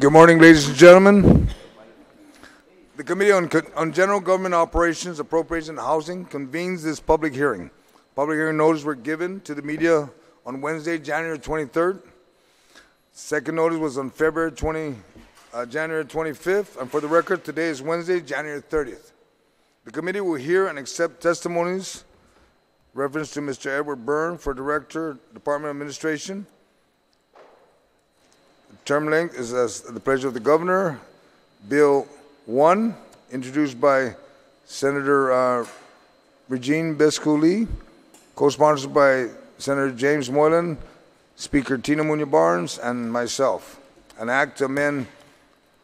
Good morning, ladies and gentlemen. The Committee on General Government Operations, Appropriation, and Housing convenes this public hearing. Public hearing notices were given to the media on Wednesday, January 23rd. Second notice was on January 25th. And for the record, today is Wednesday, January 30th. The committee will hear and accept testimonies reference to Mr. Edward Byrne for Director, Department of Administration. Term length is as the pleasure of the governor. Bill 1, introduced by Senator Regine Bescou-Lee, co-sponsored by Senator James Moylan, Speaker Tina Munoz-Barnes, and myself. An act to amend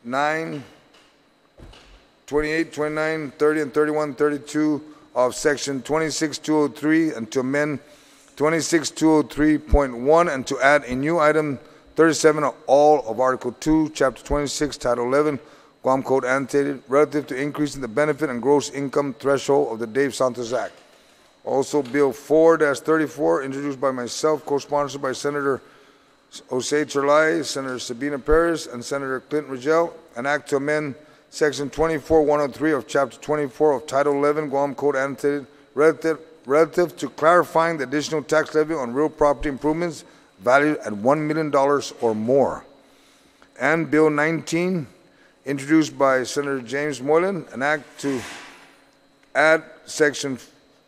9, 28, 29, 30, and 31, 32 of Section 26203 and to amend 26203.1 and to add a new item 37 of all of Article 2, Chapter 26, Title 11, Guam Code annotated, relative to increasing the benefit and gross income threshold of the Dave Santos Act. Also, Bill 4-34, introduced by myself, co-sponsored by Senator Jose Terlay, Senator Sabina Perez, and Senator Clint Rigel, an act to amend Section 24103 of Chapter 24 of Title 11, Guam Code annotated, relative to clarifying the additional tax levy on real property improvements valued at $1 million or more. And Bill 19, introduced by Senator James Moylan, an act to add Section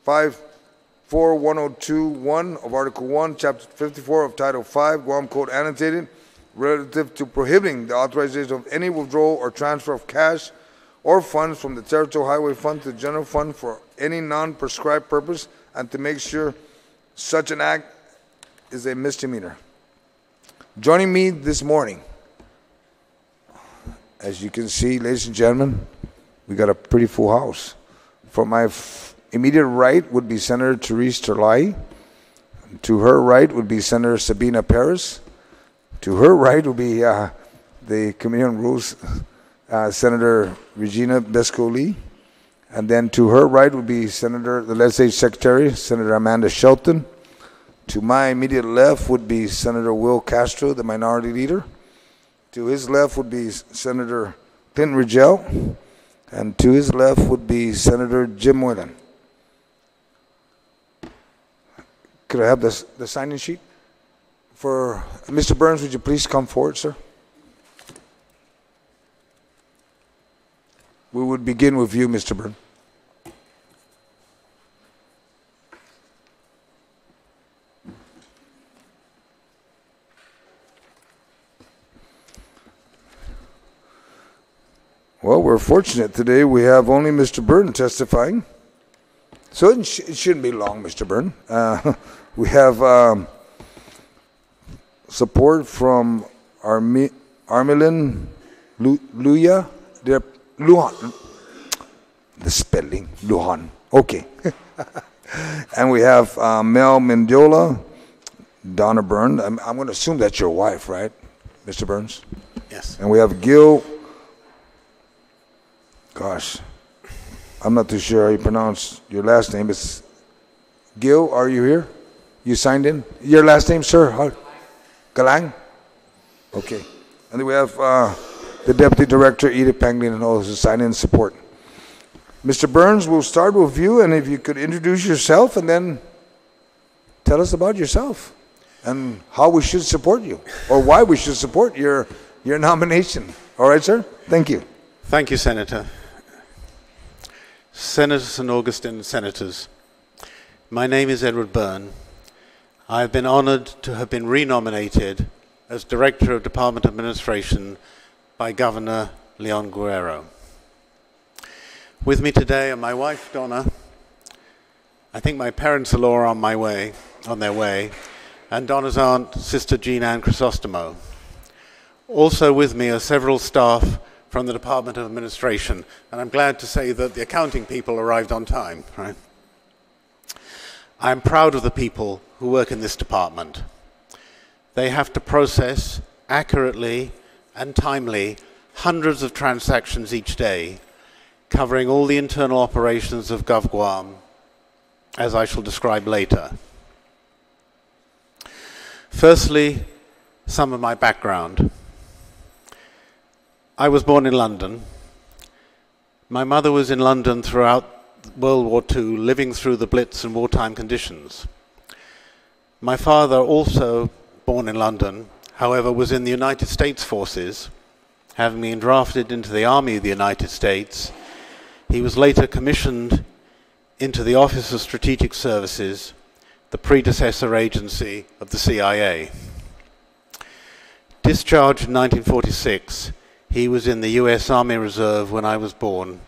54102.1 of Article 1, Chapter 54 of Title 5, Guam Code annotated, relative to prohibiting the authorization of any withdrawal or transfer of cash or funds from the Territorial Highway Fund to the General Fund for any non-prescribed purpose, and to make sure such an act is a misdemeanor. Joining me this morning, as you can see, ladies and gentlemen, we got a pretty full house. From my immediate right would be Senator Therese Terlay. To her right would be Senator Sabina Perez. To her right would be the Committee on Rules, Senator Regina Bescou-Lee. And then to her right would be the Legislative Secretary, Senator Amanda Shelton. To my immediate left would be Senator Will Castro, the Minority Leader. To his left would be Senator Clint Rigel. And to his left would be Senator Jim Moylan. Could I have the sign-in sheet? For Mr. Burns, would you please come forward, sir? We would begin with you, Mr. Burns. Well, we're fortunate today. We have only Mr. Byrne testifying. So it shouldn't be long, Mr. Byrne. We have support from Armelin Luya. Lujan. The spelling, Lujan. Okay. And we have Mel Mendiola, Donna Byrne. I'm going to assume that's your wife, right, Mr. Burns? Yes. And we have Gil. Gosh, I'm not too sure how you pronounce your last name. It's Gil, are you here? You signed in? Your last name, sir? Galang? Okay. And then we have the Deputy Director, Edith Panglin, and others who signed in support. Mr. Burns, we'll start with you, and if you could introduce yourself and then tell us about yourself and how we should support you, or why we should support your nomination. All right, sir? Thank you. Thank you, Senator. Senators and Agustin senators, my name is Edward Byrne. I have been honored to have been renominated as Director of Department of Administration by Governor Leon Guerrero. With me today are my wife, Donna. I think my parents-in-law are on their way, and Donna's aunt, Sister Jean Ann Crisostomo. Also with me are several staff from the Department of Administration, and I'm glad to say that the accounting people arrived on time, right? I'm proud of the people who work in this department. They have to process accurately and timely hundreds of transactions each day, covering all the internal operations of GovGuam, as I shall describe later. Firstly, some of my background. I was born in London. My mother was in London throughout World War II, living through the Blitz and wartime conditions. My father, also born in London, however, was in the United States Forces, having been drafted into the Army of the United States. He was later commissioned into the Office of Strategic Services, the predecessor agency of the CIA. Discharged in 1946, he was in the US Army Reserve when I was born,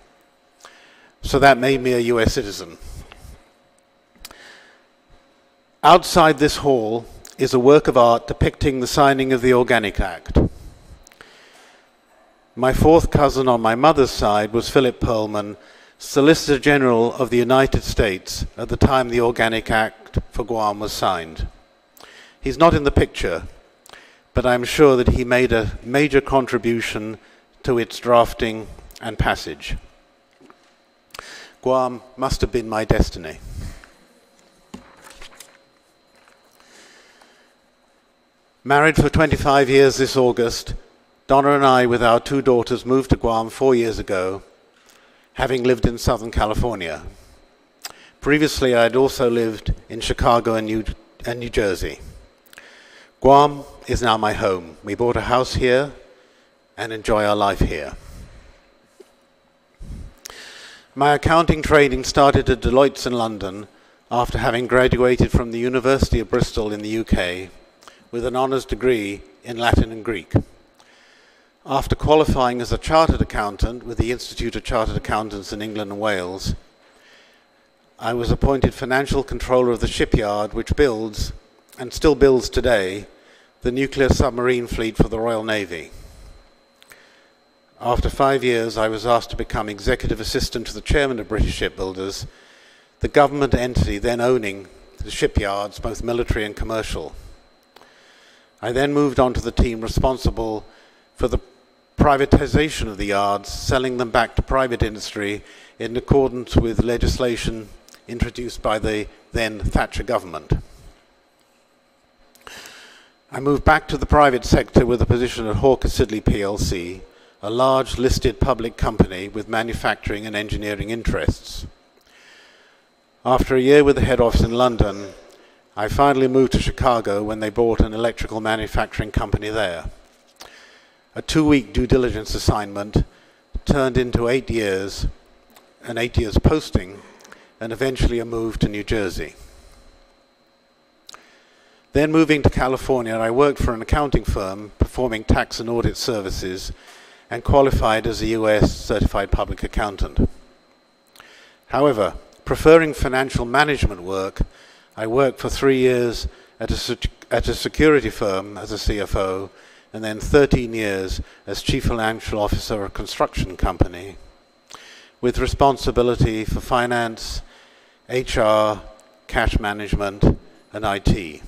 so that made me a US citizen. Outside this hall is a work of art depicting the signing of the Organic Act. My fourth cousin on my mother's side was Philip Pearlman, Solicitor General of the United States at the time the Organic Act for Guam was signed. He's not in the picture, but I'm sure that he made a major contribution to its drafting and passage. Guam must have been my destiny. Married for 25 years this August, Donna and I, with our 2 daughters, moved to Guam 4 years ago, having lived in Southern California. Previously, I had also lived in Chicago and New Jersey. Guam is now my home. We bought a house here and enjoy our life here. My accounting training started at Deloitte's in London after having graduated from the University of Bristol in the UK with an honours degree in Latin and Greek. After qualifying as a chartered accountant with the Institute of Chartered Accountants in England and Wales, I was appointed financial controller of the shipyard which builds, and still builds today, the nuclear submarine fleet for the Royal Navy. After 5 years, I was asked to become executive assistant to the chairman of British Shipbuilders, the government entity then owning the shipyards, both military and commercial. I then moved on to the team responsible for the privatization of the yards, selling them back to private industry in accordance with legislation introduced by the then Thatcher government. I moved back to the private sector with a position at Hawker Siddeley plc, a large listed public company with manufacturing and engineering interests. After a year with the head office in London, I finally moved to Chicago when they bought an electrical manufacturing company there. A 2-week due diligence assignment turned into 8 years, an 8 years posting, and eventually a move to New Jersey. Then moving to California, I worked for an accounting firm performing tax and audit services and qualified as a US certified public accountant. However, preferring financial management work, I worked for 3 years at a security firm as a CFO, and then 13 years as Chief Financial Officer of a construction company, with responsibility for finance, HR, cash management, and IT.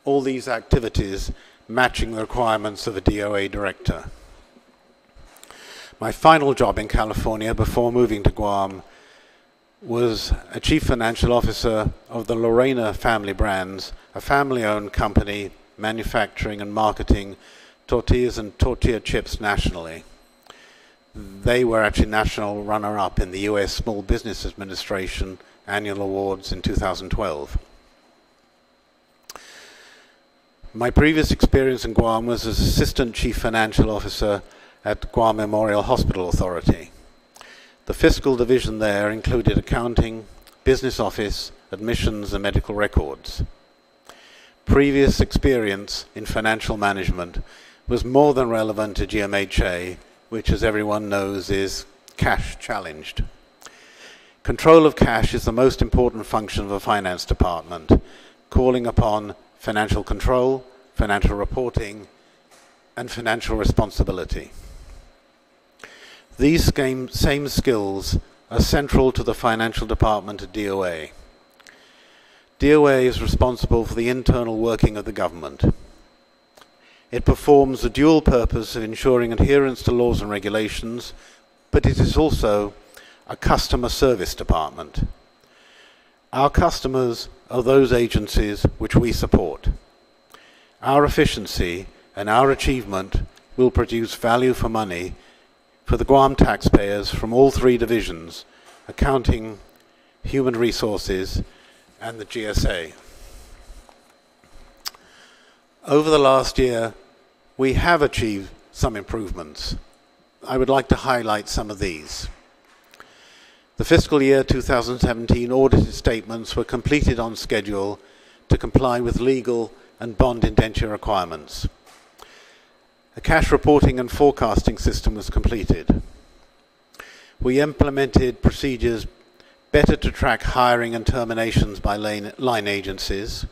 All these activities matching the requirements of a DOA director. My final job in California before moving to Guam was a Chief Financial Officer of the Lorena family brands, a family-owned company manufacturing and marketing tortillas and tortilla chips nationally. They were actually national runner-up in the US Small Business Administration annual awards in 2012. My previous experience in Guam was as Assistant Chief Financial Officer at Guam Memorial Hospital Authority. The fiscal division there included accounting, business office, admissions, and medical records. Previous experience in financial management was more than relevant to GMHA, which, as everyone knows, is cash challenged. Control of cash is the most important function of a finance department, calling upon financial control, financial reporting, and financial responsibility. These same skills are central to the financial department at DOA. DOA is responsible for the internal working of the government. It performs the dual purpose of ensuring adherence to laws and regulations, but it is also a customer service department. Our customers are those agencies which we support. Our efficiency and our achievement will produce value for money for the Guam taxpayers from all three divisions: accounting, human resources, and the GSA. Over the last year, we have achieved some improvements. I would like to highlight some of these. The fiscal year 2017 audited statements were completed on schedule to comply with legal and bond indenture requirements. A cash reporting and forecasting system was completed. We implemented procedures better to track hiring and terminations by line agencies.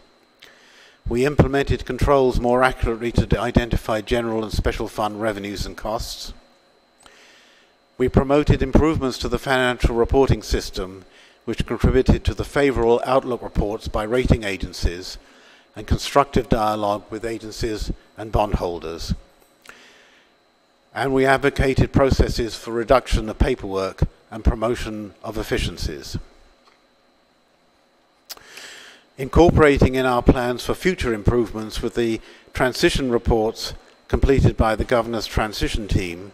We implemented controls more accurately to identify general and special fund revenues and costs. We promoted improvements to the financial reporting system, which contributed to the favorable outlook reports by rating agencies and constructive dialogue with agencies and bondholders. And we advocated processes for reduction of paperwork and promotion of efficiencies. Incorporating in our plans for future improvements with the transition reports completed by the Governor's transition team,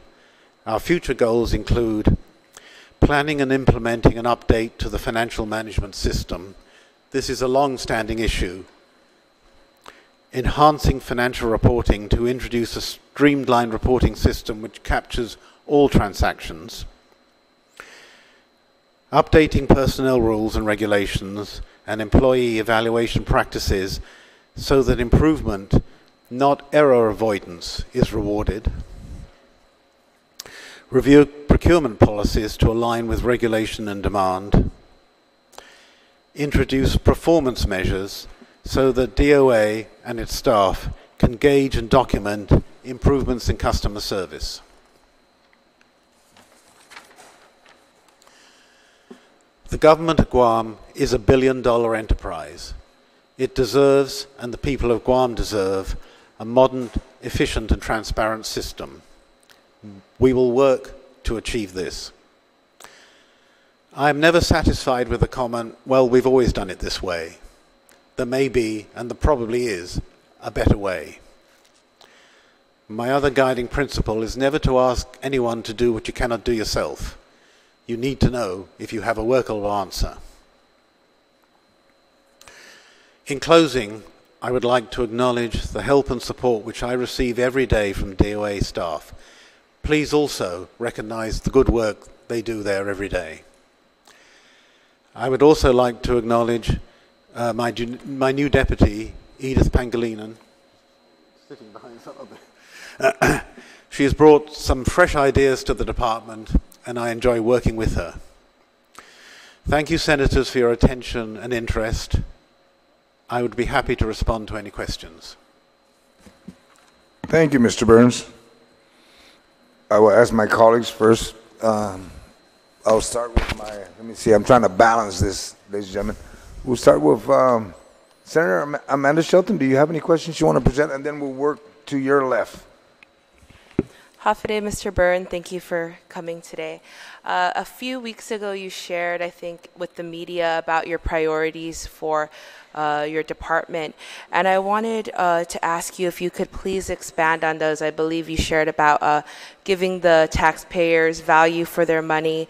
our future goals include planning and implementing an update to the financial management system. This is a long-standing issue. Enhancing financial reporting to introduce a streamlined reporting system which captures all transactions. Updating personnel rules and regulations and employee evaluation practices so that improvement, not error avoidance, is rewarded. Review procurement policies to align with regulation and demand. Introduce performance measures so that DOA and its staff can gauge and document improvements in customer service. The government of Guam is a billion-dollar enterprise. It deserves, and the people of Guam deserve, a modern, efficient, and transparent system. We will work to achieve this. I am never satisfied with the comment, well, we've always done it this way. There may be, and there probably is, a better way. My other guiding principle is never to ask anyone to do what you cannot do yourself. You need to know if you have a workable answer. In closing, I would like to acknowledge the help and support which I receive every day from DOA staff. Please also recognize the good work they do there every day. I would also like to acknowledge my new deputy, Edith Pangilinan, sitting behind some of it. She has brought some fresh ideas to the department, and I enjoy working with her. Thank you, Senators, for your attention and interest. I would be happy to respond to any questions. Thank you, Mr. Burns. I will ask my colleagues first. I'll start with let me see, I'm trying to balance this, ladies and gentlemen. We'll start with Senator Amanda Shelton. Do you have any questions you want to present? And then we'll work to your left. Hafide, Mr. Byrne, thank you for coming today. A few weeks ago, you shared, I think, with the media about your priorities for your department. And I wanted to ask you if you could please expand on those. I believe you shared about giving the taxpayers value for their money,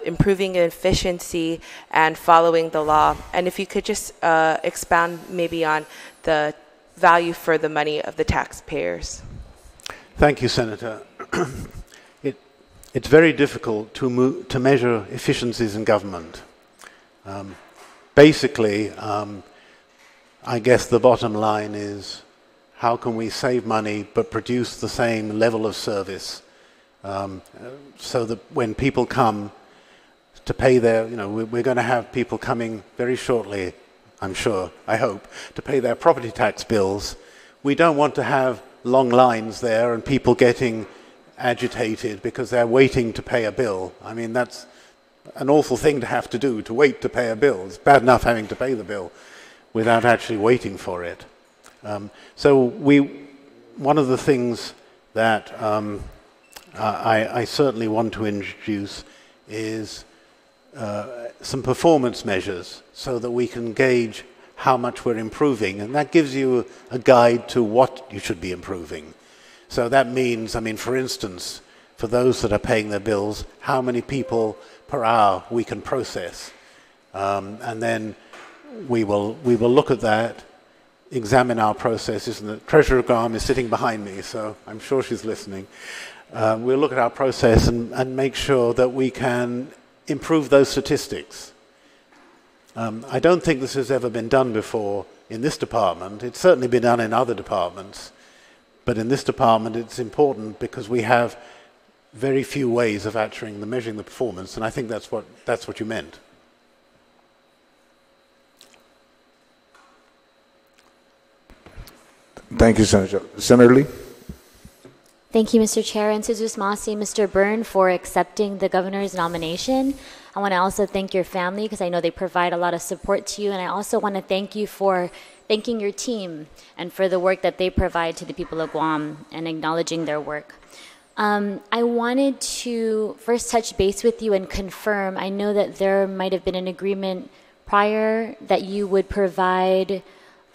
improving efficiency, and following the law. And if you could just expound maybe on the value for the money of the taxpayers. Thank you, Senator. It's very difficult to measure efficiencies in government. Basically, I guess the bottom line is how can we save money but produce the same level of service so that when people come to pay their, we're going to have people coming very shortly, I'm sure, I hope, to pay their property tax bills. We don't want to have long lines there and people getting agitated because they're waiting to pay a bill. I mean, that's an awful thing to have to do, to wait to pay a bill. It's bad enough having to pay the bill without actually waiting for it. So one of the things that I certainly want to introduce is some performance measures so that we can gauge how much we're improving, and that gives you a guide to what you should be improving. So that means, I mean, for instance, for those that are paying their bills, how many people per hour we can process. And then we will look at that, examine our processes, and the Treasurer Guam is sitting behind me, so I'm sure she's listening. We'll look at our process and make sure that we can improve those statistics. I don't think this has ever been done before in this department. It's certainly been done in other departments, but in this department it's important because we have very few ways of measuring the performance, and I think that's what you meant. Thank you, Senator. Senator Lee. Thank you, Mr. Chair, and Suzus Masi, Mr. Byrne, for accepting the governor's nomination. I want to also thank your family because I know they provide a lot of support to you, and I also want to thank you for thanking your team and for the work that they provide to the people of Guam and acknowledging their work. I wanted to first touch base with you and confirm, I know that there might have been an agreement prior that you would provide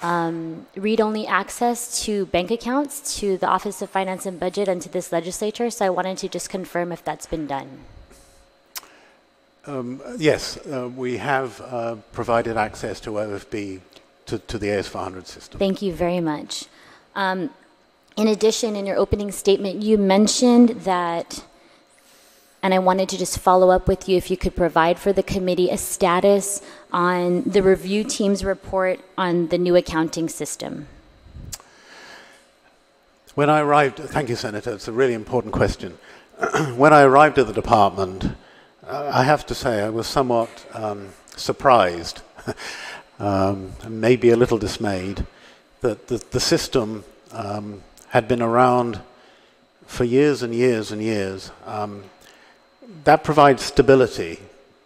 read-only access to bank accounts to the Office of Finance and Budget and to this legislature, so I wanted to just confirm if that's been done. Yes, we have provided access to OFB, to the AS400 system. Thank you very much. In addition, in your opening statement, you mentioned that, and I wanted to just follow up with you if you could provide for the committee a status on the review team's report on the new accounting system. When I arrived, thank you, Senator, it's a really important question. When I arrived at the department, I have to say I was somewhat surprised, maybe a little dismayed, that the system had been around for years and years and years. That provides stability,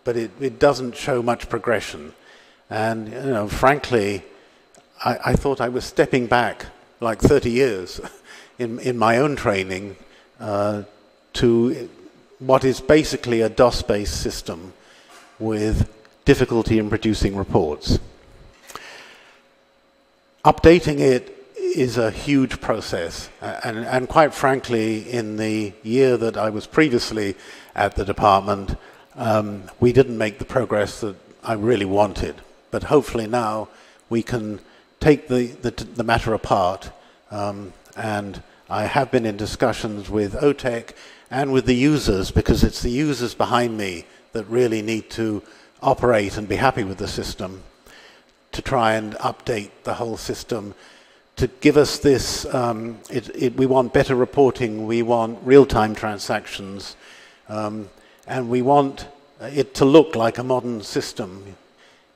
but it doesn't show much progression. And, you know, frankly, I thought I was stepping back like 30 years in my own training to what is basically a DOS-based system with difficulty in producing reports. Updating it is a huge process, and quite frankly, in the year that I was previously at the department, we didn't make the progress that I really wanted. But hopefully now we can take the matter apart, and I have been in discussions with OTEC and with the users, because it's the users behind me that really need to operate and be happy with the system, to try and update the whole system to give us this. We want better reporting, we want real-time transactions, and we want it to look like a modern system.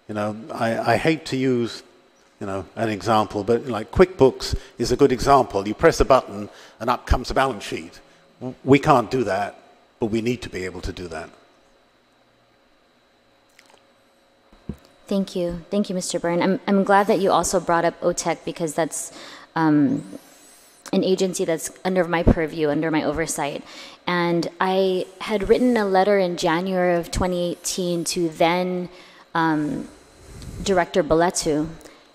You know, I hate to use, you know, an example, but like QuickBooks is a good example. You press a button and up comes a balance sheet. We can't do that, but we need to be able to do that. Thank you. Thank you, Mr. Byrne. I'm glad that you also brought up OTEC because that's an agency that's under my purview, under my oversight. And I had written a letter in January of 2018 to then Director Beletu,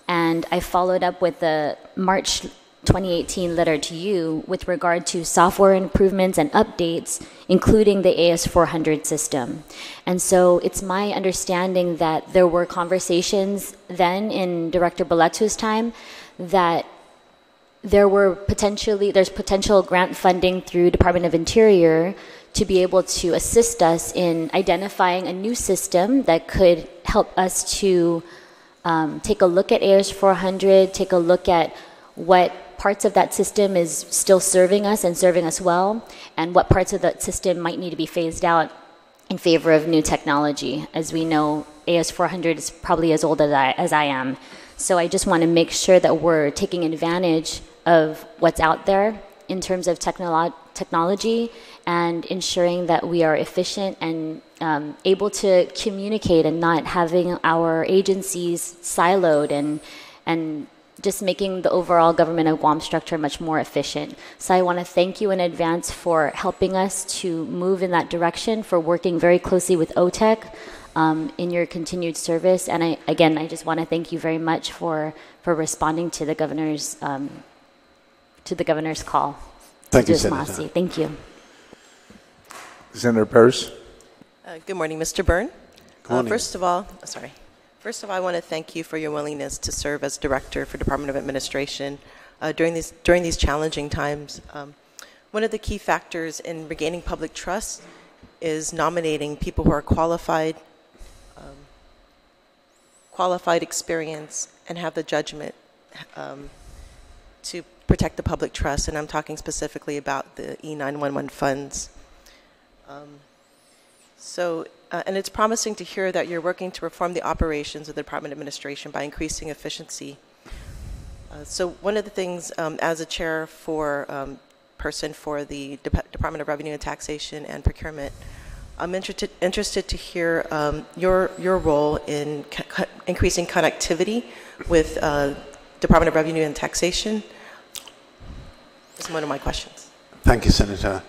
and I followed up with the March 2018 letter to you with regard to software improvements and updates, including the AS400 system. And so it's my understanding that there were conversations then in Director Beletu's time that there's potential grant funding through Department of Interior to be able to assist us in identifying a new system that could help us to take a look at AS400, take a look at what parts of that system is still serving us and serving us well, and what parts of that system might need to be phased out in favor of new technology. As we know, AS400 is probably as old as I am. So I just want to make sure that we're taking advantage of what's out there in terms of technology and ensuring that we are efficient and able to communicate and not having our agencies siloed and just making the overall government of Guam structure much more efficient. So I want to thank you in advance for helping us to move in that direction, for working very closely with OTEC in your continued service. And I just want to thank you very much for responding to the governor's call. Thank you, Senator Senator. Masi. Thank you. Senator Paris. Good morning, Mr. Byrne. Good morning. First of all, I want to thank you for your willingness to serve as Director for Department of Administration during these challenging times. One of the key factors in regaining public trust is nominating people who are qualified, experience, and have the judgment to protect the public trust. And I'm talking specifically about the E911 funds. And it's promising to hear that you're working to reform the operations of the Department of Administration by increasing efficiency. So one of the things, as a chair person for the Department of Revenue and Taxation and Procurement, I'm interested to hear your role in increasing connectivity with Department of Revenue and Taxation. That's one of my questions. Thank you, Senator.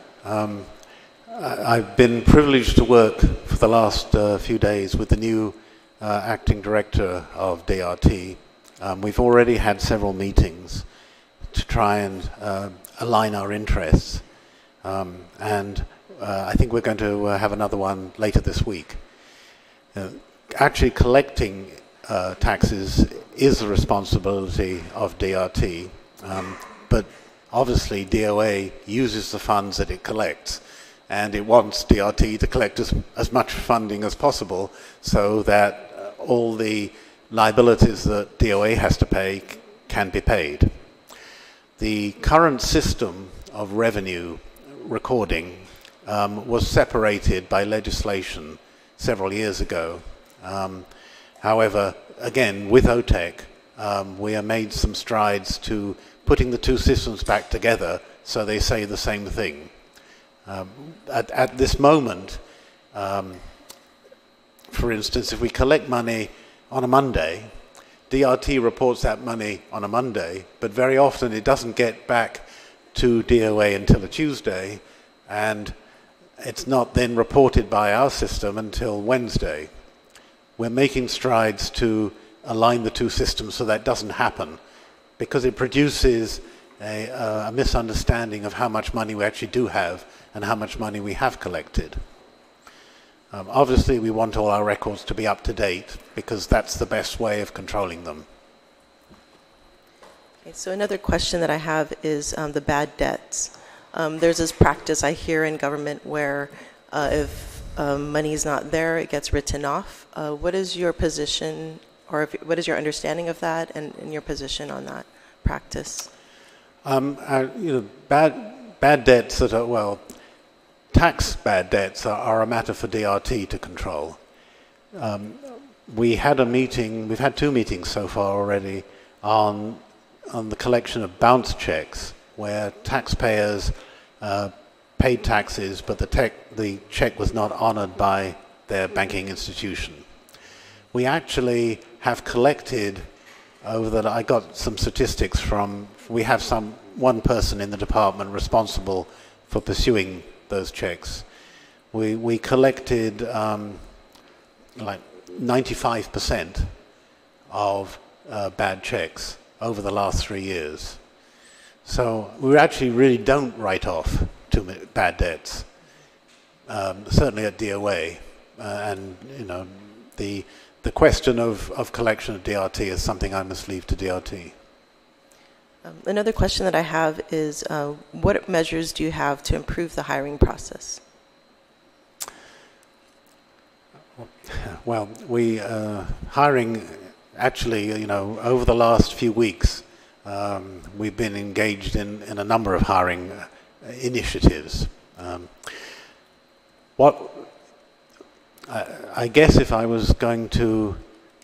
I've been privileged to work for the last few days with the new acting director of DRT. We've already had several meetings to try and align our interests, and I think we're going to have another one later this week. Actually collecting taxes is the responsibility of DRT, but obviously DOA uses the funds that it collects, and it wants DRT to collect as much funding as possible so that all the liabilities that DOA has to pay can be paid. The current system of revenue recording was separated by legislation several years ago. However, again, with OTEC, we have made some strides to putting the two systems back together so they say the same thing. At this moment, for instance, if we collect money on a Monday, DRT reports that money on a Monday, but very often it doesn't get back to DOA until a Tuesday, and it's not then reported by our system until Wednesday. We're making strides to align the two systems so that doesn't happen, because it produces a misunderstanding of how much money we actually do have and how much money we have collected. Obviously, we want all our records to be up to date because that's the best way of controlling them. Okay, so another question that I have is the bad debts. There's this practice I hear in government where if money is not there, it gets written off. What is your position, or what is your understanding of that, and your position on that practice? Bad debts that are, well, tax bad debts are a matter for DRT to control. We had a meeting, we've had two meetings so far already on the collection of bounce checks where taxpayers paid taxes but the check was not honored by their banking institution. We actually have collected over that. I got some statistics from, we have one person in the department responsible for pursuing those checks. We collected like 95% of bad checks over the last 3 years. So we actually really don't write off too many bad debts, certainly at DOA. And you know, the question of collection at DRT is something I must leave to DRT. Another question that I have is, what measures do you have to improve the hiring process? Well, we hiring actually, you know, over the last few weeks, we've been engaged in a number of hiring initiatives. I guess if I was going to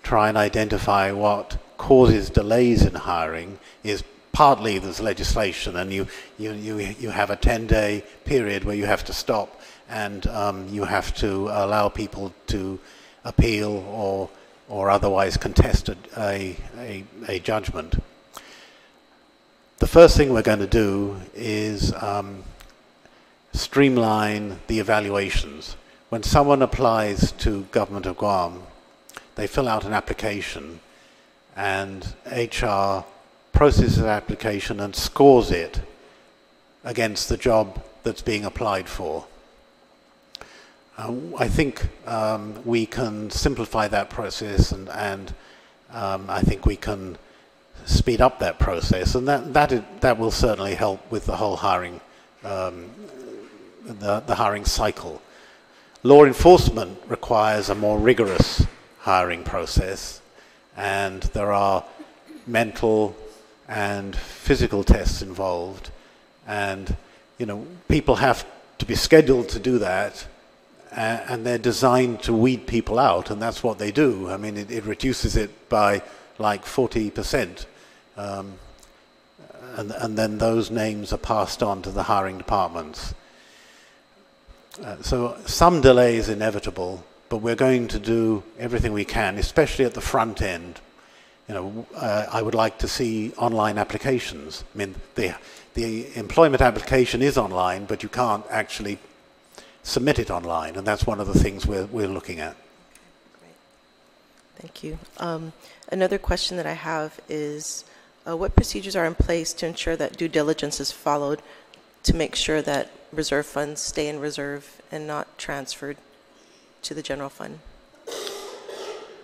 try and identify what causes delays in hiring is partly there's legislation, and you have a 10-day period where you have to stop and you have to allow people to appeal or otherwise contest a judgment. The first thing we're going to do is streamline the evaluations. When someone applies to Government of Guam, they fill out an application and HR processes the application and scores it against the job that's being applied for. I think we can simplify that process, and I think we can speed up that process, and that will certainly help with the whole hiring, the hiring cycle. Law enforcement requires a more rigorous hiring process, and there are mental and physical tests involved, and people have to be scheduled to do that. And they're designed to weed people out, and that's what they do. I mean, it reduces it by like 40%. And then those names are passed on to the hiring departments. So some delay is inevitable, but we're going to do everything we can, especially at the front end. I would like to see online applications. I mean, the employment application is online, but you can't actually submit it online, and that's one of the things we're looking at. Great. Thank you. Another question that I have is, what procedures are in place to ensure that due diligence is followed to make sure that reserve funds stay in reserve and not transferred to the general fund?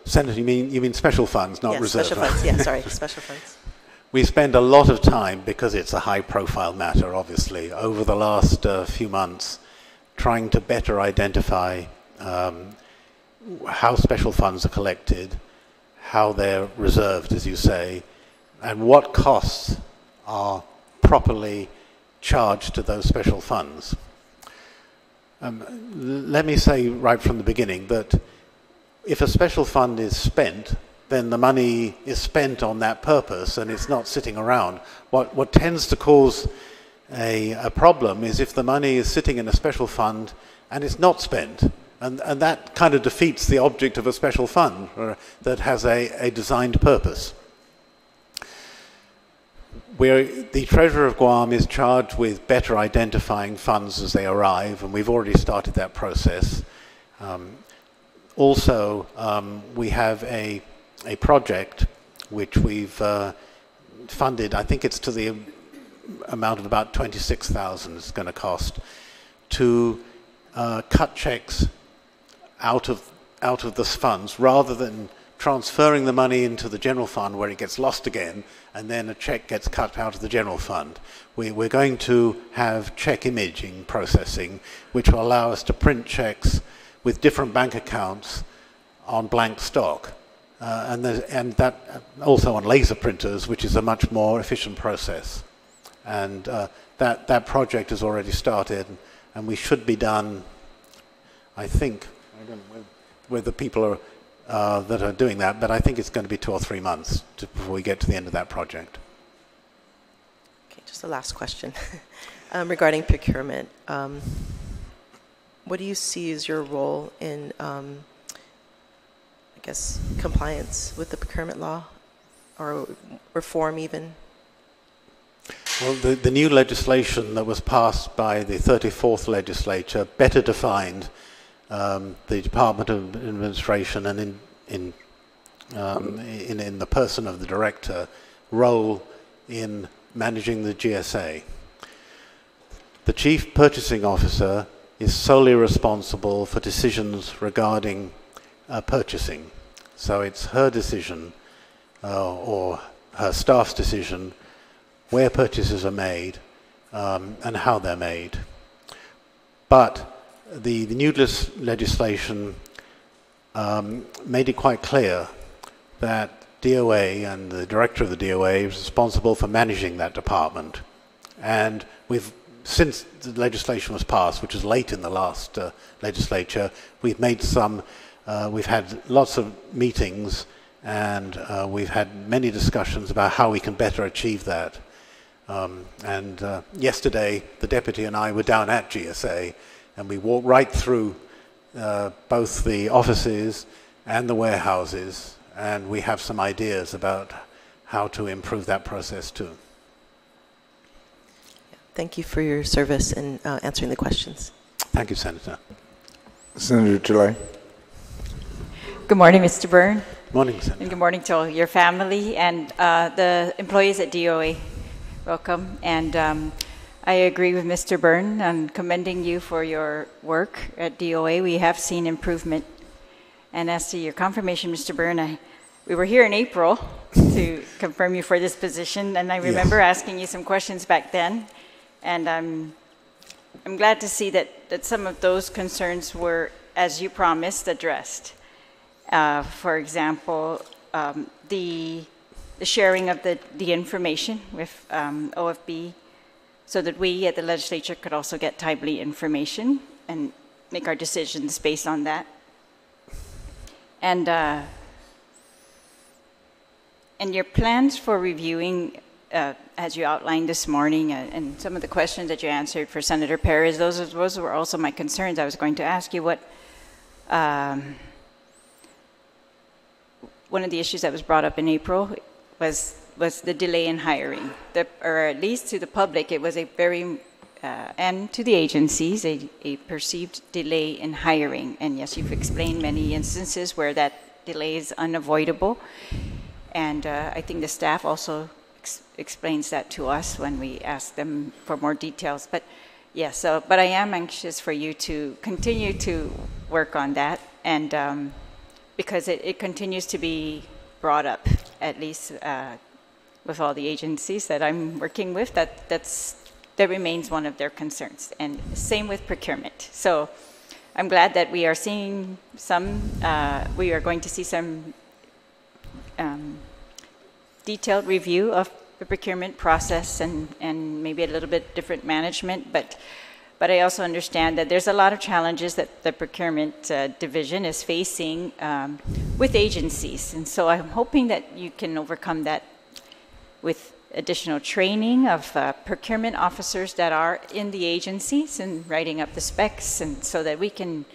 Senator, you mean special funds, not reserve? Special funds. Yeah, sorry, special funds. We spend a lot of time, because it's a high-profile matter, obviously, over the last few months, trying to better identify how special funds are collected, how they're reserved, as you say, and what costs are properly charged to those special funds. Let me say right from the beginning that if a special fund is spent, then the money is spent on that purpose and it's not sitting around. What tends to cause a problem is if the money is sitting in a special fund and it's not spent. And that kind of defeats the object of a special fund that has a designed purpose. The Treasurer of Guam is charged with better identifying funds as they arrive, and we've already started that process. Also, we have a project which we've funded. I think it's to the amount of about $26,000 it's going to cost to cut checks out of the funds rather than transferring the money into the general fund where it gets lost again and then a check gets cut out of the general fund. We're going to have check imaging processing which will allow us to print checks with different bank accounts on blank stock. And that also on laser printers, which is a much more efficient process. And that project has already started, and we should be done, I think, I don't know where the people are that are doing that, but I think it's going to be 2 or 3 months before we get to the end of that project. Okay, just the last question. Regarding procurement, what do you see as your role in, I guess, compliance with the procurement law or reform even? Well, the new legislation that was passed by the 34th legislature better defined the Department of Administration and in the person of the director role in managing the GSA. The Chief Purchasing Officer is solely responsible for decisions regarding purchasing. So it's her decision or her staff's decision where purchases are made and how they're made. But the new legislation made it quite clear that DOA and the director of the DOA is responsible for managing that department. And since the legislation was passed, which was late in the last legislature, we've had lots of meetings and we've had many discussions about how we can better achieve that. Yesterday, the deputy and I were down at GSA, and we walked right through both the offices and the warehouses, and we have some ideas about how to improve that process too. Thank you for your service in answering the questions. Thank you, Senator. Senator Chile. Good morning, Mr. Byrne. Morning, Senator. And good morning to your family and the employees at DOA. Welcome. And I agree with Mr. Byrne on commending you for your work at DOA. We have seen improvement. And as to your confirmation, Mr. Byrne, we were here in April to confirm you for this position, and I remember asking you some questions back then. And I'm glad to see that some of those concerns were, as you promised, addressed. For example, the sharing of the information with OFB, so that we at the legislature could also get timely information and make our decisions based on that. And your plans for reviewing, as you outlined this morning, and some of the questions that you answered for Senator Perez, those were also my concerns. I was going to ask you what one of the issues that was brought up in April was the delay in hiring, or at least to the public, it was a very, and to the agencies, a perceived delay in hiring. And yes, you've explained many instances where that delay is unavoidable. And I think the staff also explains that to us when we ask them for more details. But yes, but I am anxious for you to continue to work on that, and because it continues to be brought up, at least with all the agencies that I'm working with, that remains one of their concerns. And same with procurement. So I'm glad that we are seeing we are going to see some detailed review of the procurement process and maybe a little bit different management, but I also understand that there's a lot of challenges that the procurement division is facing with agencies, and so I'm hoping that you can overcome that with additional training of procurement officers that are in the agencies and writing up the specs, and so that we can,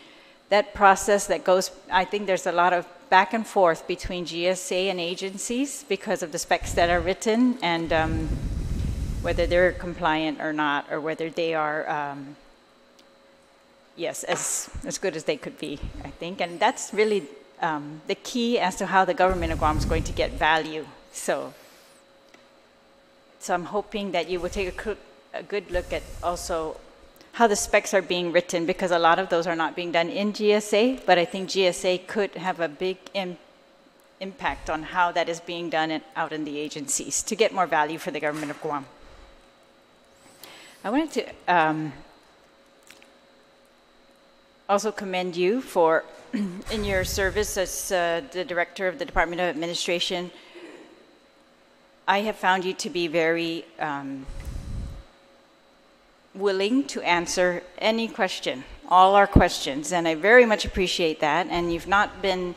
that process that goes, I think there's a lot of back and forth between GSA and agencies because of the specs that are written, and whether they're compliant or not, or whether they are, yes, as good as they could be, I think. And that's really the key as to how the government of Guam is going to get value. So I'm hoping that you will take a good look at also how the specs are being written, because a lot of those are not being done in GSA, but I think GSA could have a big impact on how that is being done out in the agencies to get more value for the government of Guam. I wanted to also commend you for, in your service as the Director of the Department of Administration. I have found you to be very willing to answer any question, all our questions, and I very much appreciate that. And you've not been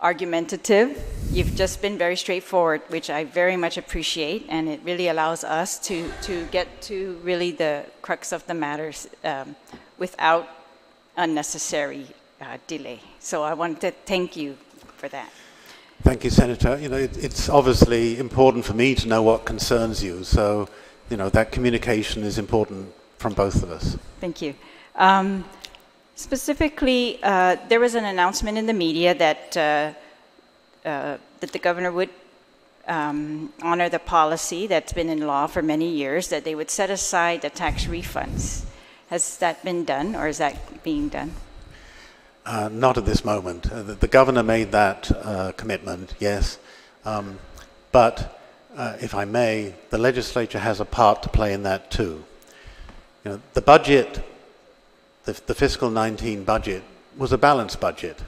argumentative. You've just been very straightforward, which I very much appreciate, and it really allows us to get to really the crux of the matters without unnecessary delay. So I want to thank you for that. Thank you, Senator. You know, it's obviously important for me to know what concerns you, so you know that communication is important from both of us. Thank you. Specifically, there was an announcement in the media that that the governor would honor the policy that's been in law for many years, that they would set aside the tax refunds. Has that been done, or is that being done? Not at this moment. The governor made that commitment, yes. But if I may, the legislature has a part to play in that too. You know, the budget, the fiscal 19 budget, was a balanced budget.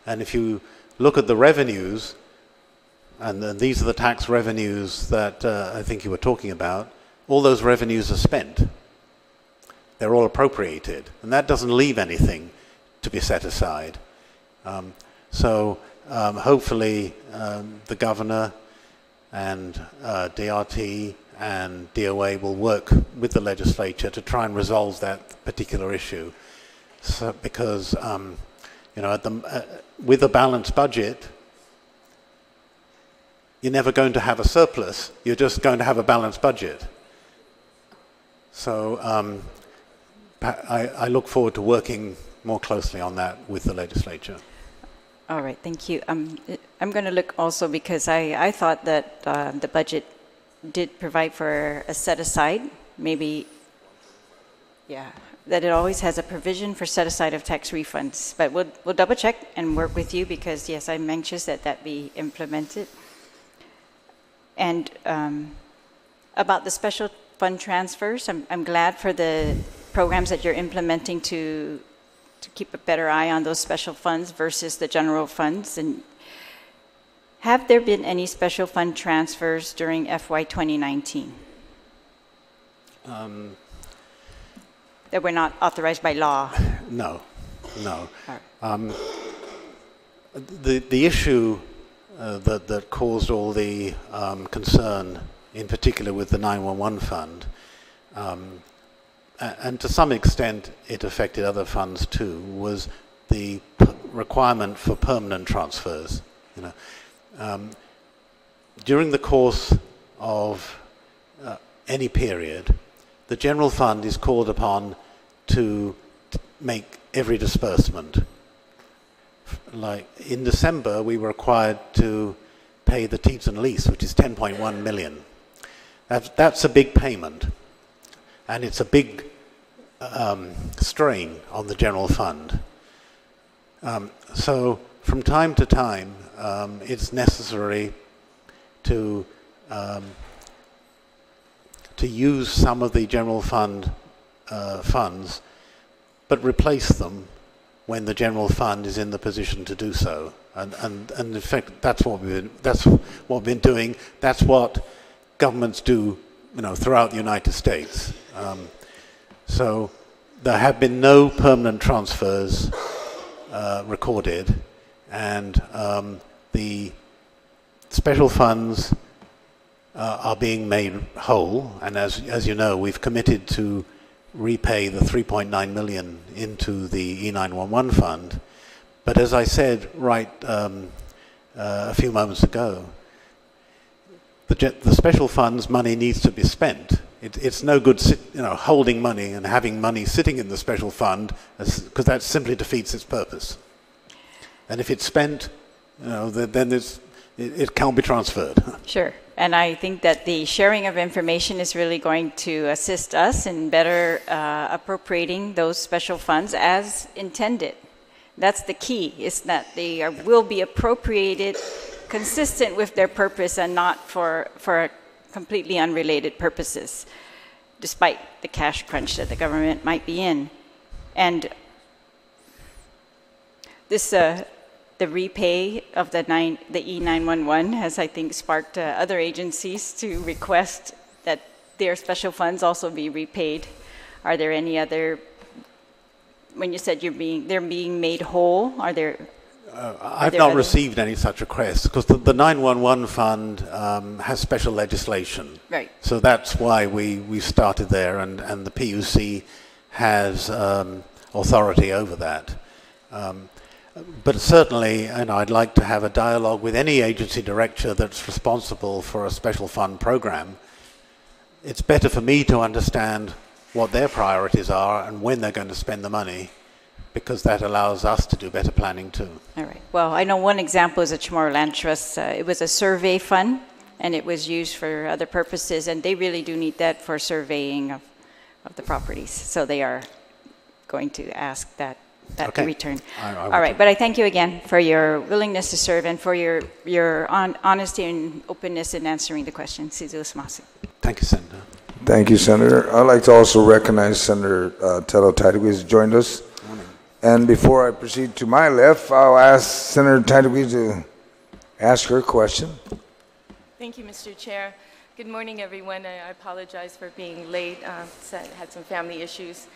And if you look at the revenues, and these are the tax revenues that I think you were talking about, all those revenues are spent. They're all appropriated, and that doesn't leave anything to be set aside. So hopefully the governor and DRT and DOA will work with the legislature to try and resolve that particular issue. So, because you know, with a balanced budget, you're never going to have a surplus. You're just going to have a balanced budget. So I look forward to working more closely on that with the legislature. All right, thank you. I'm going to look also, because I thought that the budget did provide for a set aside, maybe, yeah, that it always has a provision for set aside of tax refunds. But we'll double check and work with you because, yes, I'm anxious that that be implemented. And about the special fund transfers, I'm glad for the programs that you're implementing to keep a better eye on those special funds versus the general funds. And have there been any special fund transfers during FY 2019 that were not authorized by law? No. Right. The issue that caused all the concern, in particular with the 911 fund, and to some extent it affected other funds too, was the requirement for permanent transfers. During the course of any period, the general fund is called upon to make every disbursement. Like in December, we were required to pay the Teton lease, which is 10.1 million. That's a big payment, and it's a big strain on the general fund. So from time to time, it's necessary to use some of the general fund funds, but replace them when the general fund is in the position to do so. And in fact, that's what we've been doing. That's what governments do, throughout the United States. So there have been no permanent transfers recorded, and the special funds are being made whole. And as you know, we've committed to repay the 3.9 million into the E911 fund. But as I said a few moments ago, the special funds money needs to be spent. It's no good holding money and having money sitting in the special fund, because that simply defeats its purpose. And if it's spent, then it can't be transferred. Sure. And I think that the sharing of information is really going to assist us in better appropriating those special funds as intended. That's the key, is that they will be appropriated consistent with their purpose and not for completely unrelated purposes, despite the cash crunch that the government might be in. And this the repay of the E911 has, I think, sparked other agencies to request that their special funds also be repaid. Are there any other, when you said they're being made whole, are there? I've not received any such requests, because the 911 fund has special legislation. Right. So that's why we started there, and the PUC has authority over that. But certainly, I'd like to have a dialogue with any agency director that's responsible for a special fund program. It's better for me to understand what their priorities are and when they're going to spend the money, because that allows us to do better planning too. All right. Well, I know one example is a Chamorro Land Trust. It was a survey fund, and it was used for other purposes, and they really do need that for surveying of the properties. So they are going to ask that return. All right, but I thank you again for your willingness to serve and for your honesty and openness in answering the questions. Thank you, Senator. Thank you, Senator. I'd like to also recognize Senator Tello Titleguez, who joined us. And before I proceed to my left, I'll ask Senator Titleguez to ask her question. Thank you, Mr. Chair. Good morning, everyone. I apologize for being late. Had some family issues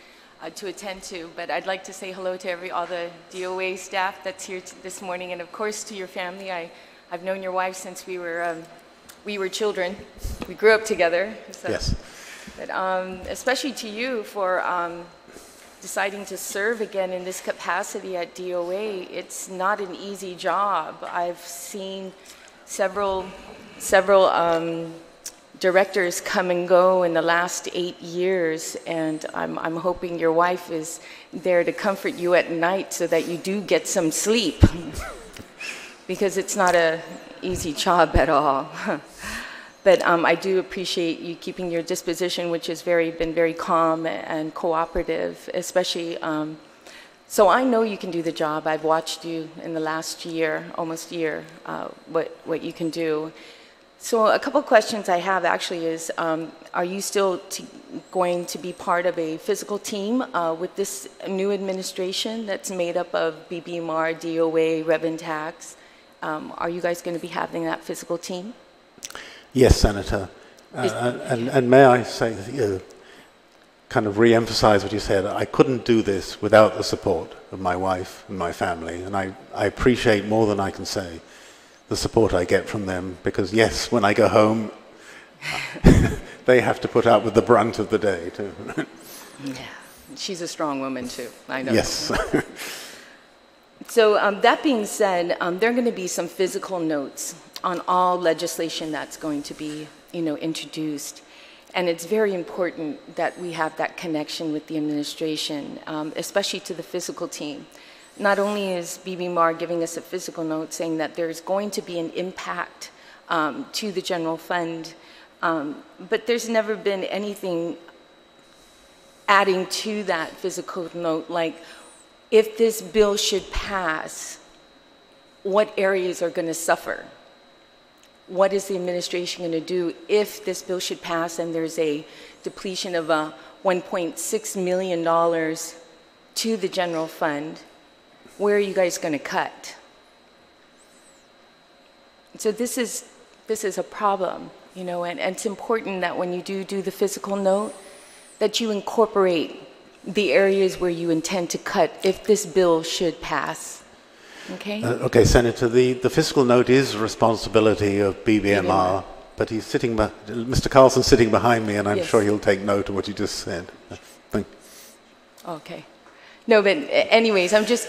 to attend to, but I'd like to say hello to all the DOA staff that's here this morning, and of course to your family. I've known your wife since we were children. We grew up together. So. Yes. But especially to you for deciding to serve again in this capacity at DOA. It's not an easy job. I've seen several directors come and go in the last 8 years, and I'm hoping your wife is there to comfort you at night so that you do get some sleep, because it's not an easy job at all. But I do appreciate you keeping your disposition, which has been very calm and cooperative, especially. So I know you can do the job. I've watched you in the last year, almost year, what you can do. So a couple of questions I have actually is, are you still going to be part of a fiscal team with this new administration that's made up of BBMR, DOA, Rev and Tax? Are you guys going to be having that fiscal team? Yes, Senator. And may I say, kind of re-emphasize what you said, I couldn't do this without the support of my wife and my family, and I appreciate more than I can say the support I get from them, because yes, when I go home, they have to put up with the brunt of the day too. Yeah, she's a strong woman too, I know. Yes. So that being said, there are going to be some physical notes on all legislation that's going to be, introduced. And it's very important that we have that connection with the administration, especially to the fiscal team. Not only is BBMAR giving us a physical note saying that there's going to be an impact to the general fund, but there's never been anything adding to that physical note, like if this bill should pass, what areas are going to suffer? What is the administration going to do if this bill should pass and there's a depletion of $1.6 million to the general fund? Where are you guys going to cut? So this is a problem, and it's important that when you do the fiscal note, that you incorporate the areas where you intend to cut if this bill should pass. Okay? Okay, Senator, the fiscal note is a responsibility of BBMR, but he's Mr. Carlson's sitting behind me, and I'm sure he'll take note of what you just said. Okay. No, but anyways, I'm just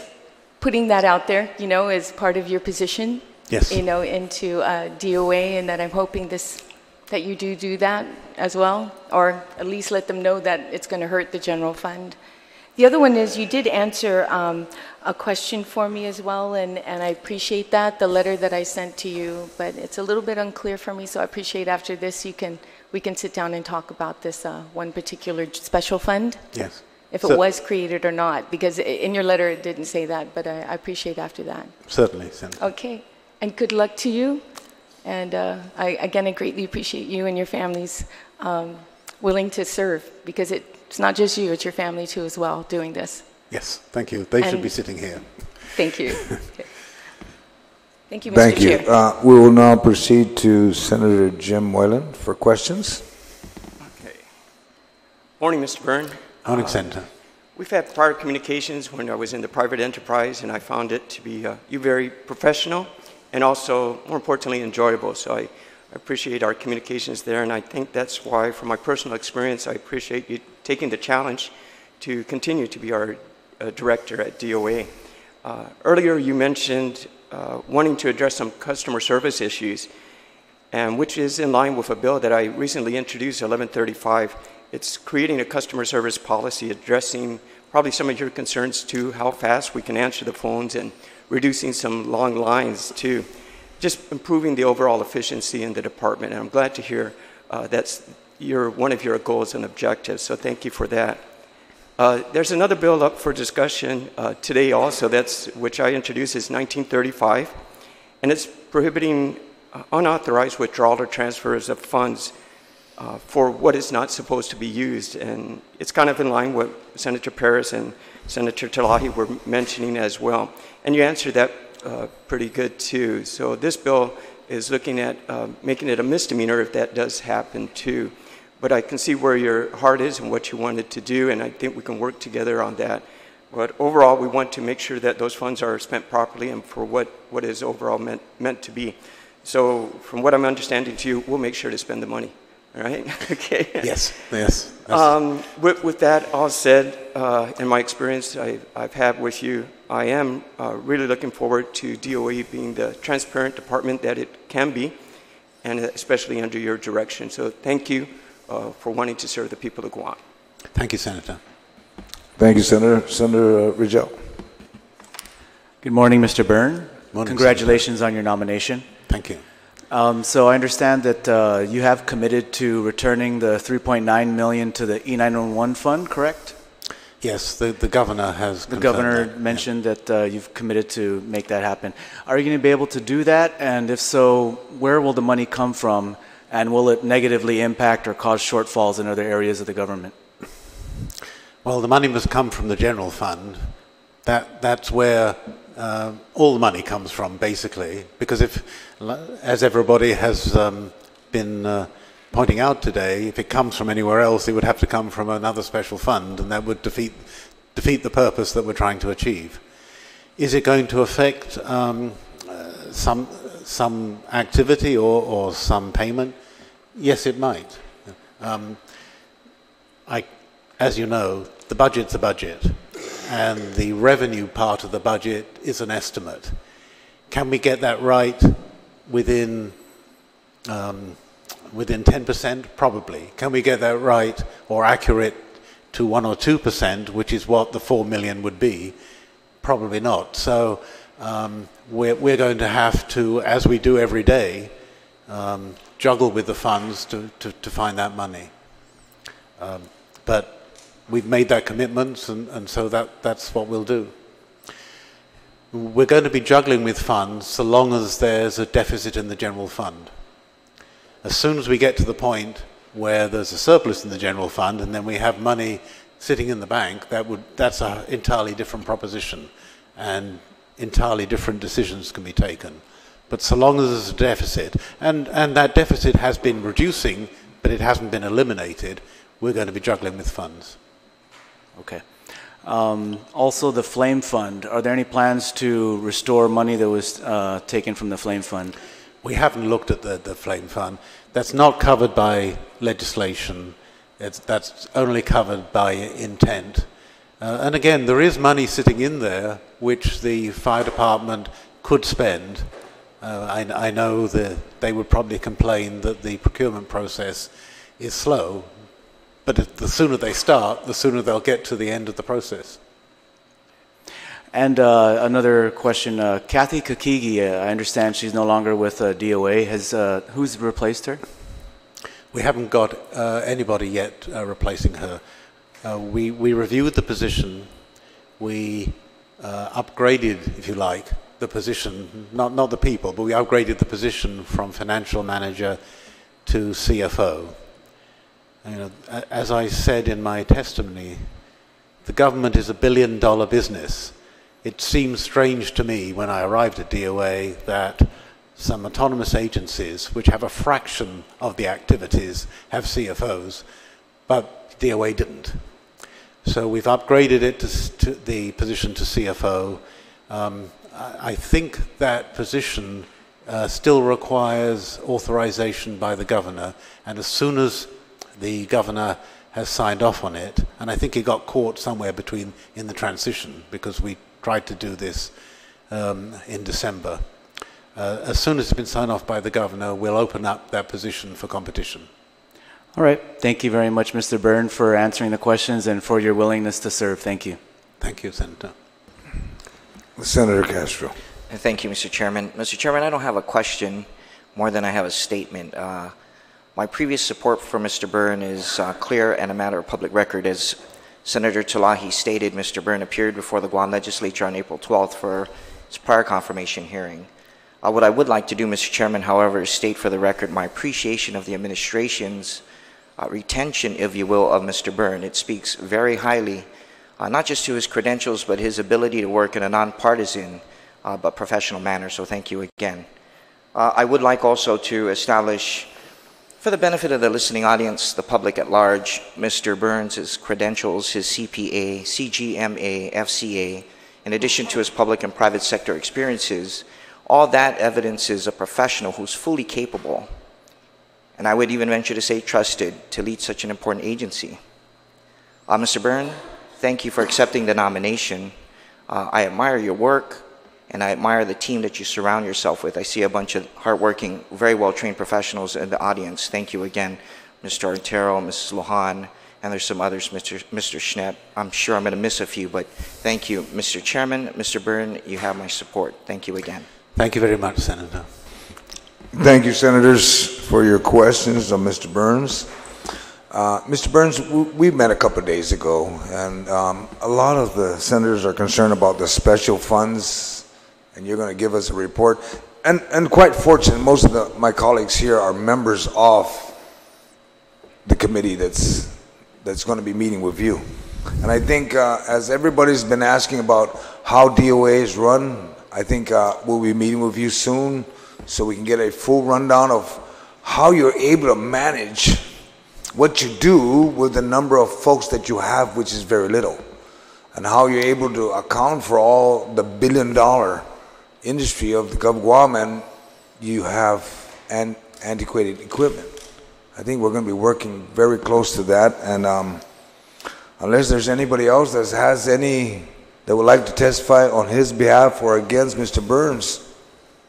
putting that out there, as part of your position. Yes. Into DOA, and that I'm hoping that you do that as well, or at least let them know that it's going to hurt the general fund. The other one is you did answer a question for me as well, and I appreciate that, the letter that I sent to you, but it's a little bit unclear for me, so I appreciate after this we can sit down and talk about this one particular special fund. Yes. If it was created or not, because in your letter it didn't say that, but I appreciate after that. Certainly, Senator. Okay, and good luck to you, and I greatly appreciate you and your families willing to serve, because it's not just you, it's your family too as well doing this. Yes, thank you. They should be sitting here. Thank you. Okay. Thank you, Mr. Thank you. Chair. We will now proceed to Senator Jim Moylan for questions. Okay. Morning, Mr. Byrne. Morning, Senator. We've had prior communications when I was in the private enterprise, and I found it to be you very professional and also, more importantly, enjoyable. So I appreciate our communications there, and I think that's why, from my personal experience, I appreciate you taking the challenge to continue to be our director at DOA. Earlier, you mentioned wanting to address some customer service issues, and which is in line with a bill that I recently introduced, 1135. It's creating a customer service policy addressing probably some of your concerns too, how fast we can answer the phones and reducing some long lines too. Just improving the overall efficiency in the department, and I'm glad to hear that's one of your goals and objectives, so thank you for that. There's another bill up for discussion today also, which I introduced, is 1935, and it's prohibiting unauthorized withdrawal or transfers of funds for what is not supposed to be used, and it's kind of in line with Senator Paris and Senator Talahi were mentioning as well, and you answered that pretty good too. So this bill is looking at making it a misdemeanor if that does happen too. But I can see where your heart is and what you wanted to do, and I think we can work together on that. But overall, we want to make sure that those funds are spent properly and for what is overall meant to be. So from what I'm understanding to you, we'll make sure to spend the money. All right? Okay. Yes, yes. With that all said, in my experience I've had with you, I am really looking forward to DOE being the transparent department that it can be, and especially under your direction. So thank you for wanting to serve the people of Guam. Thank you, Senator. Thank you, Senator. Senator Rizal. Good morning, Mr. Byrne. Morning, Congratulations on your nomination. Thank you. So I understand that you have committed to returning the $3.9 million to the E911 fund, correct? Yes, the governor has. The governor that. mentioned that you've committed to make that happen. Are you going to be able to do that? And if so, where will the money come from? And will it negatively impact or cause shortfalls in other areas of the government? Well, the money must come from the general fund. That's where all the money comes from, basically. Because if, as everybody has been pointing out today, if it comes from anywhere else, it would have to come from another special fund, and that would defeat the purpose that we're trying to achieve. Is it going to affect some activity or some payment? Yes, it might. As you know, the budget's a budget, and the revenue part of the budget is an estimate. Can we get that right within 10%? Probably. Can we get that right or accurate to 1 or 2%, which is what the 4 million would be? Probably not. So we're going to have to, as we do every day, juggle with the funds to find that money. But we've made that commitment, and so that's what we'll do. We're going to be juggling with funds so long as there's a deficit in the general fund. As soon as we get to the point where there's a surplus in the general fund and then we have money sitting in the bank, that's an entirely different proposition, and entirely different decisions can be taken. But so long as there's a deficit, and that deficit has been reducing, but it hasn't been eliminated, we're going to be juggling with funds. Okay. Also, the Flame Fund. Are there any plans to restore money that was taken from the Flame Fund? We haven't looked at the Flame Fund. That's not covered by legislation. That's only covered by intent. And again, there is money sitting in there which the fire department could spend. I know that they would probably complain that the procurement process is slow, but the sooner they start, the sooner they'll get to the end of the process. And another question, Kathy Kakigi, I understand she's no longer with DOA. Who's replaced her? We haven't got anybody yet replacing her. We reviewed the position. We upgraded, if you like, the position, not the people, but we upgraded the position from financial manager to CFO. You know, as I said in my testimony, the government is $1 billion business. It seems strange to me when I arrived at DOA that some autonomous agencies, which have a fraction of the activities, have CFOs, but DOA didn't. So we've upgraded it to the position to CFO. I think that position still requires authorization by the governor, and as soon as the governor has signed off on it, and I think he got caught somewhere in the transition, because we tried to do this in December. As soon as it's been signed off by the governor, we'll open up that position for competition. All right. Thank you very much, Mr. Byrne, for answering the questions and for your willingness to serve. Thank you. Thank you, Senator. Senator Castro. Thank you, Mr. Chairman. Mr. Chairman, I don't have a question more than I have a statement. My previous support for Mr. Byrne is clear and a matter of public record. As Senator Talahi stated, Mr. Byrne appeared before the Guam legislature on April 12th for his prior confirmation hearing. What I would like to do, Mr. Chairman, however, is state for the record my appreciation of the administration's retention, if you will, of Mr. Byrne. It speaks very highly, not just to his credentials, but his ability to work in a nonpartisan but professional manner. So thank you again. I would like also to establish, for the benefit of the listening audience, the public at large, Mr. Byrne's credentials, his CPA, CGMA, FCA, in addition to his public and private sector experiences. All that evidences a professional who's fully capable, and I would even venture to say trusted, to lead such an important agency. Mr. Byrne, thank you for accepting the nomination. I admire your work, and I admire the team that you surround yourself with. I see a bunch of hardworking, very well-trained professionals in the audience. Thank you again, Mr. Artero, Mrs. Lohan, and there's some others, Mr. Schnepp. I'm sure I'm going to miss a few, but thank you. Mr. Chairman, Mr. Byrne, you have my support. Thank you again. Thank you very much, Senator. Thank you, Senators, for your questions of Mr. Burns. Mr. Burns, we met a couple of days ago, and a lot of the senators are concerned about the special funds, and you're going to give us a report. And quite fortunate, most of my colleagues here are members of the committee that's going to be meeting with you. And I think as everybody's been asking about how DOA is run, I think we'll be meeting with you soon so we can get a full rundown of how you're able to manage what you do with the number of folks that you have, which is very little, and how you're able to account for all the billion-dollar industry of the Gov Guam, and you have antiquated equipment. I think we're going to be working very close to that, and unless there's anybody else that has any that would like to testify on his behalf or against Mr. Burns,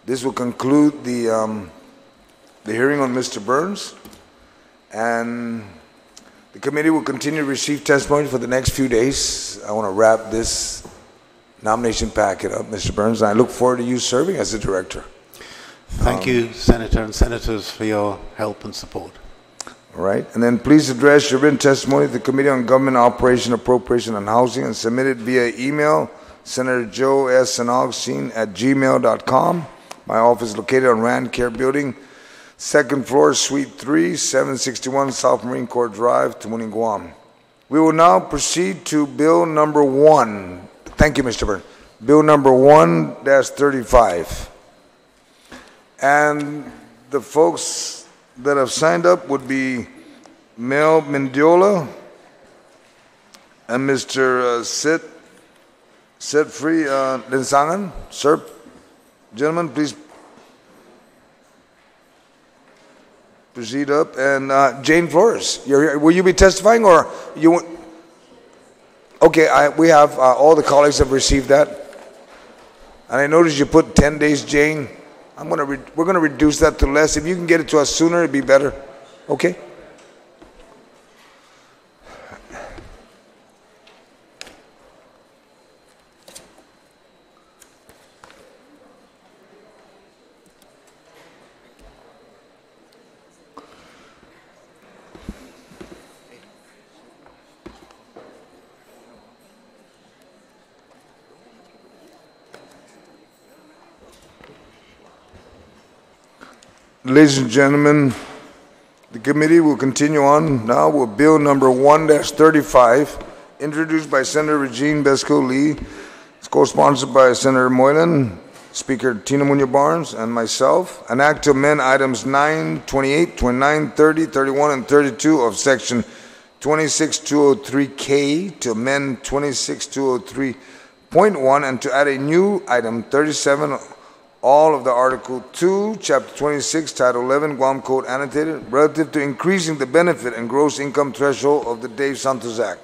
this will conclude the hearing on Mr. Burns, and the committee will continue to receive testimony for the next few days. I want to wrap this nomination packet up, Mr. Burns, and I look forward to you serving as the director. Thank you, Senator and Senators, for your help and support. All right, and then please address your written testimony to the Committee on Government Operation, Appropriation, and Housing, and submit it via email, Senator Joe S. Agustin at gmail.com. My office is located on Rand Care Building, second floor, Suite 3, 761 South Marine Corps Drive, Tamuning, Guam. We will now proceed to Bill number 1. Thank you, Mr. Byrne. Bill number 1-35. And the folks that have signed up would be Mel Mendiola and Mr. Setfree Linsangan. Sir, gentlemen, please proceed up. And Jane Flores, you're here. Will you be testifying, or you want? Okay, we have all the colleagues have received that, and I noticed you put 10 days, Jane. We're gonna reduce that to less. If you can get it to us sooner, it'd be better. Okay. Ladies and gentlemen, the committee will continue on now with Bill number 1-35, introduced by Senator Regine Besco-Lee. It's co-sponsored by Senator Moylan, Speaker Tina Munoz-Barnes, and myself. An act to amend items 9, 28, 29, 30, 31, and 32 of Section 26203K to amend 26203.1 and to add a new item 37, all of the Article 2, Chapter 26, Title 11, Guam Code annotated, relative to increasing the benefit and gross income threshold of the Dave Santos Act.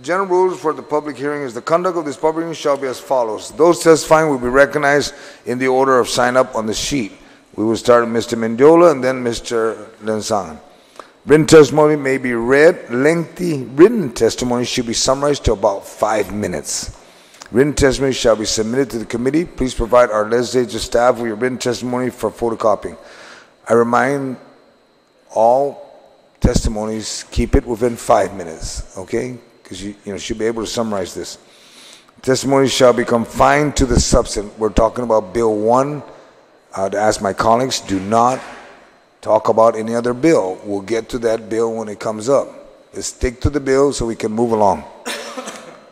General rules for the public hearing is the conduct of this public hearing shall be as follows. Those testifying will be recognized in the order of sign up on the sheet. We will start with Mr. Mendiola and then Mr. Lensan. Written testimony may be read. Lengthy written testimony should be summarized to about 5 minutes. Written testimony shall be submitted to the committee. Please provide our legislative staff with your written testimony for photocopying. I remind all testimonies, keep it within 5 minutes, okay? Because you should be able to summarize this. Testimony shall be confined to the substance. We're talking about Bill 1. To ask my colleagues, do not talk about any other bill. We'll get to that bill when it comes up. Let's stick to the bill so we can move along.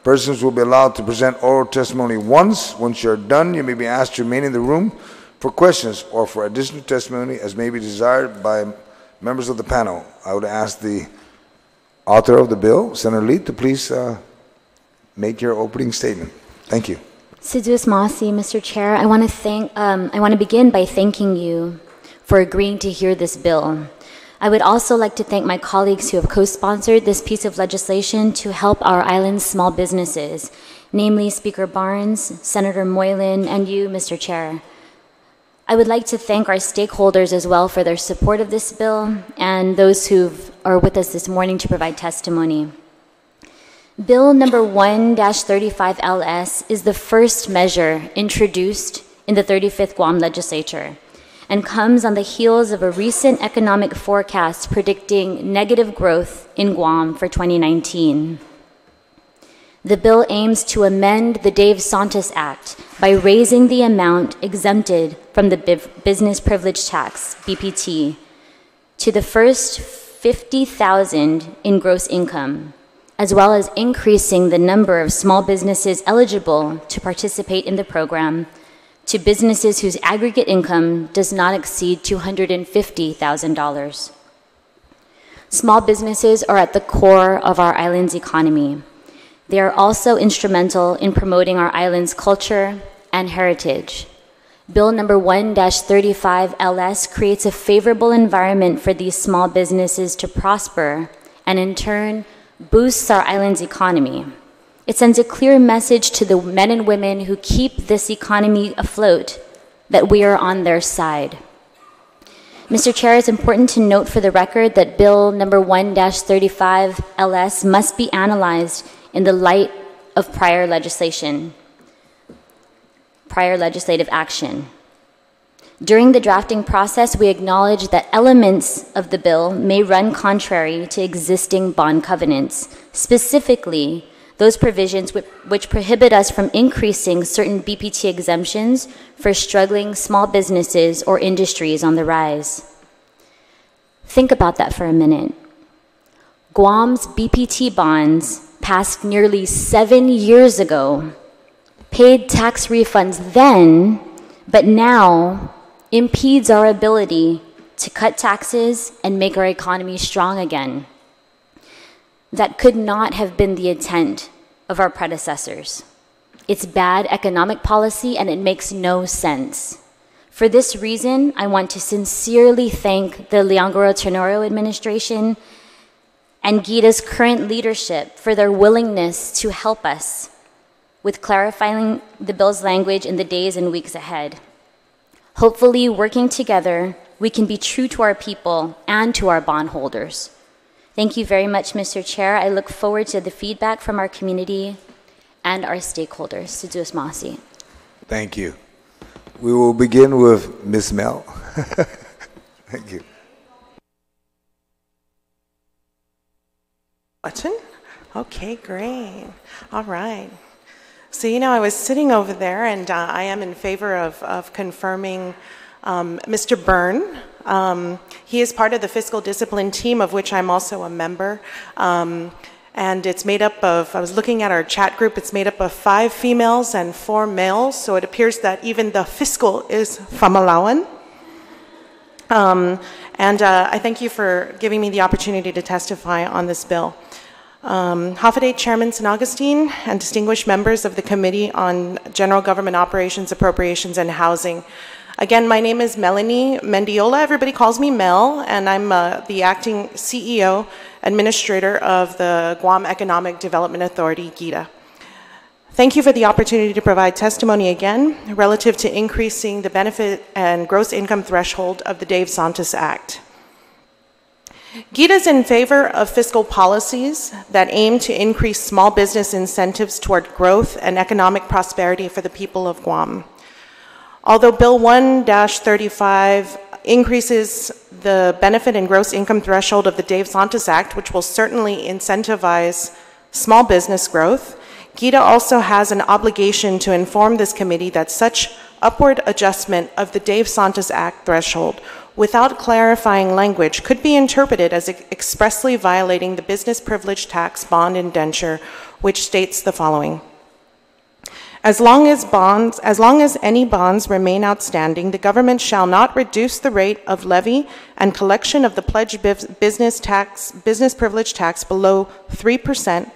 Persons will be allowed to present oral testimony once. Once you're done, you may be asked to remain in the room for questions or for additional testimony as may be desired by members of the panel. I would ask the author of the bill, Senator Lee, to please make your opening statement. Thank you. Sidus Masi, Mr. Chair, I want to begin by thanking you for agreeing to hear this bill. I would also like to thank my colleagues who have co-sponsored this piece of legislation to help our island's small businesses, namely Speaker Barnes, Senator Moylan, and you, Mr. Chair. I would like to thank our stakeholders as well for their support of this bill and those who are with us this morning to provide testimony. Bill number 1-35 LS is the first measure introduced in the 35th Guam Legislature. and comes on the heels of a recent economic forecast predicting negative growth in Guam for 2019. The bill aims to amend the Dave Santos Act by raising the amount exempted from the business privilege tax, BPT, to the first $50,000 in gross income, as well as increasing the number of small businesses eligible to participate in the program to businesses whose aggregate income does not exceed $250,000. Small businesses are at the core of our island's economy. They are also instrumental in promoting our island's culture and heritage. Bill number 1-35 LS creates a favorable environment for these small businesses to prosper and in turn boosts our island's economy. It sends a clear message to the men and women who keep this economy afloat that we are on their side. Mr. Chair, it's important to note for the record that Bill number 1-35 LS must be analyzed in the light of prior legislative action. During the drafting process, we acknowledge that elements of the bill may run contrary to existing bond covenants, specifically those provisions which prohibit us from increasing certain BPT exemptions for struggling small businesses or industries on the rise. Think about that for a minute. Guam's BPT bonds passed nearly 7 years ago, paid tax refunds then, but now impedes our ability to cut taxes and make our economy strong again. That could not have been the intent of our predecessors. It's bad economic policy and it makes no sense. For this reason, I want to sincerely thank the Leangoro Tenorio administration and GITA's current leadership for their willingness to help us with clarifying the bill's language in the days and weeks ahead. Hopefully, working together, we can be true to our people and to our bondholders. Thank you very much, Mr. Chair. I look forward to the feedback from our community and our stakeholders. Suduas Masi. Thank you. We will begin with Ms. Mel. Thank you. Button? Okay, great. All right. So, you know, I was sitting over there, and I am in favor of confirming Mr. Byrne. He is part of the fiscal discipline team, of which I'm also a member. And it's made up of, I was looking at our chat group, it's made up of 5 females and 4 males. So it appears that even the fiscal is Famalawan. I thank you for giving me the opportunity to testify on this bill. Hafaday Chairman San Agustin and distinguished members of the Committee on General Government Operations, Appropriations, and Housing. Again, my name is Melanie Mendiola. Everybody calls me Mel, and I'm the acting CEO, administrator of the Guam Economic Development Authority, GITA. Thank you for the opportunity to provide testimony again relative to increasing the benefit and gross income threshold of the Dave Santos Act. GITA is in favor of fiscal policies that aim to increase small business incentives toward growth and economic prosperity for the people of Guam. Although Bill 1-35 increases the benefit and gross income threshold of the Dave Santos Act, which will certainly incentivize small business growth, GITA also has an obligation to inform this committee that such upward adjustment of the Dave Santos Act threshold without clarifying language could be interpreted as expressly violating the business privilege tax bond indenture, which states the following. As long as any bonds remain outstanding, the government shall not reduce the rate of levy and collection of the pledged business privilege tax below 3%,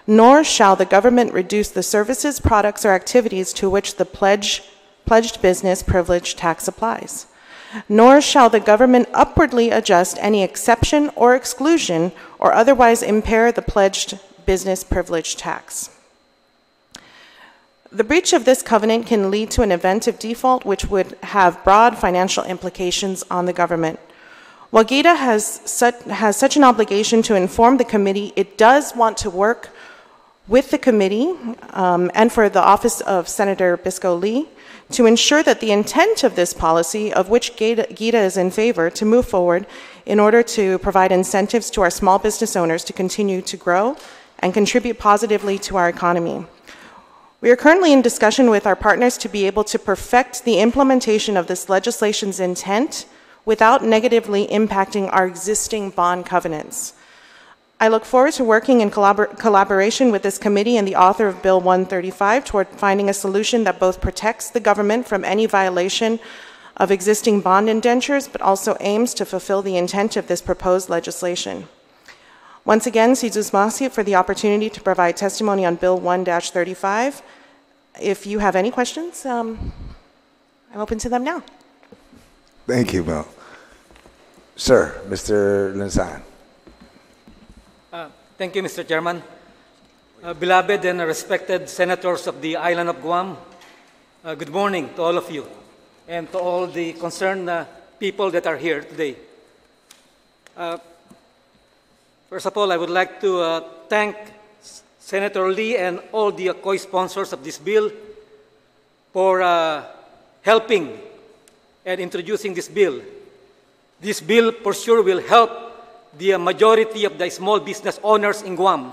nor shall the government reduce the services, products, or activities to which the pledged business privilege tax applies. Nor shall the government upwardly adjust any exception or exclusion or otherwise impair the pledged business privilege tax. The breach of this covenant can lead to an event of default which would have broad financial implications on the government. While GITA has such an obligation to inform the committee, it does want to work with the committee and for the office of Senator Bisco Lee to ensure that the intent of this policy, of which Gita is in favor, to move forward in order to provide incentives to our small business owners to continue to grow and contribute positively to our economy. We are currently in discussion with our partners to be able to perfect the implementation of this legislation's intent without negatively impacting our existing bond covenants. I look forward to working in collaboration with this committee and the author of Bill 135 toward finding a solution that both protects the government from any violation of existing bond indentures, but also aims to fulfill the intent of this proposed legislation. Once again, Sidus Masi for the opportunity to provide testimony on Bill 1-35. If you have any questions, I'm open to them now. Thank you, Bill. Sir, Mr. Linsan. Thank you, Mr. Chairman. Beloved and respected senators of the island of Guam, good morning to all of you and to all the concerned people that are here today. First of all, I would like to thank Senator Lee and all the co-sponsors of this bill for helping and introducing this bill. This bill for sure will help the majority of the small business owners in Guam.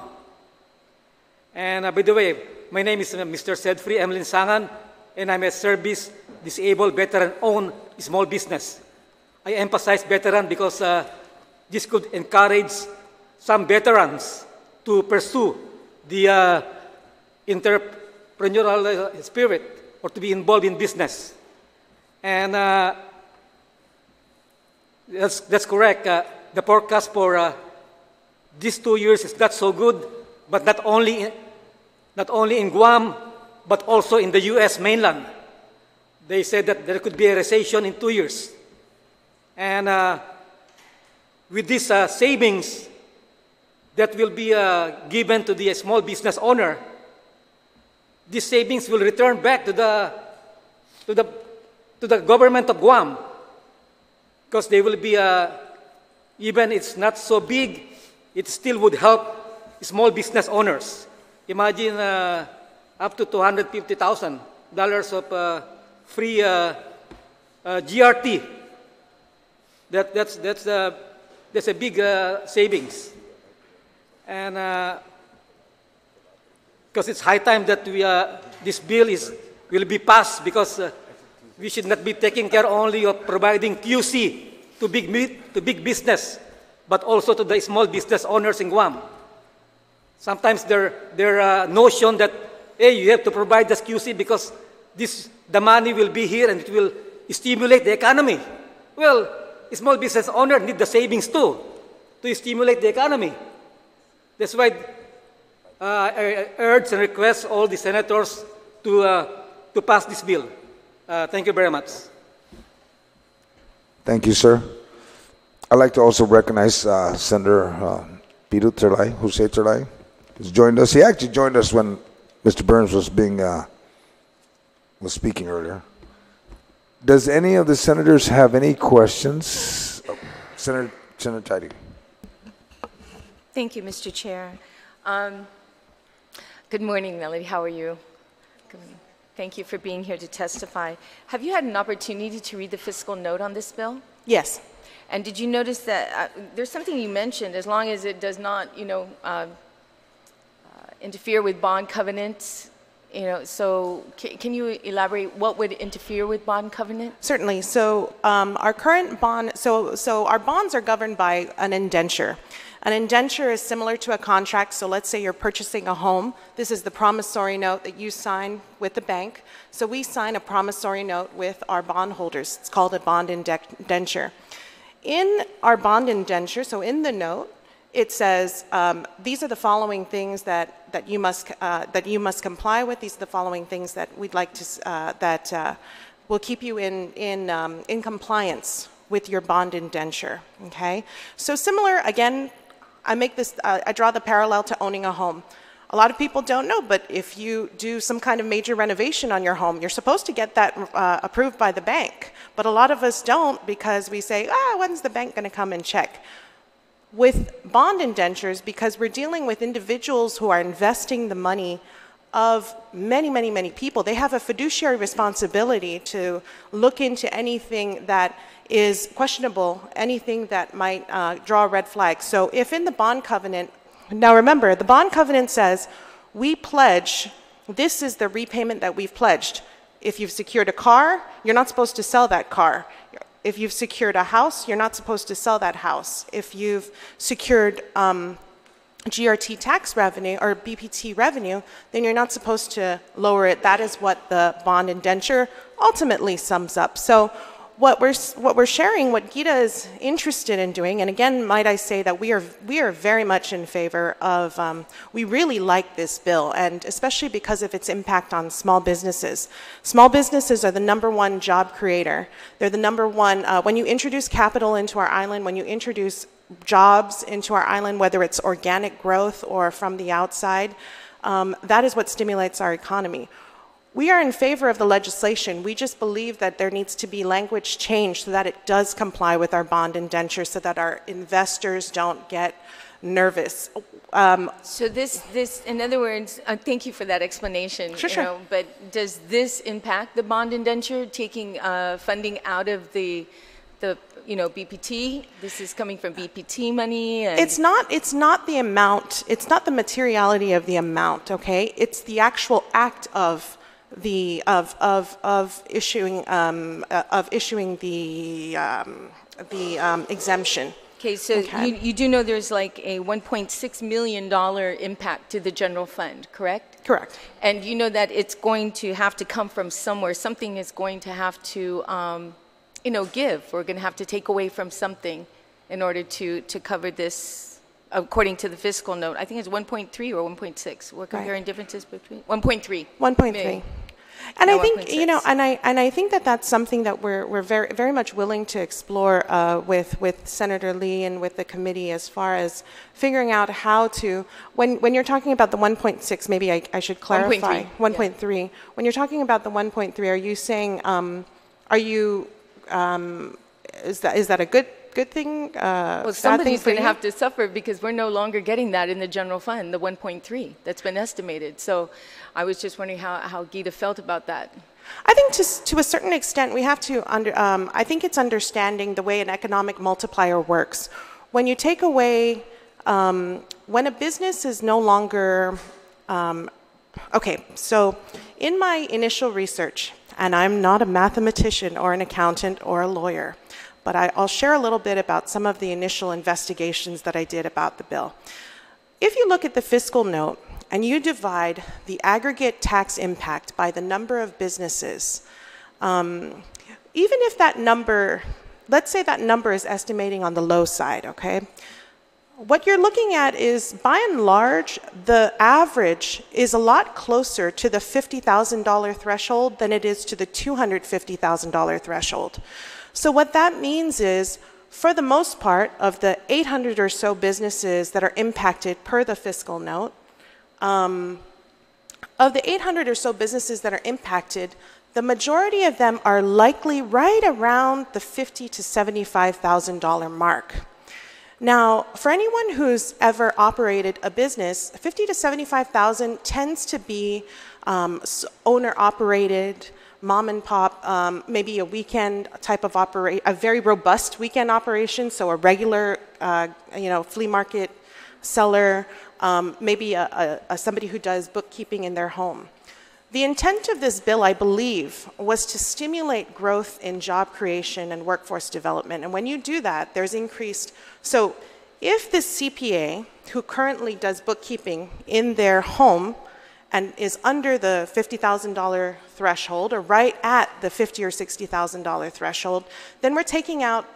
And by the way, my name is Mr. Sedfrey M. Linsangan, and I'm a service-disabled veteran-owned small business. I emphasize veteran because this could encourage some veterans to pursue the entrepreneurial spirit or to be involved in business. And that's correct. The forecast for these 2 years is not so good, but not only in Guam, but also in the U.S. mainland. They said that there could be a recession in 2 years. And with these savings that will be given to the small business owner, these savings will return back to the government of Guam, because they will be even it's not so big, it still would help small business owners. Imagine up to $250,000 of free GRT. That's a big savings. And because it's high time that this bill will be passed, because we should not be taking care only of providing QC to big business, but also to the small business owners in Guam. Sometimes their notion that, hey, you have to provide this QC because the money will be here and it will stimulate the economy. Well, small business owners need the savings too to stimulate the economy. That's why I urge and request all the senators to pass this bill. Thank you very much. Thank you, sir. I'd like to also recognize Senator Piru Terlai, Jose Terlai, who's joined us. He actually joined us when Mr. Burns was speaking earlier. Does any of the senators have any questions? Senator Tidy. Thank you, Mr. Chair. Good morning, Melody. How are you? Good morning. Thank you for being here to testify. Have you had an opportunity to read the fiscal note on this bill? Yes. And did you notice that there's something you mentioned, as long as it does not, interfere with bond covenants, so can you elaborate what would interfere with bond covenant? Certainly. So our current bond, so our bonds are governed by an indenture. An indenture is similar to a contract. So let's say you're purchasing a home. This is the promissory note that you sign with the bank. So we sign a promissory note with our bondholders. It's called a bond indenture. In our bond indenture, so in the note, it says these are the following things that you must comply with. These are the following things that we'd like to that will keep you in compliance with your bond indenture. Okay, so similar again. I draw the parallel to owning a home. A lot of people don't know, but if you do some kind of major renovation on your home, you're supposed to get that approved by the bank. But a lot of us don't, because we say, when's the bank going to come and check? With bond indentures, because we're dealing with individuals who are investing the money of many, many, many people, they have a fiduciary responsibility to look into anything that is questionable, anything that might draw a red flag. So if in the bond covenant, now remember, the bond covenant says, we pledge, this is the repayment that we've pledged. If you've secured a car, you're not supposed to sell that car. If you've secured a house, you're not supposed to sell that house. If you've secured GRT tax revenue or BPT revenue, then you're not supposed to lower it. That is what the bond indenture ultimately sums up. So what we're sharing, what Gita is interested in doing, and again, might I say that we are very much in favor of, we really like this bill, and especially because of its impact on small businesses. Small businesses are the #1 job creator. They're the #1, when you introduce capital into our island, when you introduce jobs into our island, whether it's organic growth or from the outside, that is what stimulates our economy. We are in favor of the legislation. We just believe that there needs to be language change so that it does comply with our bond indenture, so that our investors don't get nervous. So this, in other words, thank you for that explanation. Sure. But does this impact the bond indenture, taking funding out of the BPT? This is coming from BPT money. And It's not the amount. It's not the materiality of the amount. Okay, it's the actual act of the issuing the exemption. Okay, so you do know there's like a $1.6 million impact to the general fund, correct? Correct. And you know that it's going to have to come from somewhere. Something is going to have to, give. We're going to have to take away from something in order to cover this. According to the fiscal note, I think it's 1.3 or 1.6. We're comparing differences between 1.3. 1.3. And No, I think 1.6. and I think that that's something that we're very very much willing to explore with Senator Lee and with the committee, as far as figuring out how to, when you're talking about the 1.6, maybe I should clarify 1.3. When you're talking about the 1.3, are you saying is that a good thing? Well, somebody's going to have to suffer, because we're no longer getting that in the general fund, the 1.3 that's been estimated. So I was just wondering how Gita felt about that. I think to a certain extent we have to, I think it's understanding the way an economic multiplier works. When you take away, when a business is no longer, okay, so in my initial research, and I'm not a mathematician or an accountant or a lawyer, but I'll share a little bit about some of the initial investigations that I did about the bill. If you look at the fiscal note and you divide the aggregate tax impact by the number of businesses, even if that number, let's say that number is estimating on the low side, okay? What you're looking at is, by and large, the average is a lot closer to the $50,000 threshold than it is to the $250,000 threshold. So what that means is, for the most part, of the 800 or so businesses that are impacted per the fiscal note, of the 800 or so businesses that are impacted, the majority of them are likely right around the $50,000 to $75,000 mark. Now, for anyone who's ever operated a business, $50,000 to $75,000 tends to be owner-operated, mom and pop, maybe a weekend type of a very robust weekend operation, so a regular, flea market seller, maybe somebody who does bookkeeping in their home. The intent of this bill, I believe, was to stimulate growth in job creation and workforce development. And when you do that, there's increased. So if this CPA, who currently does bookkeeping in their home and is under the $50,000 threshold, or right at the $50,000 or $60,000 threshold, then we're taking out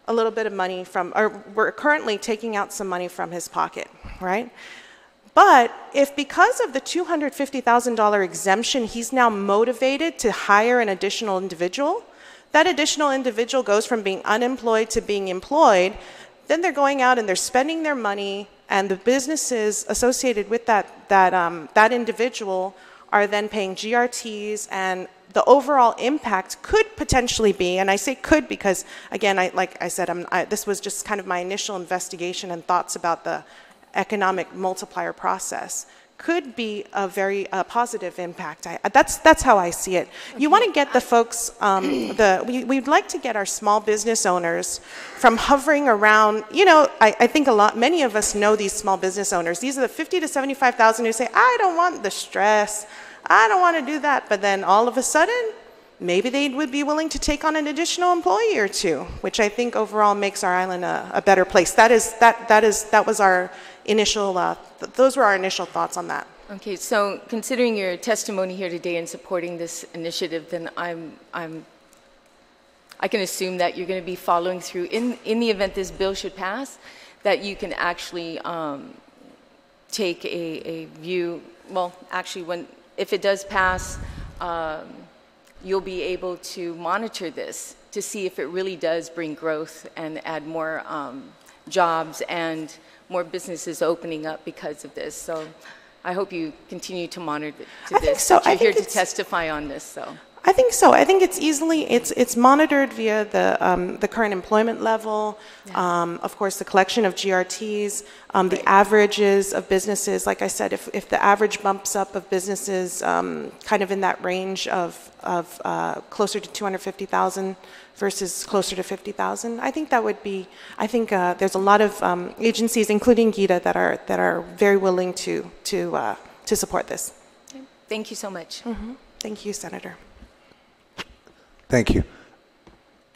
a little bit of money from, or we're currently taking out some money from his pocket, right? But if, because of the $250,000 exemption, he's now motivated to hire an additional individual, that additional individual goes from being unemployed to being employed, then they're going out and they're spending their money, and the businesses associated with that individual are then paying GRTs, and the overall impact could potentially be, and I say could because, again, like I said, this was just kind of my initial investigation and thoughts about the economic multiplier process, could be a very positive impact. That's how I see it. Okay. You want to get the folks, we'd like to get our small business owners from hovering around, you know, I think many of us know these small business owners. These are the 50 to 75,000 who say, I don't want the stress, I don't want to do that, but then all of a sudden, maybe they would be willing to take on an additional employee or two, which I think overall makes our island a better place. That was our initial, those were our initial thoughts on that. Okay, so considering your testimony here today in supporting this initiative, then I can assume that you're going to be following through in the event this bill should pass, that you can actually take a view. Well, actually, if it does pass, you'll be able to monitor this to see if it really does bring growth and add more jobs and more businesses opening up because of this. So I hope you continue to monitor this. So. You're here to testify on this. So I think so. I think it's monitored via the current employment level, of course, the collection of GRTs, the averages of businesses. Like I said, if the average bumps up of businesses kind of in that range of closer to 250,000 versus closer to 50,000, I think that would be. I think there's a lot of agencies, including GITA, that are very willing to support this. Okay. Thank you so much. Mm-hmm. Thank you, Senator. Thank you.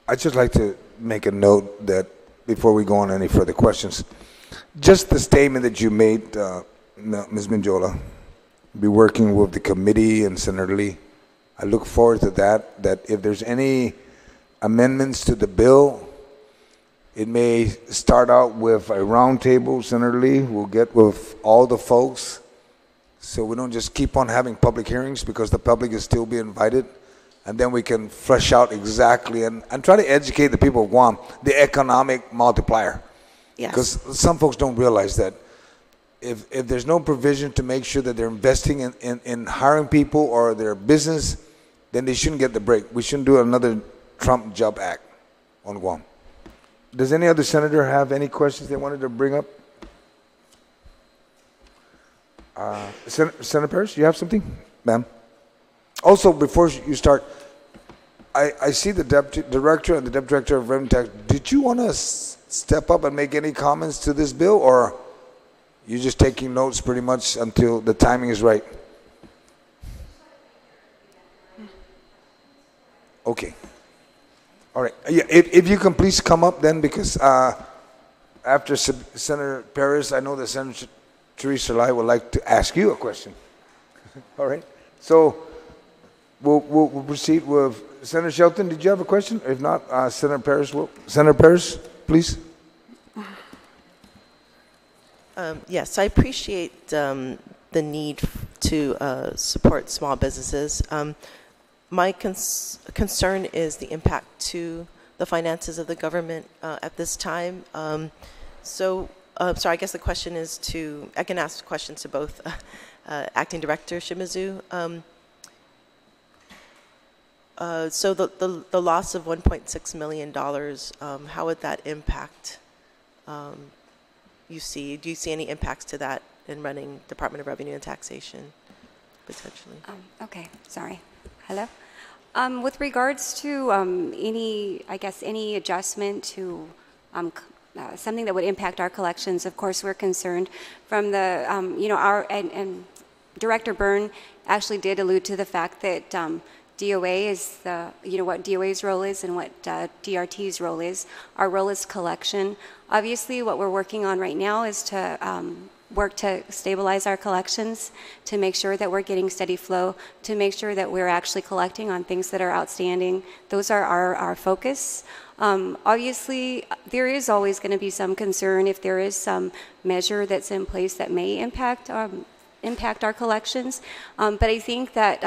I'd just like to make a note that before we go on any further questions, just the statement that you made, Ms. Minjola, be working with the committee and Senator Lee. I look forward to that if there's any amendments to the bill, it may start out with a roundtable, Senator Lee. We'll get with all the folks so we don't just keep on having public hearings because the public is still being invited. And then we can flesh out exactly and try to educate the people of Guam, the economic multiplier. Yes. Because some folks don't realize that if there's no provision to make sure that they're investing in hiring people or their business, then they shouldn't get the break. We shouldn't do another Trump Job Act on Guam. Does any other senator have any questions they wanted to bring up? Senator Parrish, you have something? Ma'am? Also, before you start, I see the Deputy Director and the Deputy Director of Revenue Tax. Did you want to step up and make any comments to this bill, or you're just taking notes pretty much until the timing is right? Okay. All right. Yeah, if you can please come up then, because after Senator Parrish, I know that Senator Teresa Lai would like to ask you a question. All right. So we'll proceed with Senator Shelton. Did you have a question? If not, Senator Parrish will. Senator Parrish, please. Yes, I appreciate the need to support small businesses. My concern is the impact to the finances of the government at this time. So I guess the question is I can ask questions to both Acting Director Shimizu. So the loss of $1.6 million, how would that impact you see? Do you see any impacts to that in running Department of Revenue and Taxation, potentially? Okay, sorry. Hello? With regards to any adjustment to something that would impact our collections, of course, we're concerned from the, and Director Byrne actually did allude to the fact that DOA is what DOA's role is and what DRT's role is. Our role is collection. Obviously, what we're working on right now is to work to stabilize our collections, to make sure that we're getting steady flow, to make sure that we're actually collecting on things that are outstanding. Those are our focus. Obviously, there is always going to be some concern if there is some measure that's in place that may impact our collections. But I think that,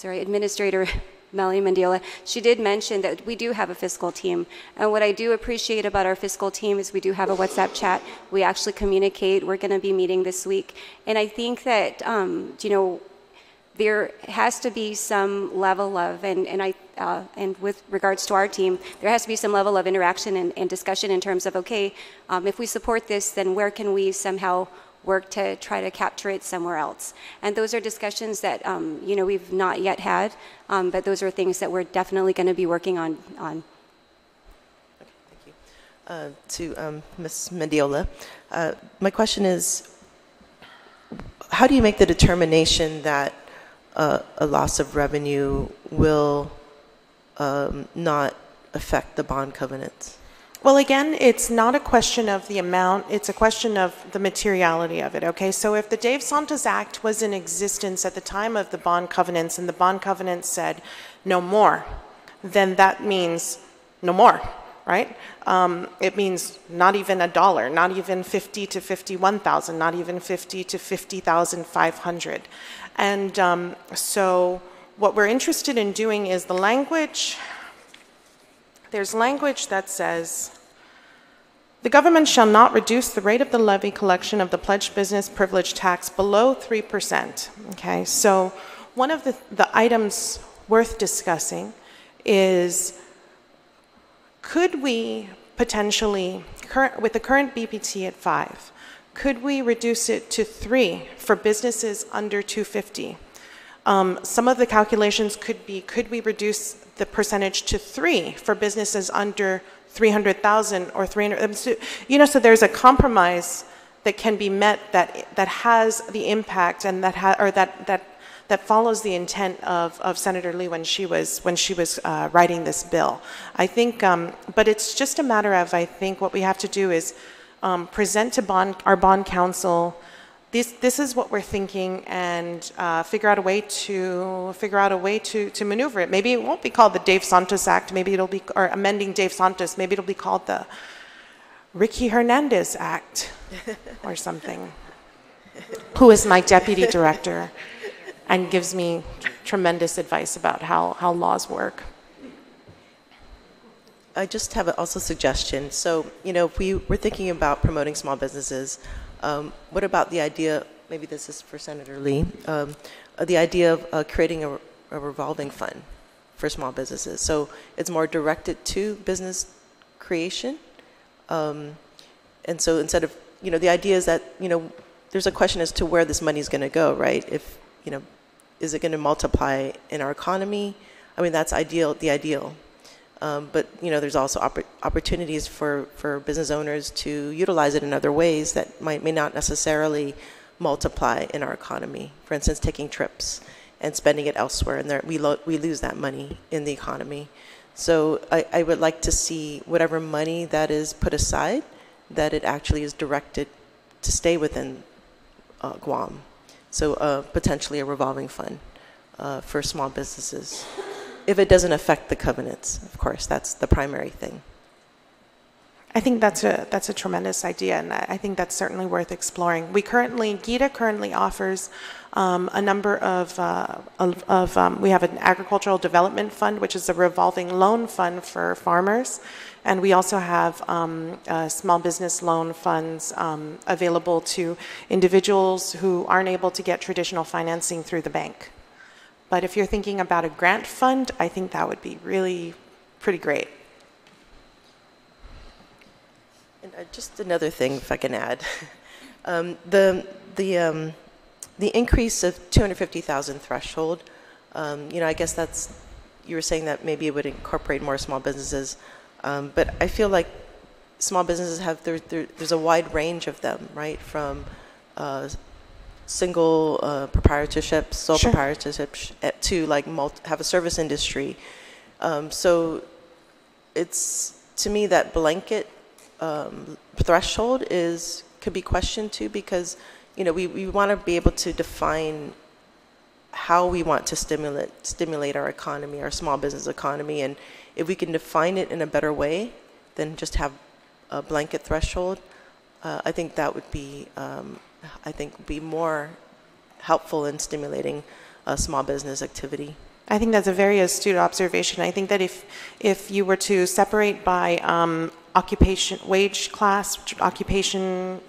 Administrator Melanie Mendiola, she did mention that we do have a fiscal team. And what I do appreciate about our fiscal team is we do have a WhatsApp chat. We actually communicate. We're going to be meeting this week. And I think that, there has to be some level of, and with regards to our team, there has to be some level of interaction and discussion in terms of, okay, if we support this, then where can we somehow work to try to capture it somewhere else? And those are discussions that, we've not yet had, but those are things that we're definitely going to be working on. Okay, thank you. To Ms. Mendiola, my question is, how do you make the determination that a loss of revenue will not affect the bond covenants? Well, again, it's not a question of the amount, it's a question of the materiality of it, okay? So if the Dave Santos Act was in existence at the time of the bond covenants and the bond covenants said no more, then that means no more, right? It means not even $1, not even 50 to 51,000, not even 50 to 50,500. And so what we're interested in doing is the language. There's language that says, the government shall not reduce the rate of the levy collection of the pledged business privilege tax below 3%. Okay, so one of the items worth discussing is, could we potentially, with the current BPT at 5, could we reduce it to 3 for businesses under 250? Some of the calculations could be, could we reduce the percentage to 3 for businesses under 300,000 or 300? So there's a compromise that can be met that has the impact and that follows the intent of Senator Lee when she was writing this bill. I think, but it's just a matter of, I think what we have to do is present to our bond counsel. This is what we're thinking, and figure out a way to maneuver it. Maybe it won't be called the Dave Santos Act. Maybe it'll be, or amending Dave Santos. Maybe it'll be called the Ricky Hernandez Act or something. Who is my deputy director and gives me tremendous advice about how laws work. I just have also a suggestion. So, if we're thinking about promoting small businesses, what about the idea, maybe this is for Senator Lee, the idea of creating a revolving fund for small businesses? So it's more directed to business creation. And so instead of, the idea is that, there's a question as to where this money is going to go, right? If, is it going to multiply in our economy? I mean, that's the ideal. But there's also opportunities for business owners to utilize it in other ways that may not necessarily multiply in our economy. For instance, taking trips and spending it elsewhere, and we lose that money in the economy. So I would like to see whatever money that is put aside, that it actually is directed to stay within Guam. So potentially a revolving fund for small businesses. If it doesn't affect the covenants, of course, that's the primary thing. I think that's a tremendous idea, and I think that's certainly worth exploring. GITA currently offers a number of we have an agricultural development fund, which is a revolving loan fund for farmers, and we also have small business loan funds available to individuals who aren't able to get traditional financing through the bank. But if you're thinking about a grant fund, I think that would be really pretty great. And just another thing, if I can add, the increase of 250,000 threshold. I guess you were saying that maybe it would incorporate more small businesses, but I feel like small businesses there's a wide range of them, right? From single proprietorship, sole Sure. proprietorship, to have a service industry. So it's, to me, that blanket threshold could be questioned too, because we want to be able to define how we want to stimulate our economy, our small business economy, and if we can define it in a better way than just have a blanket threshold, I think that would be be more helpful in stimulating small business activity. I think that's a very astute observation. I think that if you were to separate by occupation, wage class, occupation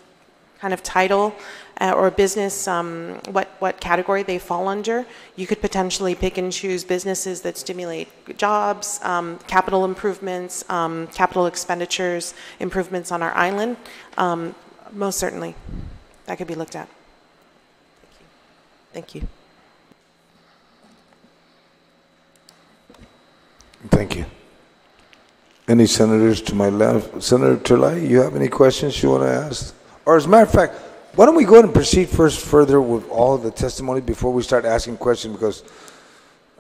kind of title, or business, what category they fall under. You could potentially pick and choose businesses that stimulate jobs, capital improvements, capital expenditures, improvements on our island. Most certainly, that could be looked at. Thank you. Thank you. Any senators to my left? Senator Terlai, you have any questions you want to ask? Or as a matter of fact, why don't we go ahead and proceed further with all the testimony before we start asking questions, because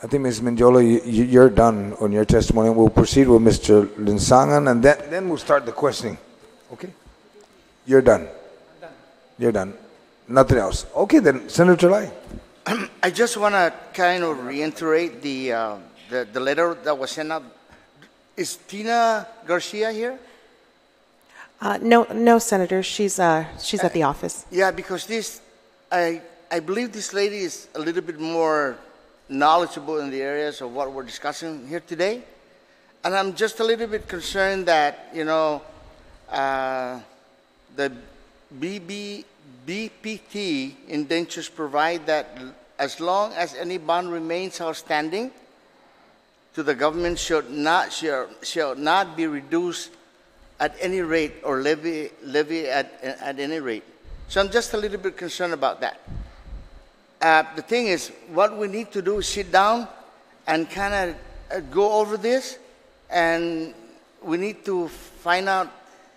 I think Ms. Mendiola, you're done on your testimony. We'll proceed with Mr. Linsangan, and then we'll start the questioning. Okay? You're done. You're done. Nothing else. Okay, then, Senator Terlai. I just want to kind of reiterate the letter that was sent out. Is Tina Garcia here? No, Senator. She's at the office. Yeah, because I believe this lady is a little bit more knowledgeable in the areas of what we're discussing here today. And I'm just a little bit concerned that, you know, the BPT indentures provide that as long as any bond remains outstanding to the government shall not be reduced at any rate or levy at any rate. So I'm just a little bit concerned about that. The thing is, what we need to do is sit down and kind of go over this, and we need to find out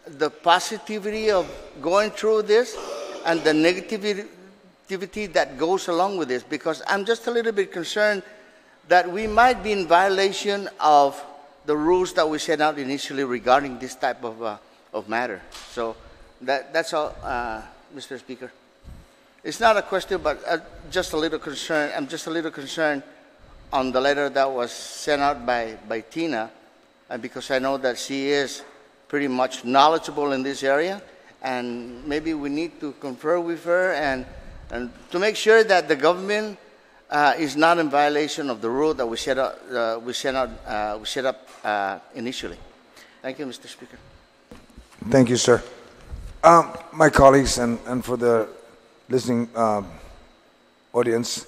the positivity of going through this and the negativity that goes along with this, because I'm just a little bit concerned that we might be in violation of the rules that we set out initially regarding this type of matter. So that's all, Mr. Speaker. It's not a question, but just a little concern. I'm just a little concerned on the letter that was sent out by Tina, because I know that she is pretty much knowledgeable in this area, and maybe we need to confer with her and to make sure that the government is not in violation of the rule that we set up initially. Thank you, Mr. Speaker. Thank you, sir. My colleagues and for the listening audience,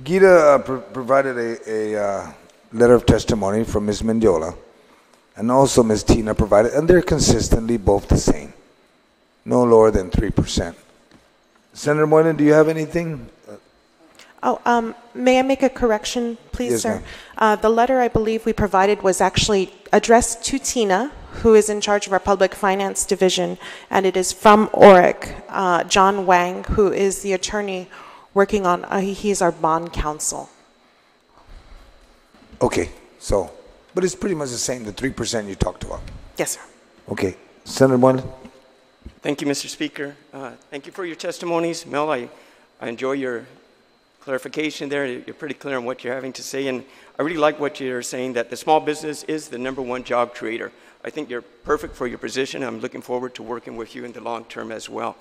Gita provided a letter of testimony from Ms. Mendiola, and also Ms. Tina provided, and they're consistently both the same, no lower than 3%. Senator Moylan, do you have anything? May I make a correction, please, Yes, sir? ma'am. The letter I believe we provided was actually addressed to Tina, who is in charge of our Public Finance Division, and it is from ORIC, John Wang, who is the attorney working on, he's our bond counsel. Okay, so, but it's pretty much the same, the 3% you talked about. Yes, sir. Okay, Senator Moylan. Thank you, Mr. Speaker. Thank you for your testimonies. Mel, I enjoy your clarification there. You're pretty clear on what you're having to say, and I really like what you're saying, that the small business is the #1 job creator. I think you're perfect for your position. I'm looking forward to working with you in the long term as well.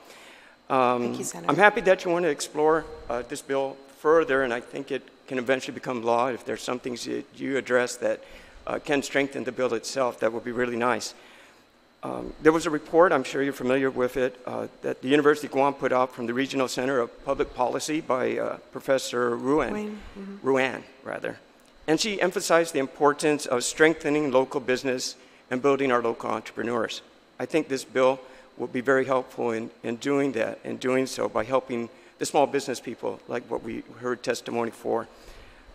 Thank you, Senator. I'm happy that you want to explore this bill further, and I think it can eventually become law. If there's some things that you address that can strengthen the bill itself, that would be really nice. There was a report, I'm sure you're familiar with it, that the University of Guam put out from the Regional Center of Public Policy by Professor Ruan, rather. And she emphasized the importance of strengthening local business and building our local entrepreneurs. I think this bill will be very helpful in doing that, and doing so by helping the small business people, like what we heard testimony for.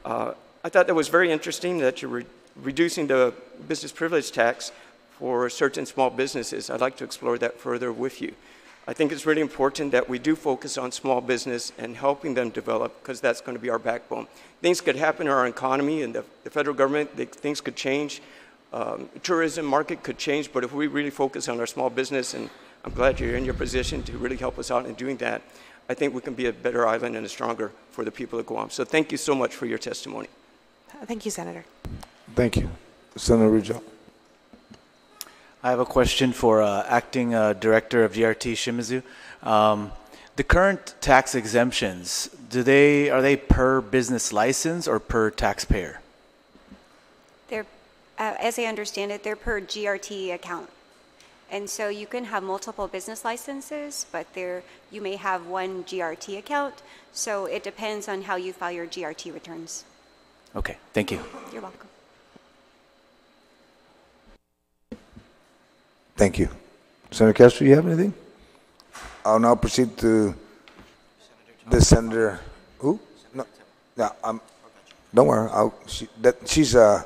I thought that was very interesting that you're reducing the business privilege tax for certain small businesses. I'd like to explore that further with you. I think it's really important that we do focus on small business and helping them develop, because that's going to be our backbone. Things could happen in our economy and the federal government, things could change. Tourism market could change, but if we really focus on our small business, and I'm glad you're in your position to really help us out in doing that, I think we can be a better island and a stronger for the people of Guam. So thank you so much for your testimony. Thank you, Senator. Thank you. Senator Rizal. I have a question for Acting Director of GRT Shimizu. The current tax exemptions, are they per business license or per taxpayer? They're, as I understand it, they're per GRT account. And so you can have multiple business licenses, but you may have one GRT account. So it depends on how you file your GRT returns. Okay, thank you. You're welcome. Thank you. Senator Castro, you have anything? I'll now proceed to the senator. Who? No, yeah. Don't worry. She's I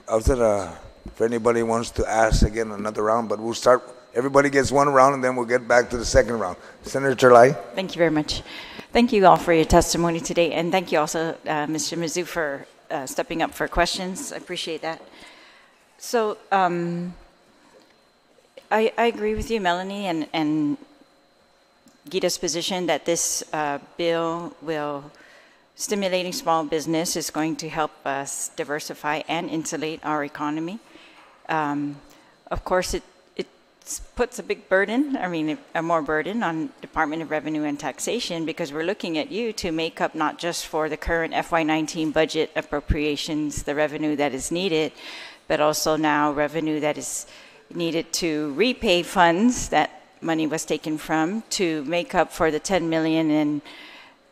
was if anybody wants to ask again another round, but we'll start. Everybody gets one round, and then we'll get back to the second round. Senator Terlai. Thank you very much. Thank you all for your testimony today, and thank you also, Mr. Mizzou, for stepping up for questions. I appreciate that. So I agree with you, Melanie, and Gita's position that this bill will stimulating small business is going to help us diversify and insulate our economy. Of course, it puts a big burden, a more burden on Department of Revenue and Taxation, because we're looking at you to make up not just for the current FY19 budget appropriations, the revenue that is needed, but also now revenue that is needed to repay funds that money was taken from, to make up for the $10 million in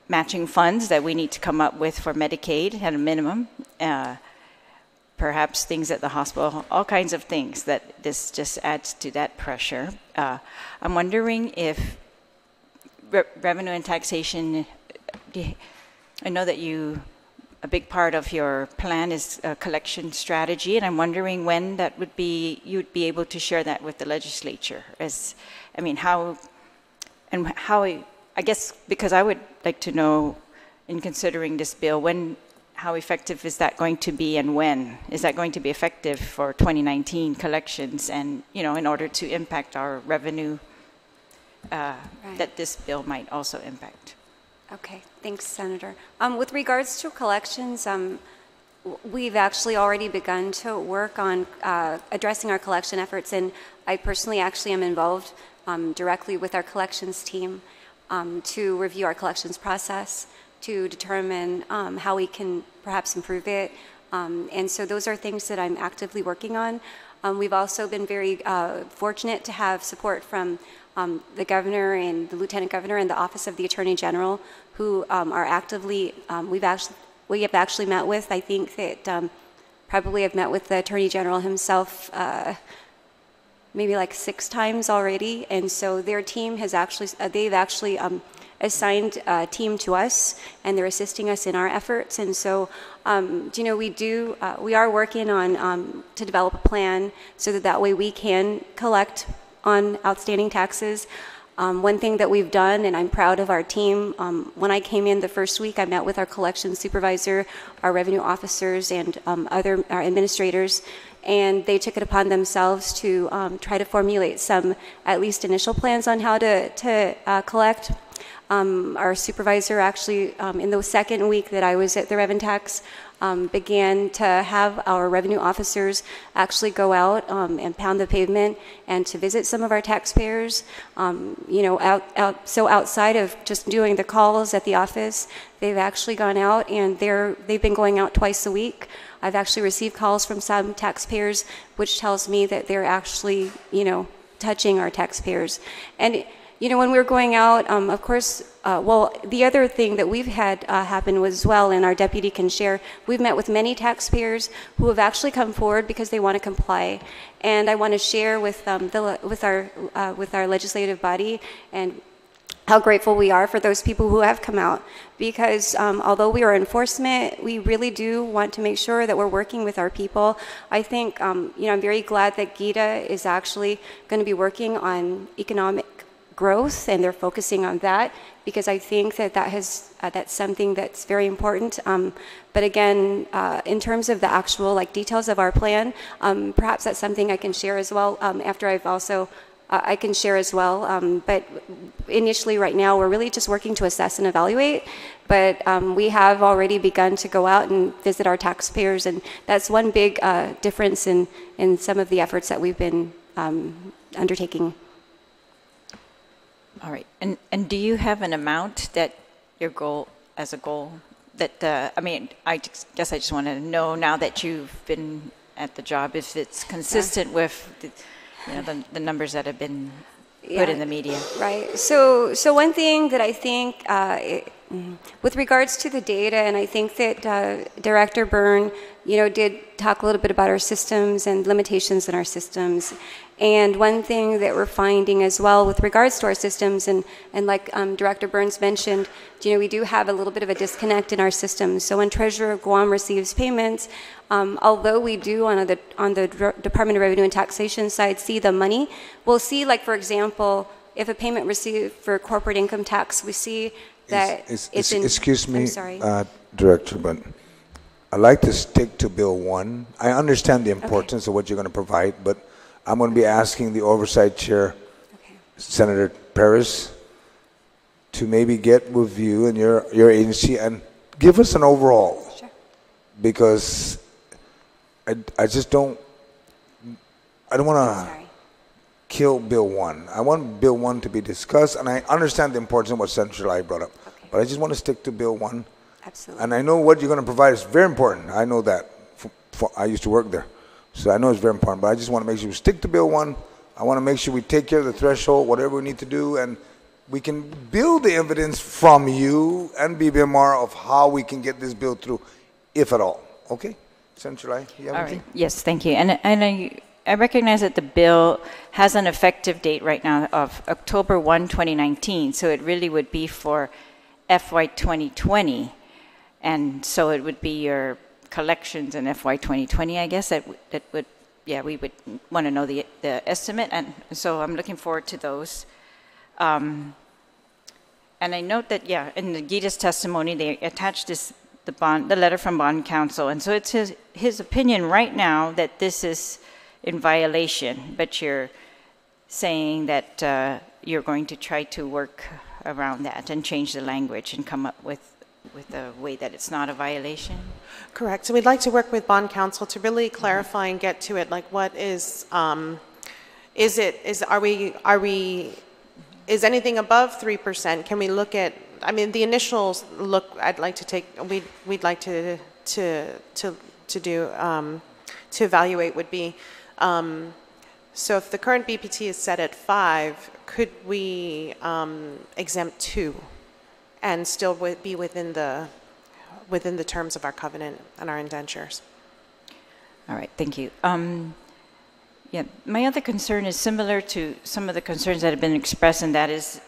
matching funds that we need to come up with for Medicaid at a minimum, perhaps things at the hospital, all kinds of things that this just adds to that pressure. I'm wondering if revenue and taxation, I know that a big part of your plan is a collection strategy, and I'm wondering when that would be, you would be able to share that with the legislature. I guess, because I would like to know, in considering this bill, how effective is that going to be, and when is that going to be effective for 2019 collections, and in order to impact our revenue that this bill might also impact. Okay, thanks, Senator. With regards to collections, we've actually already begun to work on addressing our collection efforts, and I personally actually am involved directly with our collections team to review our collections process, to determine how we can perhaps improve it. And so those are things that I'm actively working on. We've also been very fortunate to have support from the governor and the lieutenant governor and the office of the attorney general, who are actively, we have actually met with, I think that probably have met with the attorney general himself maybe like 6 times already. And so their team has actually, they've actually assigned a team to us, and they're assisting us in our efforts. And so, we are working on to develop a plan so that way we can collect on outstanding taxes. One thing that we've done, and I'm proud of our team, when I came in the first week, I met with our collections supervisor, our revenue officers, and our administrators, and they took it upon themselves to try to formulate some at least initial plans on how to collect. Our supervisor actually, in the second week that I was at the Rev and Tax, began to have our revenue officers actually go out and pound the pavement and to visit some of our taxpayers. So outside of just doing the calls at the office, they've actually gone out, and they've been going out twice a week. I've actually received calls from some taxpayers, which tells me that they're actually, touching our taxpayers. And when we were going out, of course, the other thing that we've had happen was, and our deputy can share, we've met with many taxpayers who have actually come forward because they want to comply. And I want to share with our legislative body and how grateful we are for those people who have come out, because although we are enforcement, we really do want to make sure that we're working with our people. I think, I'm very glad that Gita is actually going to be working on economic growth, and they're focusing on that, because I think that's something that's very important. But again, in terms of the actual details of our plan, perhaps that's something I can share as well after I've also I can share as well. But initially, right now, we're really just working to assess and evaluate. But we have already begun to go out and visit our taxpayers, and that's one big difference in some of the efforts that we've been undertaking. All right. And do you have an amount that your goal, as a goal, that, I guess I just want to know, now that you've been at the job, if it's consistent with the numbers that have been put in the media. Right. So one thing that I think, with regards to the data, and I think that Director Byrne, did talk a little bit about our systems and limitations in our systems. And one thing that we're finding as well with regards to our systems, and like Director Burns mentioned, we do have a little bit of a disconnect in our systems. So when Treasurer of Guam receives payments, although we do on the Department of Revenue and Taxation side see the money, we'll see, like, for example, if a payment received for corporate income tax, we see that it's in... Excuse me, I'm sorry. Director, but I'd like to stick to Bill 1. I understand the importance of what you're going to provide, but I'm going to be asking the Oversight Chair, Senator Paris, to maybe get with you and your agency and give us an overall. Sure. Because I just don't want to kill Bill 1. I want Bill 1 to be discussed, and I understand the importance of what Senator Lai brought up. Okay. But I just want to stick to Bill 1. Absolutely. And I know what you're going to provide is very important. I know that. I used to work there. So I know it's very important. But I just want to make sure we stick to Bill 1. I want to make sure we take care of the threshold, whatever we need to do, and we can build the evidence from you and BBMR of how we can get this bill through, if at all. Okay? Senator Lai, you have anything? Right. Yes, thank you. And I recognize that the bill has an effective date right now of October 1, 2019, so it really would be for FY 2020, and so it would be your collections in FY 2020, I guess, that would, we would want to know the estimate, and so I'm looking forward to those. And I note that, in the Gita's testimony, they attached the letter from bond counsel, and so it's his opinion right now that this is in violation, but you're saying that you're going to try to work around that and change the language and come up with a way that it's not a violation? Correct. So we'd like to work with bond counsel to really clarify and get to it, like what is anything above 3%? Can we look at, the initial look I'd like to take, we'd like to do, to evaluate would be, so if the current BPT is set at 5, could we exempt 2 and still be within the terms of our covenant and our indentures? All right, thank you. My other concern is similar to some of the concerns that have been expressed, and that is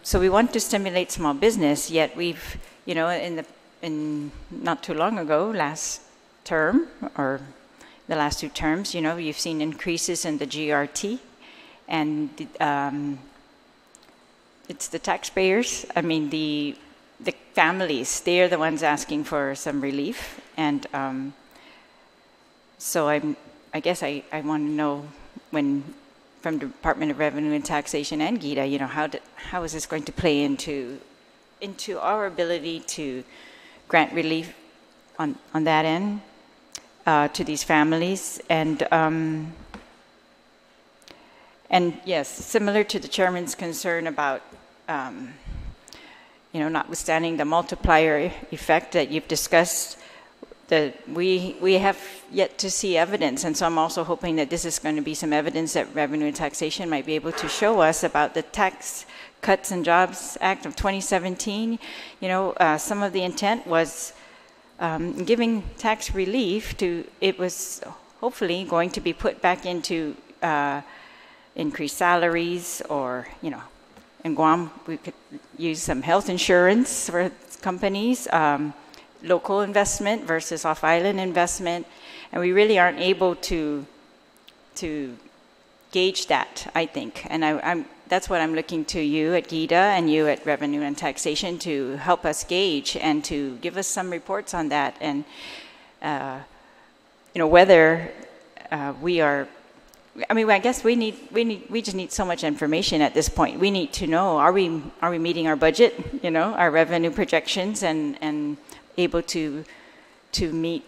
so we want to stimulate small business, yet we've, in not too long ago, last term or the last 2 terms, you've seen increases in the GRT, and it's the taxpayers. The families, they're the ones asking for some relief, and so I guess I want to know from the Department of Revenue and Taxation and GITA, how is this going to play into our ability to grant relief on that end to these families, and yes, similar to the chairman's concern about notwithstanding the multiplier effect that you've discussed, that we have yet to see evidence, and so I'm also hoping that this is going to be some evidence that Revenue and Taxation might be able to show us about the Tax Cuts and Jobs Act of 2017. Some of the intent was giving tax relief it was hopefully going to be put back into increased salaries, or, in Guam we could use some health insurance for companies, local investment versus off-island investment, and we really aren't able to gauge that, I think. And that's what I'm looking to you at GITA and you at Revenue and Taxation to help us gauge and to give us some reports on that, and whether we are. I guess we just need so much information at this point. We need to know, are we meeting our budget, our revenue projections, and able to meet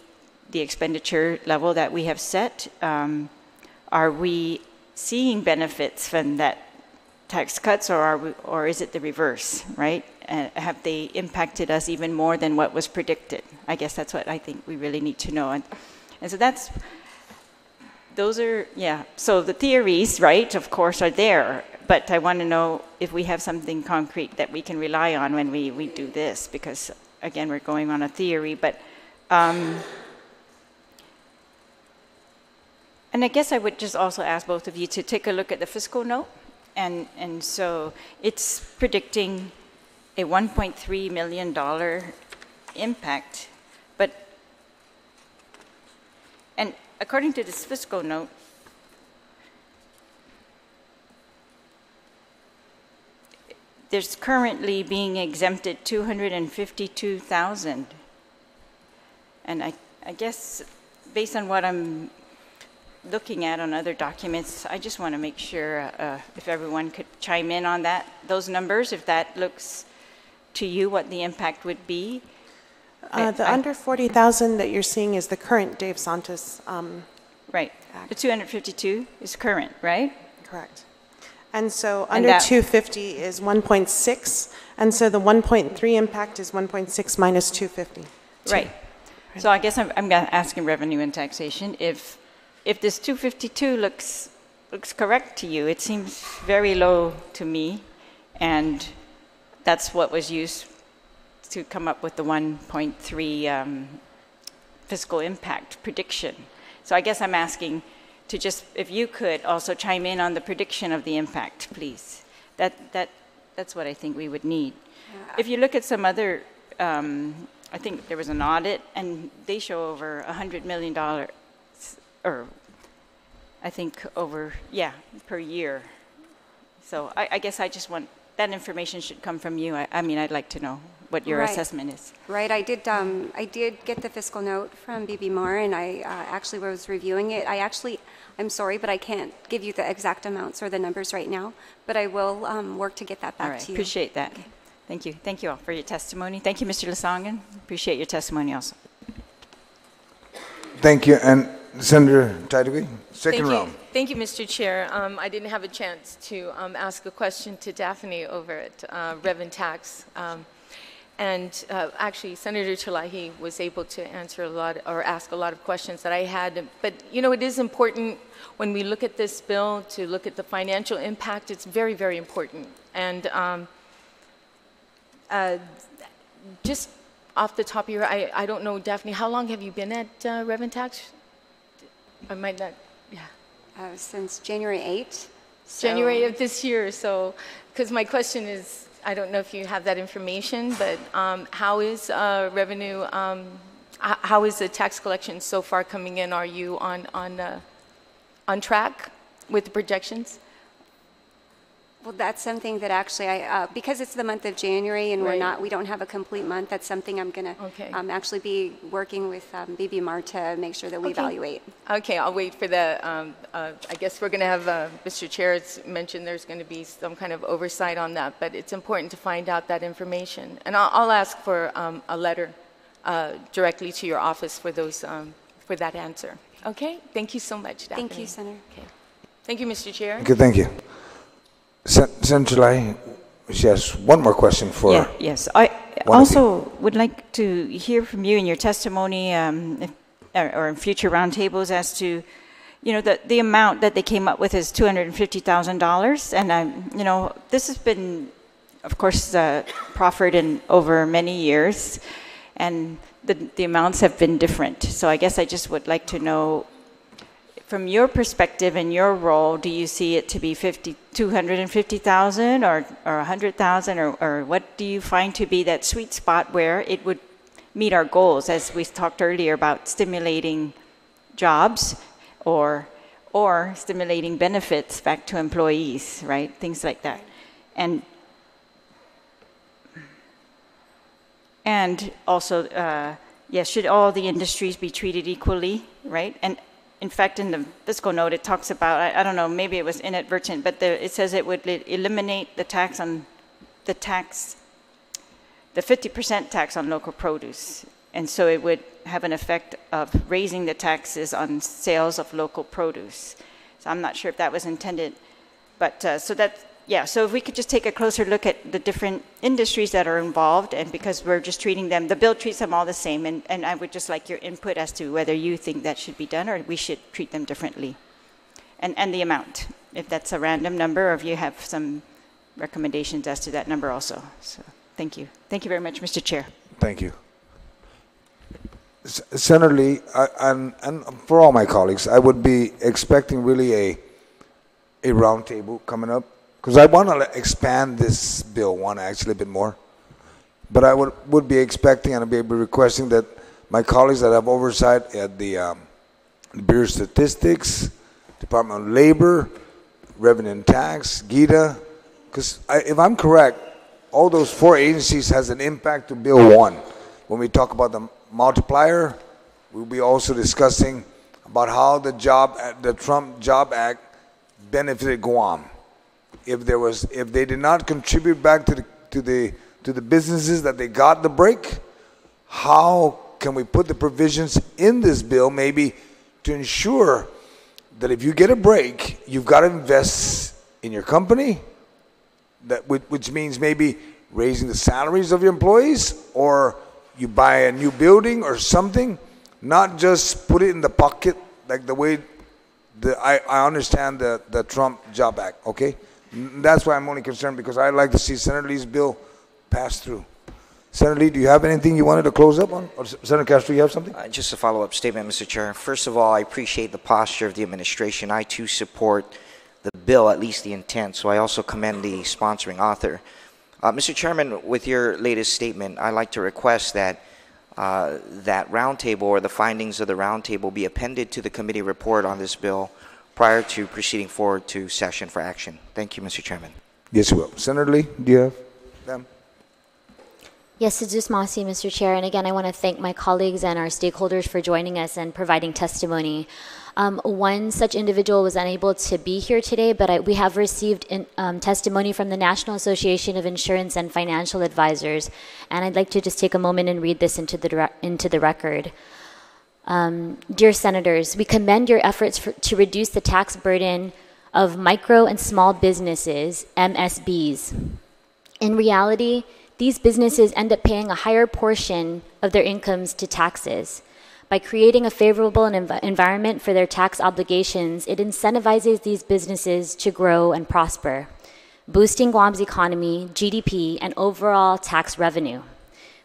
the expenditure level that we have set? Are we seeing benefits from that tax cuts, or is it the reverse, right? Have they impacted us even more than what was predicted? I guess that's what I think we really need to know, and so those are, yeah. So the theories, right, of course, are there. But I want to know if we have something concrete that we can rely on when we do this, because, again, we're going on a theory. But, and I guess I would just also ask both of you to take a look at the fiscal note. And so it's predicting a $1.3 million impact. And according to this fiscal note, there's currently being exempted 252,000. And I guess based on what I'm looking at on other documents, I just want to make sure if everyone could chime in on that, those numbers, if that looks to you what the impact would be. The under 40,000 that you're seeing is the current Dave Santos. Right. Act. The 252 is current, right? Correct. And so under 250 is 1.6, and so the 1.3 impact is 1.6 minus 250. Right. So I guess I'm asking revenue and taxation. If this 252 looks correct to you, it seems very low to me, and that's what was used to come up with the 1.3 fiscal impact prediction. So I guess I'm asking to just, if you could also chime in on the prediction of the impact, please. That's what I think we would need. If you look at some other, I think there was an audit, and they show over $100 million, or I think over, yeah, per year. So I guess I just want, that information should come from you. I mean, I'd like to know what your assessment is. Right. I did get the fiscal note from BB Marr, and I actually was reviewing it. I'm sorry, but I can't give you the exact amounts or the numbers right now, but I will work to get that back to you. Appreciate that. Okay. Thank you. Thank you all for your testimony. Thank you, Mr. Lasangan. Appreciate your testimony also. Thank you. And Senator Taidugi, second round. Thank you, Mr. Chair. I didn't have a chance to ask a question to Daphne over at Rev and Tax. Actually, Senator Tlahi was able to answer a lot, or ask a lot of questions that I had. But, you know, it is important when we look at this bill to look at the financial impact. It's very, very important. And just off the top of your, I don't know, Daphne, how long have you been at Rev and Tax? I might not, yeah. Since January 8th. January of this year. So, because my question is, I don't know if you have that information, but how is revenue, how is the tax collection so far coming in? Are you on track with the projections? Well, that's something that actually because it's the month of January and we don't have a complete month, that's something I'm going to actually be working with BB Marr to make sure that we evaluate. Okay, I'll wait for the, I guess we're going to have, Mr. Chair mentioned there's going to be some kind of oversight on that, but it's important to find out that information. And I'll ask for a letter directly to your office for those, for that answer. Okay, thank you so much, Daphne. Thank you, Senator. Okay. Thank you, Mr. Chair. Okay, thank you. Senator Tlahi, she has one more question for. Yeah, yes, I also would like to hear from you in your testimony, or in future roundtables, as to, you know, the amount that they came up with is $250,000, and you know, this has been, of course, proffered in over many years, and the amounts have been different. So I guess I just would like to know, from your perspective and your role, do you see it to be 250,000 or 100,000, or what do you find to be that sweet spot where it would meet our goals, as we talked earlier about stimulating jobs or stimulating benefits back to employees, right? Things like that. And also, yes, should all the industries be treated equally, right? And in fact, in the fiscal note, it talks about, I don't know, maybe it was inadvertent, but it says it would eliminate the tax on the 50% tax on local produce. And so it would have an effect of raising the taxes on sales of local produce. So I'm not sure if that was intended, but so that, yeah, so if we could just take a closer look at the different industries that are involved, and because we're just treating them, the bill treats them all the same, and I would just like your input as to whether you think that should be done or we should treat them differently. and the amount, if that's a random number or if you have some recommendations as to that number also. So thank you. Thank you very much, Mr. Chair. Thank you. Senator Lee, and for all my colleagues, I would be expecting really a roundtable coming up, because I want to expand this bill one actually a bit more. But I would be expecting and I'd be requesting that my colleagues that have oversight at the Bureau of Statistics, Department of Labor, Revenue and Tax, GITA, because if I'm correct, all those 4 agencies has an impact to Bill 1. When we talk about the multiplier, we'll be also discussing about how the Trump Job Act benefited Guam. If they did not contribute back to the businesses that they got the break, how can we put the provisions in this bill maybe to ensure that if you get a break, you've got to invest in your company, which means maybe raising the salaries of your employees, or you buy a new building or something, not just put it in the pocket like the way I understand the Trump Job Act, okay? That's why I'm only concerned, because I'd like to see Senator Lee's bill pass through. Senator Lee, do you have anything you wanted to close up on? Or Senator Castro, you have something? Just a follow-up statement, Mr. Chair. First of all, I appreciate the posture of the administration. I, too, support the bill, at least the intent, so I also commend the sponsoring author. Mr. Chairman, with your latest statement, I'd like to request that that roundtable or the findings of the roundtable be appended to the committee report on this bill prior to proceeding forward to session for action. Thank you, Mr. Chairman. Yes, we will. Senator Lee, do you have them? Yes, it's Masi, Mr. Chair. And again, I want to thank my colleagues and our stakeholders for joining us and providing testimony. One such individual was unable to be here today, but we have received testimony from the National Association of Insurance and Financial Advisors, and I'd like to just take a moment and read this into the record. Dear Senators, we commend your efforts to reduce the tax burden of micro and small businesses, MSBs. In reality, these businesses end up paying a higher portion of their incomes to taxes. By creating a favorable environment for their tax obligations, it incentivizes these businesses to grow and prosper, boosting Guam's economy, GDP, and overall tax revenue.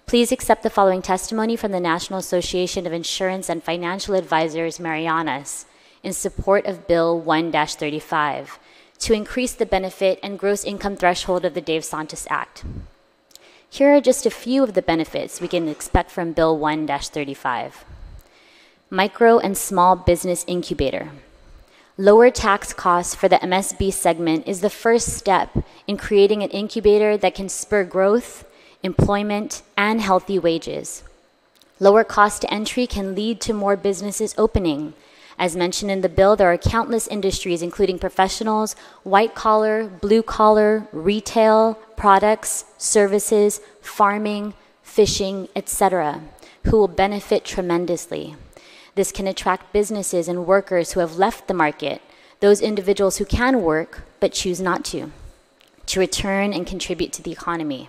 Please accept the following testimony from the National Association of Insurance and Financial Advisors, Marianas, in support of Bill 1-35, to increase the benefit and gross income threshold of the Dave Santos Act. Here are just a few of the benefits we can expect from Bill 1-35. Micro and Small Business Incubator. Lower tax costs for the MSB segment is the first step in creating an incubator that can spur growth, employment, and healthy wages. Lower cost to entry can lead to more businesses opening. As mentioned in the bill, there are countless industries, including professionals, white-collar, blue-collar, retail, products, services, farming, fishing, etc., who will benefit tremendously. This can attract businesses and workers who have left the market, those individuals who can work but choose not to return and contribute to the economy.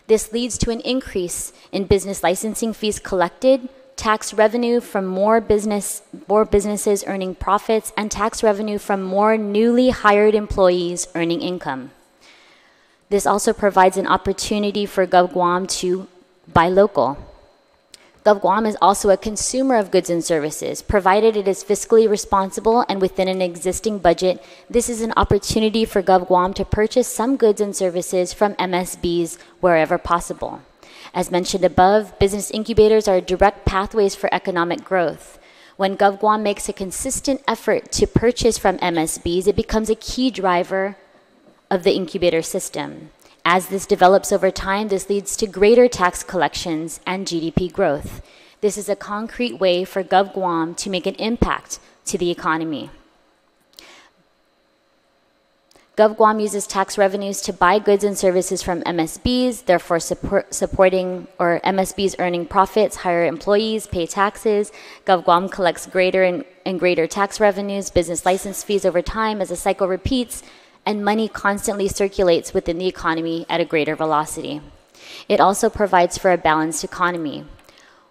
This leads to an increase in business licensing fees collected, tax revenue from more businesses earning profits, and tax revenue from more newly hired employees earning income. This also provides an opportunity for GovGuam to buy local. GovGuam is also a consumer of goods and services. Provided it is fiscally responsible and within an existing budget, this is an opportunity for GovGuam to purchase some goods and services from MSBs wherever possible. As mentioned above, business incubators are direct pathways for economic growth. When GovGuam makes a consistent effort to purchase from MSBs, it becomes a key driver of the incubator system. As this develops over time, this leads to greater tax collections and GDP growth. This is a concrete way for GovGuam to make an impact to the economy. GovGuam uses tax revenues to buy goods and services from MSBs, therefore supporting or MSBs earning profits, hire employees, pay taxes. GovGuam collects greater and greater tax revenues, business license fees over time as the cycle repeats, and money constantly circulates within the economy at a greater velocity. It also provides for a balanced economy.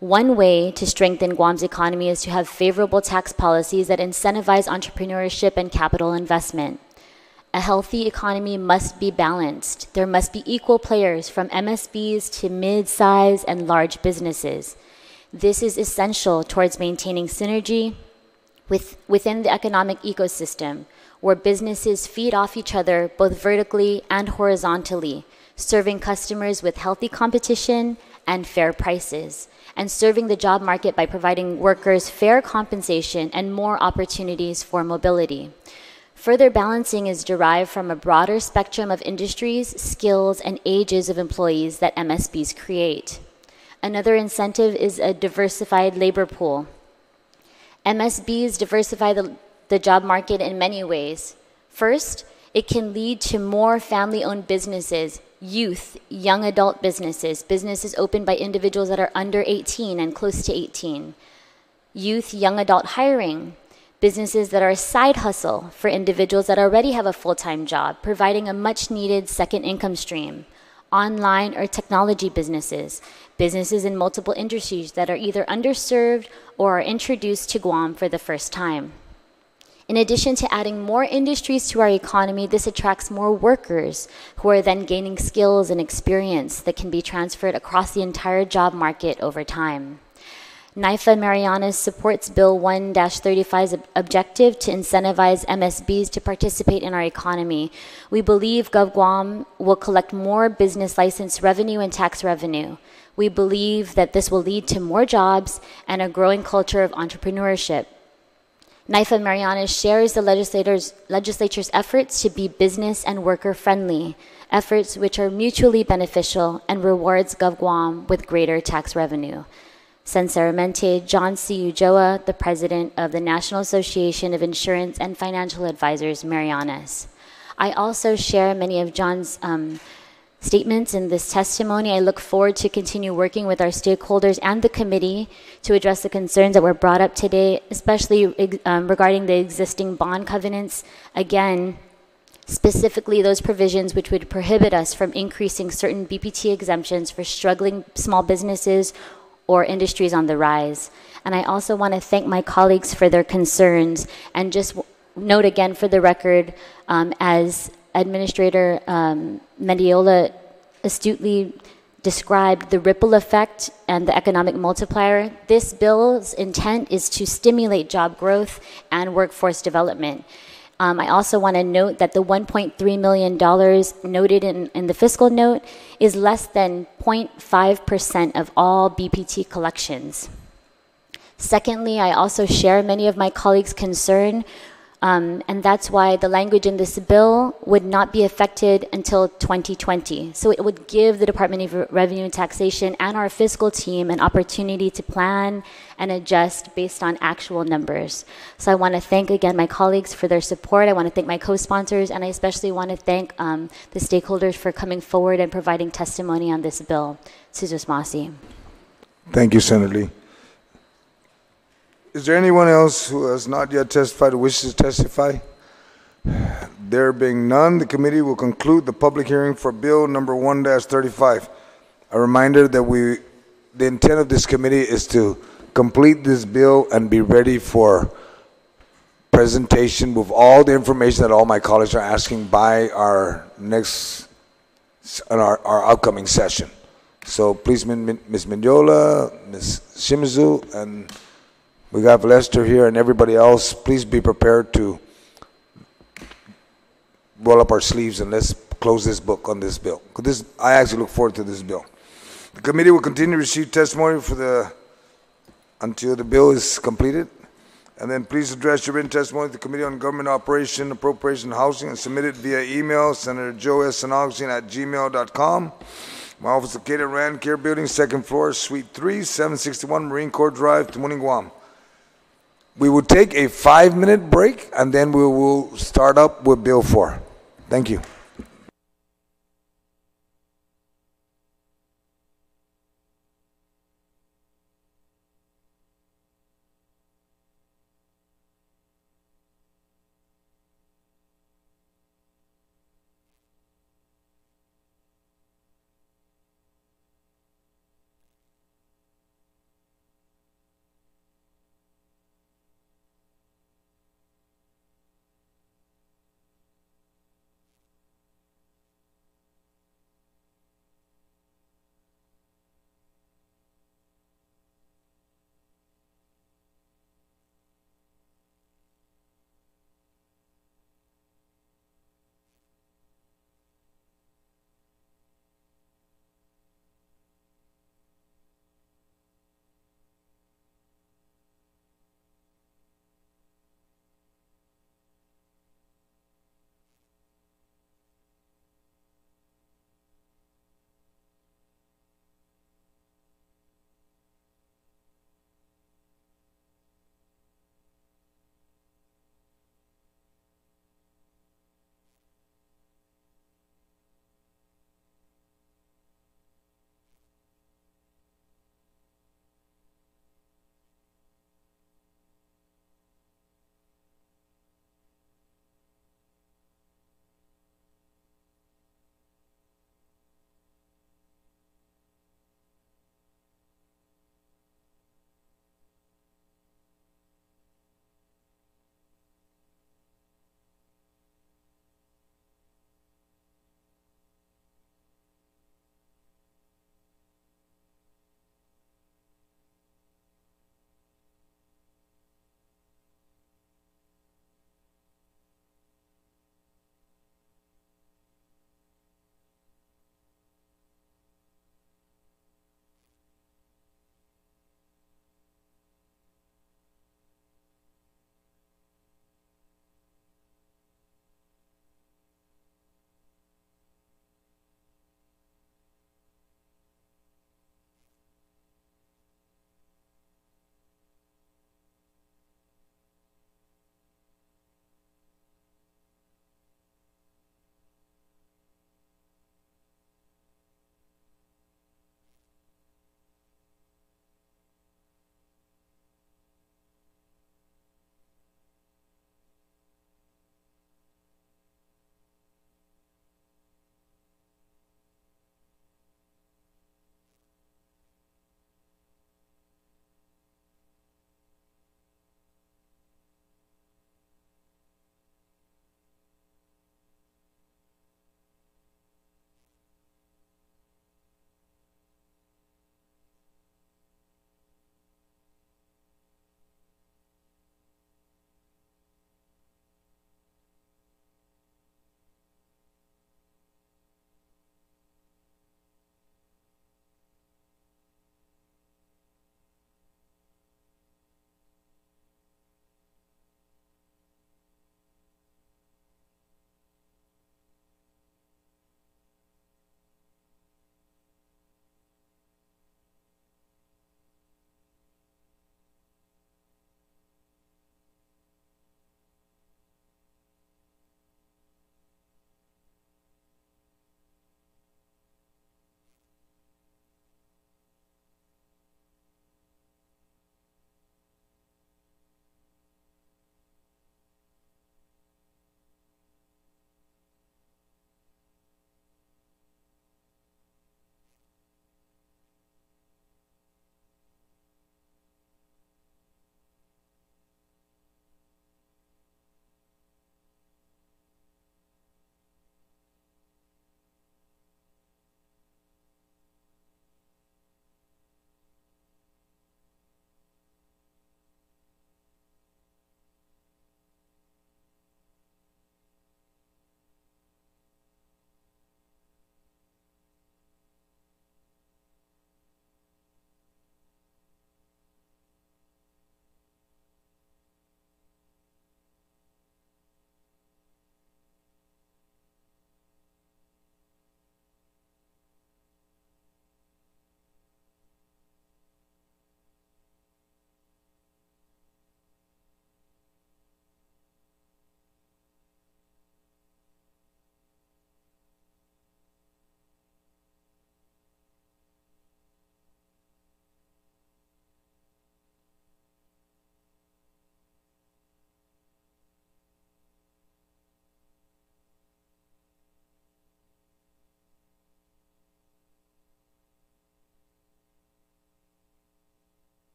One way to strengthen Guam's economy is to have favorable tax policies that incentivize entrepreneurship and capital investment. A healthy economy must be balanced. There must be equal players from MSBs to mid-size and large businesses. This is essential towards maintaining synergy within the economic ecosystem, where businesses feed off each other both vertically and horizontally, serving customers with healthy competition and fair prices, and serving the job market by providing workers fair compensation and more opportunities for mobility. Further balancing is derived from a broader spectrum of industries, skills, and ages of employees that MSBs create. Another incentive is a diversified labor pool. MSBs diversify the job market in many ways. First, it can lead to more family-owned businesses, youth, young adult businesses, businesses opened by individuals that are under 18 and close to 18. Youth, young adult hiring, businesses that are a side hustle for individuals that already have a full-time job, providing a much-needed second income stream. Online or technology businesses, businesses in multiple industries that are either underserved or are introduced to Guam for the first time. In addition to adding more industries to our economy, this attracts more workers who are then gaining skills and experience that can be transferred across the entire job market over time. NIFA Marianas supports Bill 1-35's objective to incentivize MSBs to participate in our economy. We believe GovGuam will collect more business license revenue and tax revenue. We believe that this will lead to more jobs and a growing culture of entrepreneurship. NIFA Marianas shares the legislature's efforts to be business and worker friendly, efforts which are mutually beneficial and rewards GovGuam with greater tax revenue. Sinceramente, John C. Ujoa, the President of the National Association of Insurance and Financial Advisors, Marianas. I also share many of John's statements in this testimony. I look forward to continue working with our stakeholders and the committee to address the concerns that were brought up today, especially regarding the existing bond covenants. Again, specifically those provisions which would prohibit us from increasing certain BPT exemptions for struggling small businesses or industries on the rise. And I also want to thank my colleagues for their concerns and just note again for the record, as Administrator Mendiola astutely described the ripple effect and the economic multiplier, this bill's intent is to stimulate job growth and workforce development. I also want to note that the $1.3 million noted in the fiscal note is less than 0.5% of all BPT collections. Secondly, I also share many of my colleagues' concern, and that's why the language in this bill would not be affected until 2020. So it would give the Department of Revenue and Taxation and our fiscal team an opportunity to plan and adjust based on actual numbers. So I want to thank again my colleagues for their support. I want to thank my co-sponsors, and I especially want to thank the stakeholders for coming forward and providing testimony on this bill. Suzus Masi. Thank you, Senator Lee. Is there anyone else who has not yet testified or wishes to testify? There being none, the committee will conclude the public hearing for Bill number 1-35. A reminder that the intent of this committee is to complete this bill and be ready for presentation with all the information that all my colleagues are asking by our our upcoming session. So please, Ms. Mendiola, Ms. Shimizu, and we got Lester here and everybody else, please be prepared to roll up our sleeves and let's close this book on this bill. I actually look forward to this bill. The committee will continue to receive testimony until the bill is completed. And then please address your written testimony to the Committee on Government Operation, Appropriation, and Housing, and submit it via email, Senator Joe S. @gmail.com. My office is located at Rand Care Building, 2nd floor, Suite 3, 761 Marine Corps Drive, Tamuning, Guam. We will take a 5-minute break, and then we will start up with Bill 4. Thank you.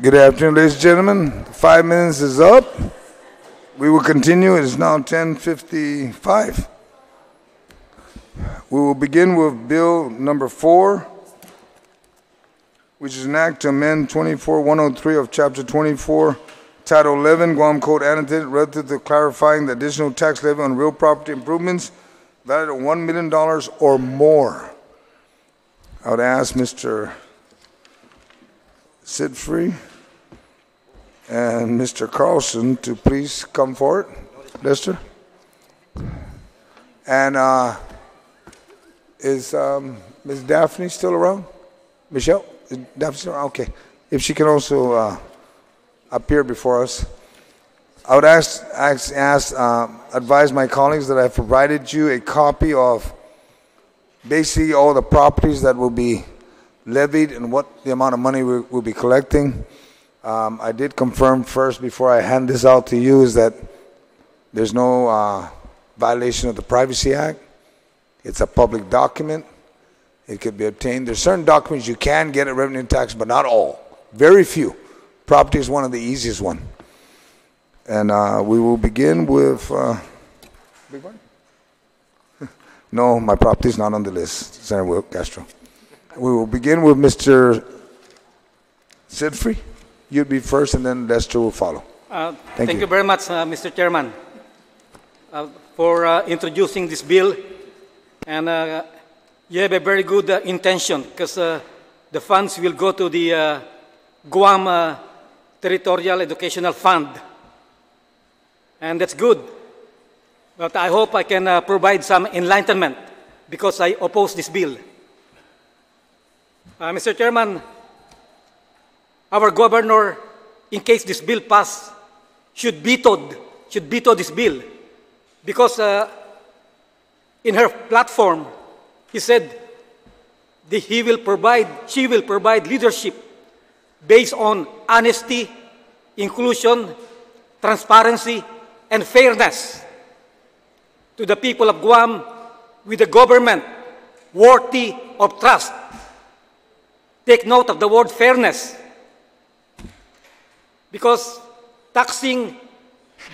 Good afternoon, ladies and gentlemen. 5 minutes is up. We will continue. It is now 10:55. We will begin with Bill number 4, which is an act to amend 24103 of Chapter 24, Title 11, Guam Code annotated relative to clarifying the additional tax levy on real property improvements valued at $1 million or more. I would ask Mr. Sidfree and Mr. Carlson to please come forward. Lester? And is Ms. Daphne still around? Michelle? Is Daphne still around? Okay. If she can also appear before us. I would advise my colleagues that I've provided you a copy of basically all the properties that will be levied and what the amount of money we'll be collecting. I did confirm first before I hand this out to you is that there's no violation of the Privacy Act. It's a public document. It could be obtained. There's certain documents you can get at revenue tax, but not all. Very few. Property is one of the easiest one. And we will begin with... Big one? No, my property is not on the list, Senator Will Castro. We will begin with Mr. Sidfree. You'd be first, and then Lester will follow. Thank you very much, Mr. Chairman, for introducing this bill. And you have a very good intention, because the funds will go to the Guam Territorial Educational Fund. And that's good. But I hope I can provide some enlightenment, because I oppose this bill. Mr. Chairman, our governor, in case this bill passes, should veto this bill, because in her platform, he said that she will provide leadership based on honesty, inclusion, transparency, and fairness to the people of Guam, with a government worthy of trust. Take note of the word fairness, because taxing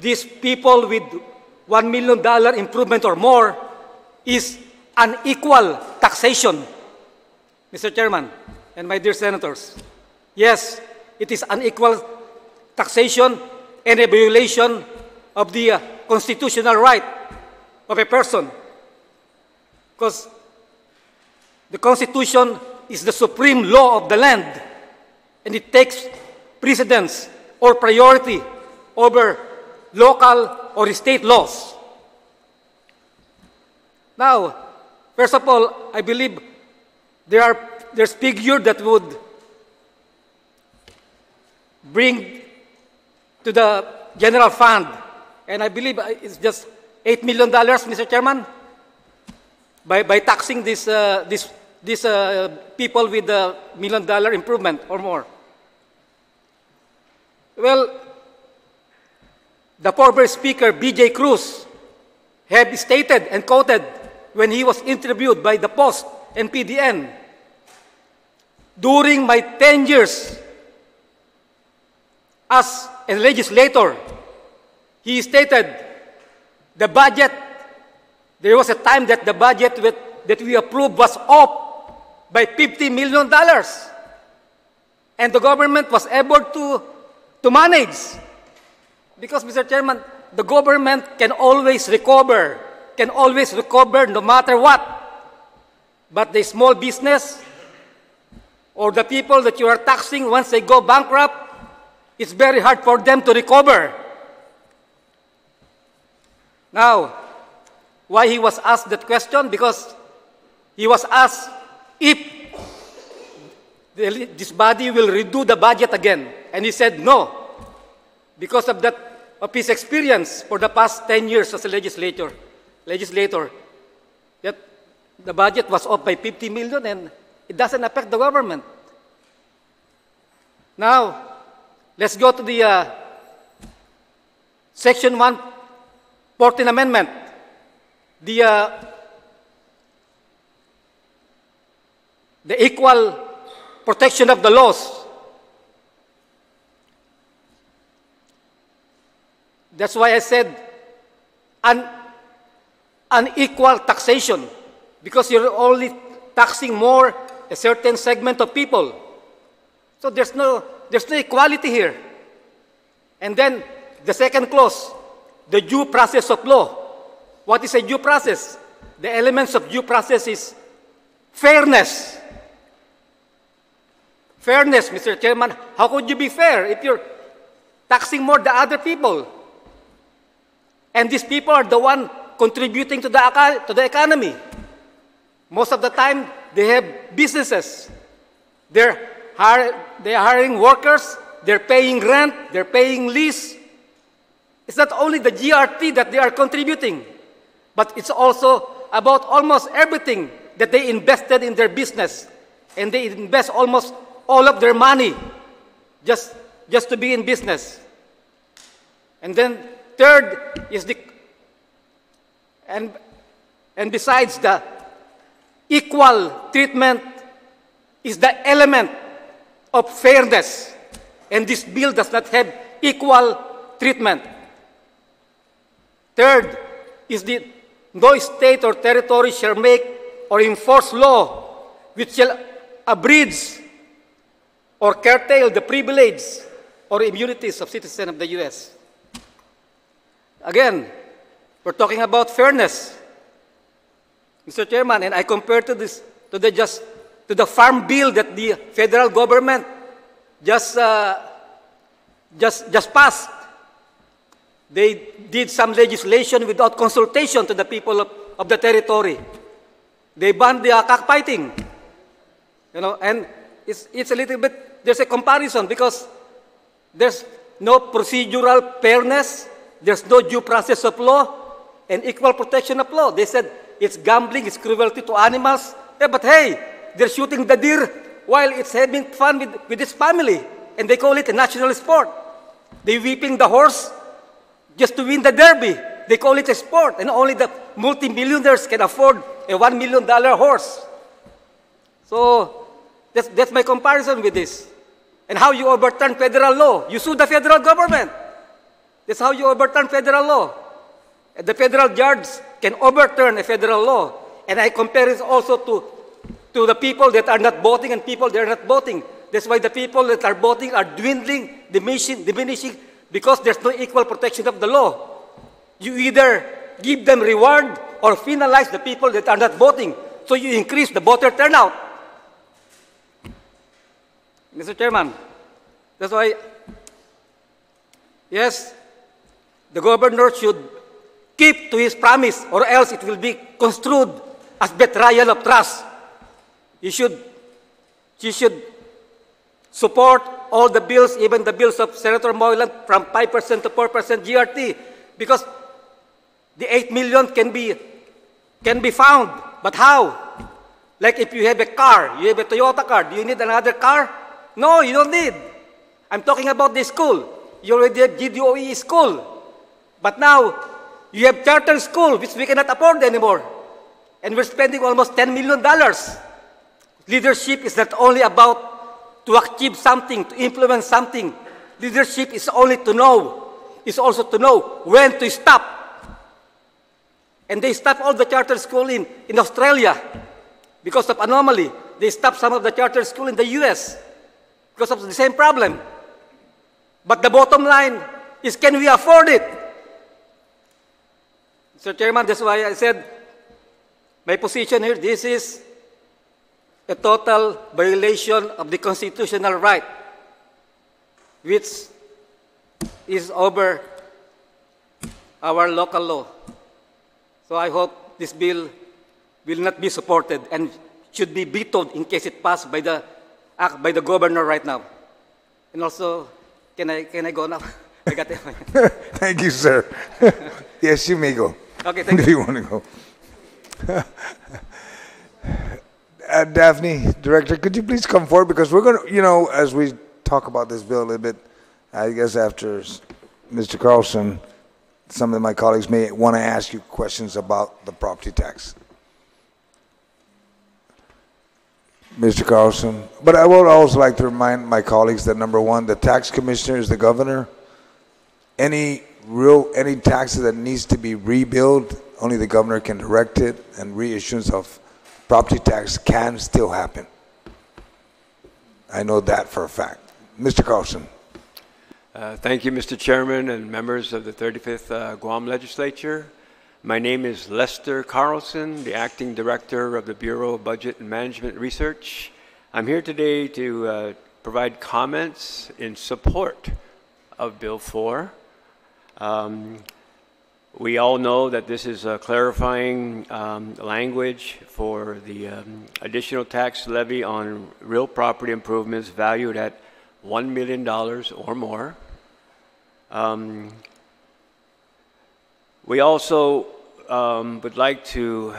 these people with $1 million improvement or more is unequal taxation, Mr. Chairman and my dear senators. Yes, it is unequal taxation and a violation of the constitutional right of a person, because the Constitution is the supreme law of the land, and it takes precedence or priority over local or state laws. Now, first of all, I believe there's figure that would bring to the general fund, and I believe it's just $8 million, Mr. Chairman, by taxing these people with $1 million improvement or more. Well, the former Speaker, B.J. Cruz, had stated and quoted when he was interviewed by the Post and PDN, during my 10 years as a legislator, he stated the budget, there was a time that the budget that we approved was up by $50 million. And the government was able to manage. Because, Mr. Chairman, the government can always recover no matter what. But the small business or the people that you are taxing, once they go bankrupt, it's very hard for them to recover. Now, why he was asked that question? Because he was asked if this body will redo the budget again. And he said no, because of his experience for the past 10 years as a legislator, that the budget was up by 50 million and it doesn't affect the government. Now, let's go to the Section 114 Amendment. The equal protection of the laws. That's why I said unequal taxation, because you're only taxing more a certain segment of people. So there's no equality here. And then the second clause, the due process of law. What is a due process? The elements of due process is fairness. Fairness, Mr. Chairman. How could you be fair if you're taxing more than other people? And these people are the one contributing to the economy. Most of the time, they have businesses. They're hiring workers. They're paying rent. They're paying lease. It's not only the GRT that they are contributing, but it's also about almost everything that they invested in their business. And they invest almost all of their money just to be in business. And then third is and besides the equal treatment is the element of fairness. And this bill does not have equal treatment. Third is no state or territory shall make or enforce law which shall abridge or curtail the privilege or immunities of citizens of the U.S. Again, we're talking about fairness, Mr. Chairman, and I compare to the farm bill that the federal government just passed. They did some legislation without consultation to the people of the territory. They banned the cockfighting, and it's a little bit, there's a comparison because there's no procedural fairness, there's no due process of law, and equal protection of law. They said it's gambling, it's cruelty to animals. Yeah, but hey, they're shooting the deer while it's having fun with its family, and they call it a national sport. They're whipping the horse just to win the derby. They call it a sport, and only the multimillionaires can afford a $1 million horse. So that's my comparison with this. And how you overturn federal law. You sue the federal government. That's how you overturn federal law. And the federal judge can overturn a federal law. And I compare it also to the people that are not voting and people that are not voting. That's why the people that are voting are dwindling, diminishing, because there's no equal protection of the law. You either give them reward or penalize the people that are not voting. So you increase the voter turnout. Mr. Chairman, that's why, yes, the governor should keep to his promise or else it will be construed as betrayal of trust. She should support all the bills, even the bills of Senator Moylan from 5% to 4% GRT, because the 8 million can be found. But how? Like if you have a car, you have a Toyota car, do you need another car? No, you don't need. I'm talking about the school. You already have GDOE school. But now, you have charter school, which we cannot afford anymore. And we're spending almost $10 million. Leadership is not only about to achieve something, to influence something. Leadership is only to know. It's also to know when to stop. And they stopped all the charter school in Australia because of anomaly. They stopped some of the charter school in the US because of the same problem. But the bottom line is, can we afford it? Mr. Chairman, that's why I said my position here, this is a total violation of the constitutional right, which is over our local law. So I hope this bill will not be supported and should be vetoed in case it passed by the governor right now. And also, can I go now? I got it. Thank you, sir. Yes, you may go. Okay, thank you. Do you want to go? Daphne, Director, could you please come forward? Because we're going to, as we talk about this bill a little bit, I guess after Mr. Carlson, some of my colleagues may want to ask you questions about the property tax. Mr. Carlson. But I would also like to remind my colleagues that, number one, the tax commissioner is the governor. Any any taxes that needs to be rebuilt, only the governor can direct it, and reissuance of property tax can still happen. I know that for a fact. Mr. Carlson. Thank you, Mr. Chairman and members of the 35th Guam Legislature. My name is Lester Carlson, the Acting Director of the Bureau of Budget and Management Research. I'm here today to provide comments in support of Bill 4. We all know that this is a clarifying language for the additional tax levy on real property improvements valued at $1 million or more. We also would like to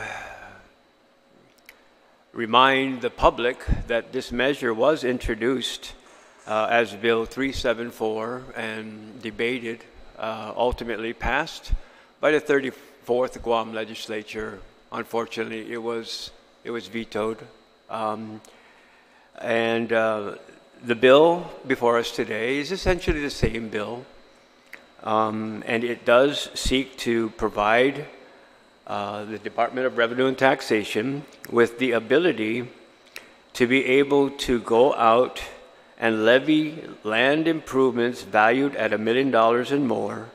remind the public that this measure was introduced as Bill 374 and debated, ultimately passed by the 34th Guam Legislature. Unfortunately, it was vetoed. The bill before us today is essentially the same bill, and it does seek to provide the Department of Revenue and Taxation with the ability to be able to go out and levy land improvements valued at $1 million and more,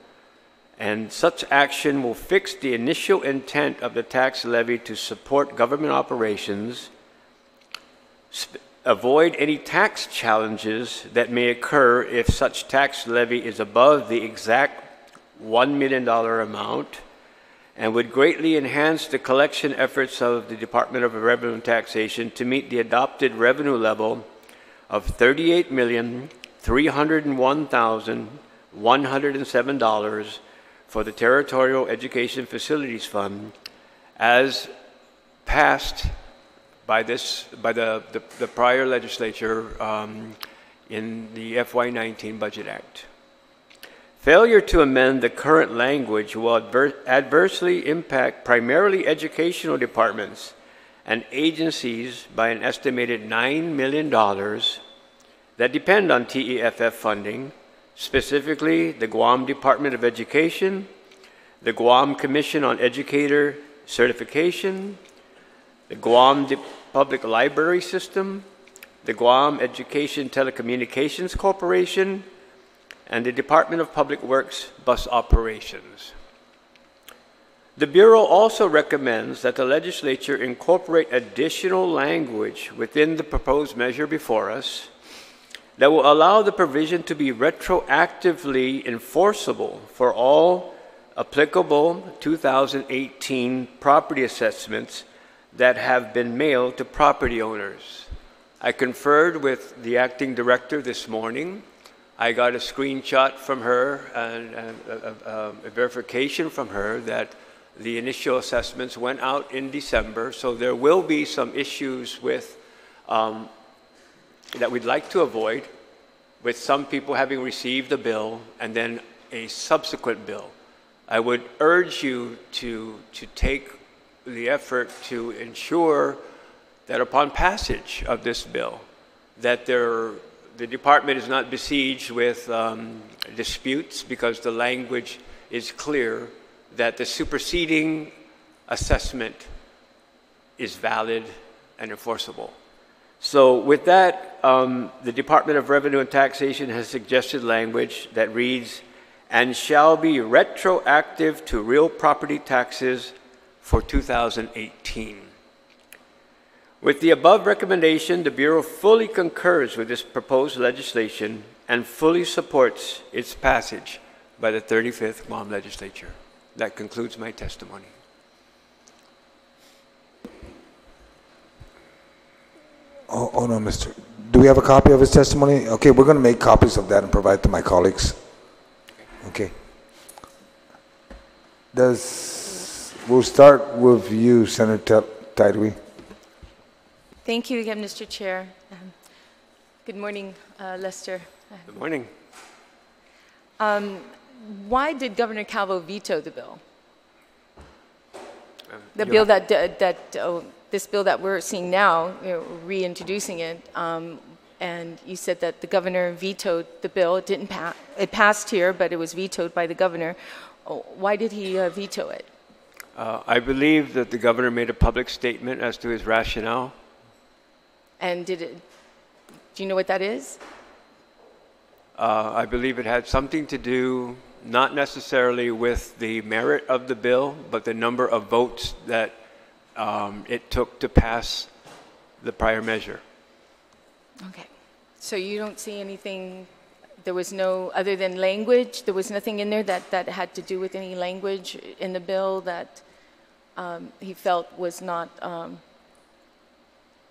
and such action will fix the initial intent of the tax levy to support government operations, avoid any tax challenges that may occur if such tax levy is above the exact $1 million amount, and would greatly enhance the collection efforts of the Department of Revenue and Taxation to meet the adopted revenue level of $38,301,107 for the Territorial Education Facilities Fund, as passed by the prior legislature in the FY19 Budget Act. Failure to amend the current language will adversely impact primarily educational departments and agencies by an estimated $9 million that depend on TEFF funding, specifically the Guam Department of Education, the Guam Commission on Educator Certification, the Guam Public Library System, the Guam Education Telecommunications Corporation, and the Department of Public Works Bus Operations. The Bureau also recommends that the legislature incorporate additional language within the proposed measure before us that will allow the provision to be retroactively enforceable for all applicable 2018 property assessments that have been mailed to property owners. I conferred with the acting director this morning. I got a screenshot from her and a verification from her that the initial assessments went out in December, so there will be some issues with that we'd like to avoid, with some people having received a bill and then a subsequent bill. I would urge you to take the effort to ensure that upon passage of this bill, that the department is not besieged with disputes, because the language is clear that the superseding assessment is valid and enforceable. So with that, the Department of Revenue and Taxation has suggested language that reads, "and shall be retroactive to real property taxes for 2018. With the above recommendation, the Bureau fully concurs with this proposed legislation and fully supports its passage by the 35th Guam Legislature. That concludes my testimony. Oh no, Mr. Do we have a copy of his testimony? Okay, we're going to make copies of that and provide to my colleagues. Okay. We'll start with you, Senator Taidwi. Thank you again, Mr. Chair. Good morning, Lester. Good morning. Why did Governor Calvo veto the bill? The bill that this bill that we're seeing now, reintroducing it. and you said that the governor vetoed the bill. It didn't pass. It passed here, but it was vetoed by the governor. Why did he veto it? I believe that the governor made a public statement as to his rationale. And do you know what that is? I believe it had something to do not necessarily with the merit of the bill, but the number of votes that it took to pass the prior measure. Okay. So you don't see anything, there was no, other than language, there was nothing in there that had to do with any language in the bill that he felt was not...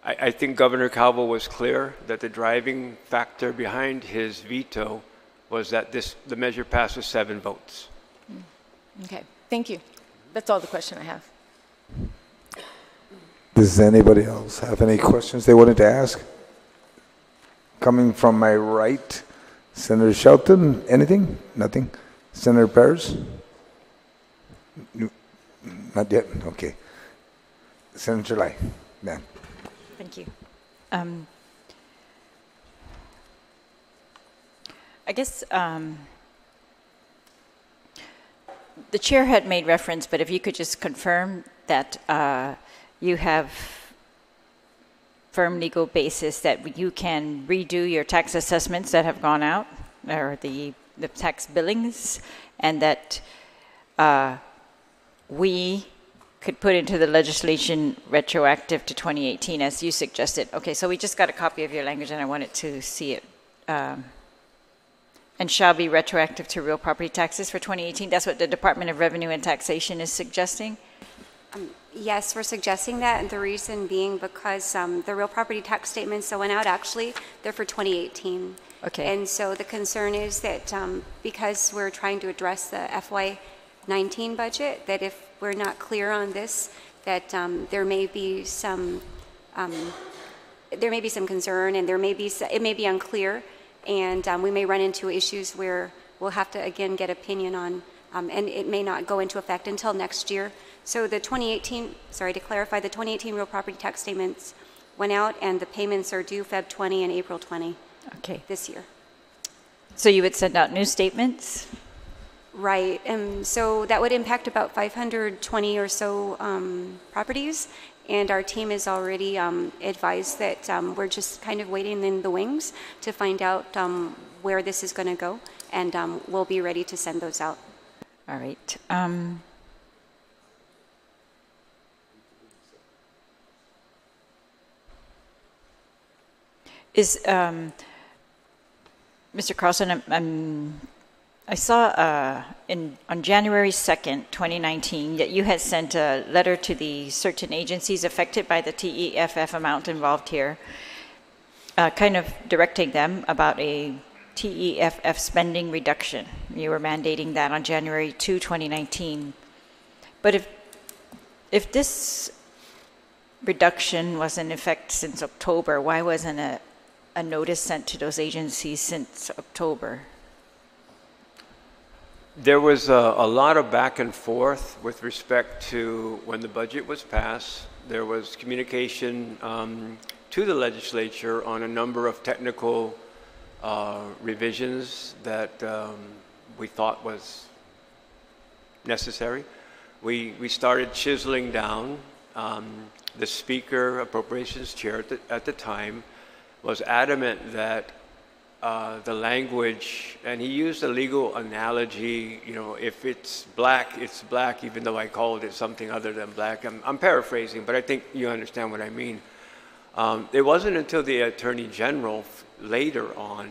I think Governor Calvo was clear that the driving factor behind his veto was that the measure passed with 7 votes. Okay, thank you. That's all the question I have. Does anybody else have any questions they wanted to ask? Coming from my right, Senator Shelton, anything? Nothing? Senator Perez? Not yet? Okay. Senator Lai, ma'am. Thank you. I guess the chair had made reference, but if you could just confirm that you have firm legal basis that you can redo your tax assessments that have gone out, or the tax billings, and that we could put into the legislation retroactive to 2018, as you suggested. Okay, so we just got a copy of your language, and I wanted to see it. And shall be retroactive to real property taxes for 2018. That's what the Department of Revenue and Taxation is suggesting? Yes, we're suggesting that, and the reason being because the real property tax statements that went out, actually, they're for 2018. Okay. And so the concern is that because we're trying to address the FY19 budget, that if we're not clear on this, that there may be some concern, and it may be unclear, and we may run into issues where we'll have to again get opinion on, and it may not go into effect until next year. So the 2018, sorry to clarify, the 2018 real property tax statements went out, and the payments are due Feb 20 and April 20. Okay. This year. So you would send out new statements? Right, and so that would impact about 520 or so properties, and our team is already advised that we're just kind of waiting in the wings to find out where this is going to go, and we'll be ready to send those out. All right. Mr. Carlson, I saw on January 2nd, 2019, that you had sent a letter to the certain agencies affected by the TEFF amount involved here, kind of directing them about a TEFF spending reduction. You were mandating that on January 2, 2019. But if this reduction was in effect since October, why wasn't a notice sent to those agencies since October? There was a lot of back and forth with respect to when the budget was passed. There was communication to the legislature on a number of technical revisions that we thought was necessary. We started chiseling down. The Speaker, Appropriations Chair at the time, was adamant that the language, and he used a legal analogy, you know, if it's black, even though I called it something other than black. I'm paraphrasing, but I think you understand what I mean. It wasn't until the Attorney General later on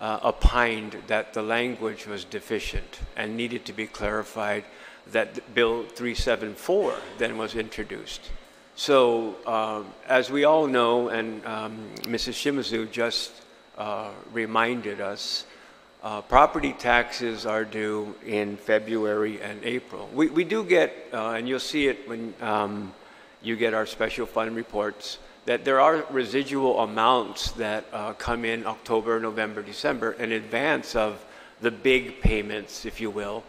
opined that the language was deficient and needed to be clarified that Bill 374 then was introduced. So as we all know, and Mrs. Shimizu just reminded us, property taxes are due in February and April. We do get, and you'll see it when you get our special fund reports, that there are residual amounts that come in October, November, December in advance of the big payments, if you will,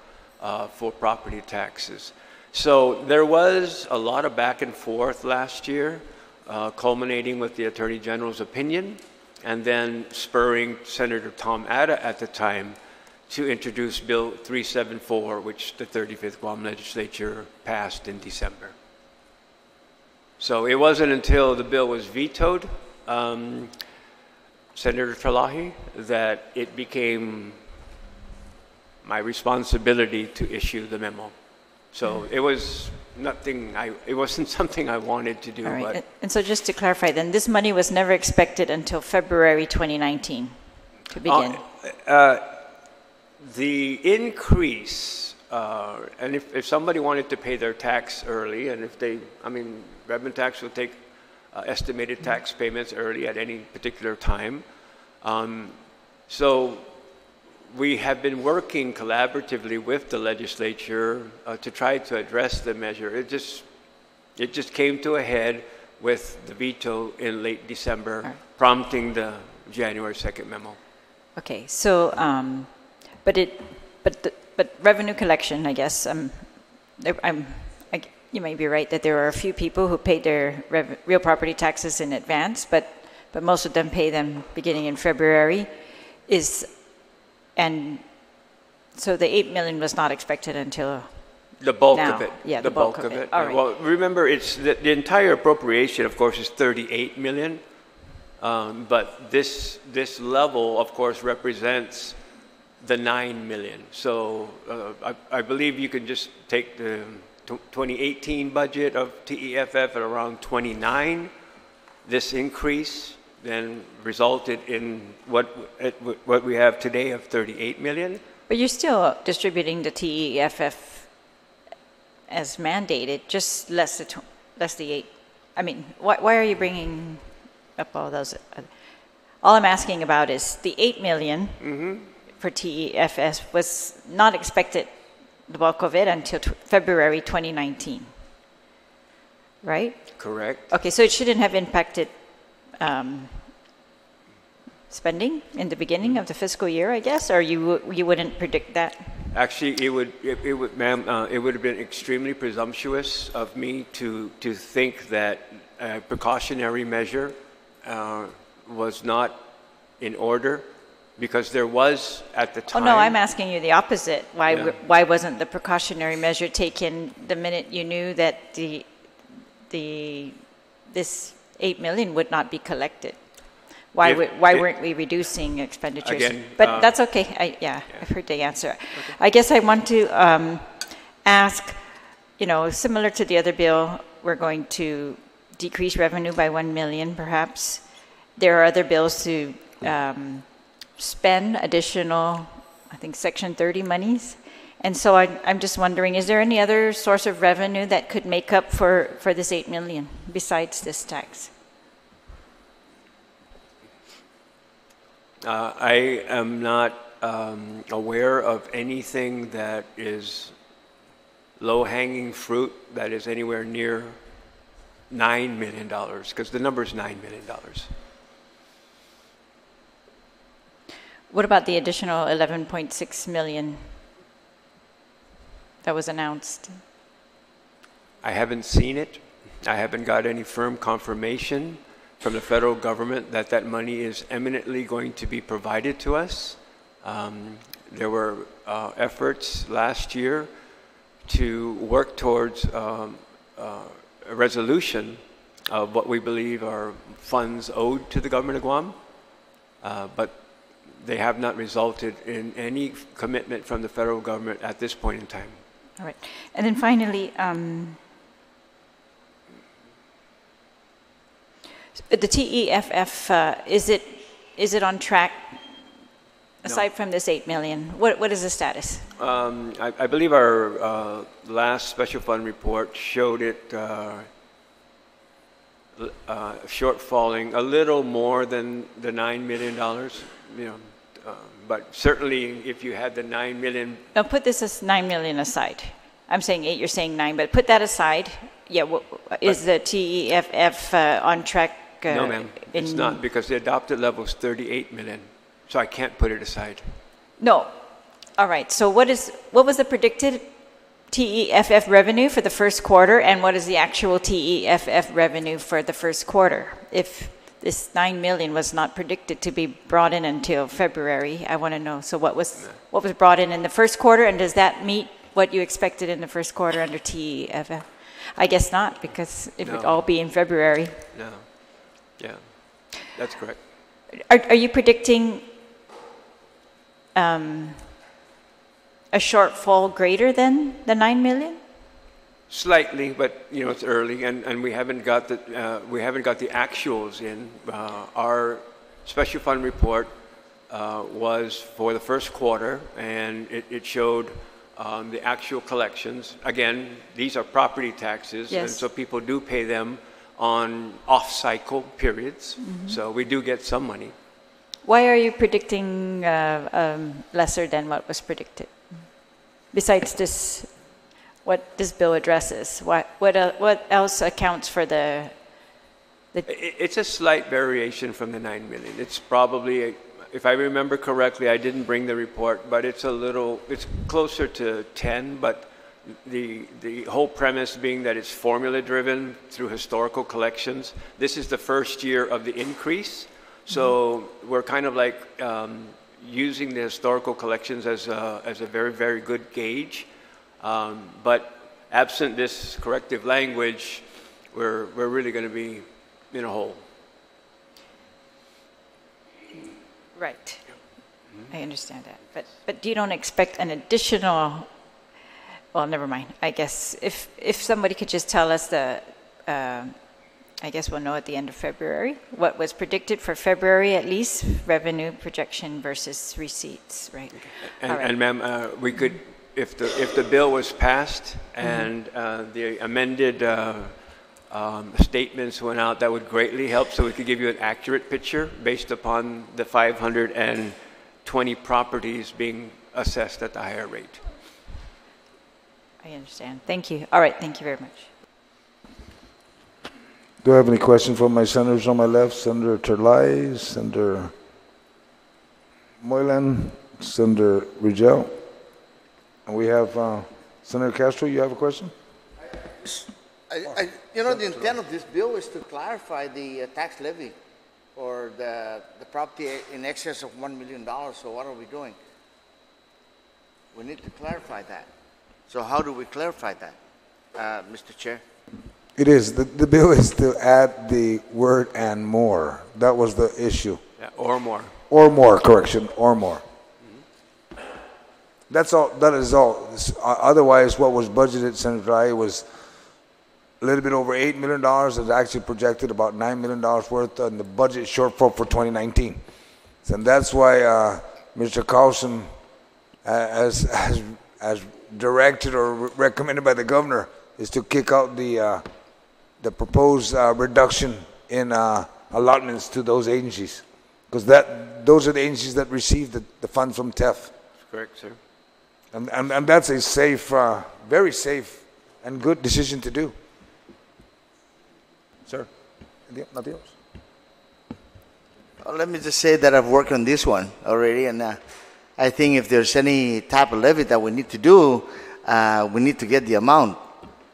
for property taxes. So there was a lot of back and forth last year, culminating with the Attorney General's opinion. and then spurring Senator Tom Atta at the time to introduce Bill 374, which the 35th Guam legislature passed in December. So it wasn't until the bill was vetoed, Senator Talahi, that it became my responsibility to issue the memo. So it was it wasn't something I wanted to do. All right. But And so just to clarify, then this money was never expected until February 2019 to begin. The increase, and if somebody wanted to pay their tax early, and if they, revenue tax will take estimated tax payments early at any particular time. So we have been working collaboratively with the legislature to try to address the measure. It just came to a head with the veto in late December, prompting the January 2nd memo. Okay, so but revenue collection, I guess, you may be right that there are a few people who paid their real property taxes in advance, but most of them pay them beginning in February. And so the 8 million was not expected until the bulk now. of it. Yeah, the bulk of it. All right. Well, remember, it's the entire appropriation, of course, is 38 million. But this level, of course, represents the 9 million. So I believe you can just take the 2018 budget of TEFF at around 29. This increase then resulted in what we have today of 38 million. But you're still distributing the TEFF as mandated, just less the 8. I mean, why are you bringing up all those? All I'm asking about is the 8 million for TEFS was not expected, the bulk of it, until February 2019, right? Correct. Okay, so it shouldn't have impacted spending in the beginning of the fiscal year, I guess, or you wouldn't predict that? Actually, it would, ma'am, it would have been extremely presumptuous of me to think that a precautionary measure was not in order, because there was at the time. Oh no, I'm asking you the opposite. Why wasn't the precautionary measure taken the minute you knew that this 8 million would not be collected? Why weren't we reducing expenditures? Again, but that's okay. I've heard the answer. Okay. I guess I want to ask, similar to the other bill, we're going to decrease revenue by 1 million, perhaps. There are other bills to spend additional, I think, Section 30 monies. And so I'm just wondering, is there any other source of revenue that could make up for this 8 million besides this tax? I am not aware of anything that is low-hanging fruit that is anywhere near $9 million, because the number is $9 million. What about the additional 11.6 million that was announced? I haven't seen it. I haven't got any firm confirmation from the federal government that that money is eminently going to be provided to us. There were efforts last year to work towards a resolution of what we believe are funds owed to the government of Guam, but they have not resulted in any commitment from the federal government at this point in time. All right. And then finally, the TEFF, is it on track aside from this 8 million? What is the status? I believe our last special fund report showed it shortfalling a little more than the $9 million. But certainly if you had the 9 million. Now put this as 9 million aside. I'm saying 8, you're saying 9, but put that aside. Yeah, is the TEFF on track? No, ma'am, it's not, because the adopted level is 38 million. So I can't put it aside. No. All right. So what was the predicted TEFF revenue for the first quarter, and what is the actual TEFF revenue for the first quarter? If this 9 million was not predicted to be brought in until February. I want to know, so what was brought in the first quarter, and does that meet what you expected in the first quarter under TEFF? I guess not, because it would all be in February. No. Yeah, that's correct. Are you predicting a shortfall greater than the 9 million? Slightly, but you know it's early, and we haven't got the actuals in. Our special fund report was for the first quarter, and it showed the actual collections. Again, these are property taxes, yes. And so people do pay them on off-cycle periods. Mm-hmm. So we do get some money. Why are you predicting lesser than what was predicted? Besides this, what this bill addresses, what else accounts for the? It's a slight variation from the 9 million. It's probably, if I remember correctly, I didn't bring the report, but it's closer to 10. But the whole premise being that it's formula driven through historical collections. This is the first year of the increase, so we're kind of like using the historical collections as a very, very good gauge. But absent this corrective language, we're really going to be in a hole. Right. I understand that. But you don't expect an additional, well, never mind. I guess if somebody could just tell us I guess we'll know at the end of February what was predicted for February, at least revenue projection versus receipts, right? And ma'am, we could, if the bill was passed and the amended statements went out, that would greatly help, so we could give you an accurate picture based upon the 520 properties being assessed at the higher rate. I understand. Thank you. All right. Thank you very much. Do I have any questions from my senators on my left? Senator Terlais, Senator Moylan, Senator Rigel. And we have Senator Castro, you have a question? The intent of this bill is to clarify the tax levy for the property in excess of $1 million. So what are we doing? We need to clarify that. So how do we clarify that, Mr. Chair? It is. The bill is to add the word "and more." That was the issue. Yeah, or more. Or more, correction, or more. That's all. That is all. Otherwise, what was budgeted, Senator Rai, was a little bit over $8 million. It's actually projected about $9 million worth in the budget shortfall for 2019. And that's why Mr. Carlson, as directed or recommended by the governor, is to kick out the proposed reduction in allotments to those agencies, because those are the agencies that receive the funds from TEF. That's correct, sir. And that's a safe, very safe and good decision to do. Sir, nothing else? Well, let me just say that I've worked on this one already, and I think if there's any type of levy that we need to do, we need to get the amount,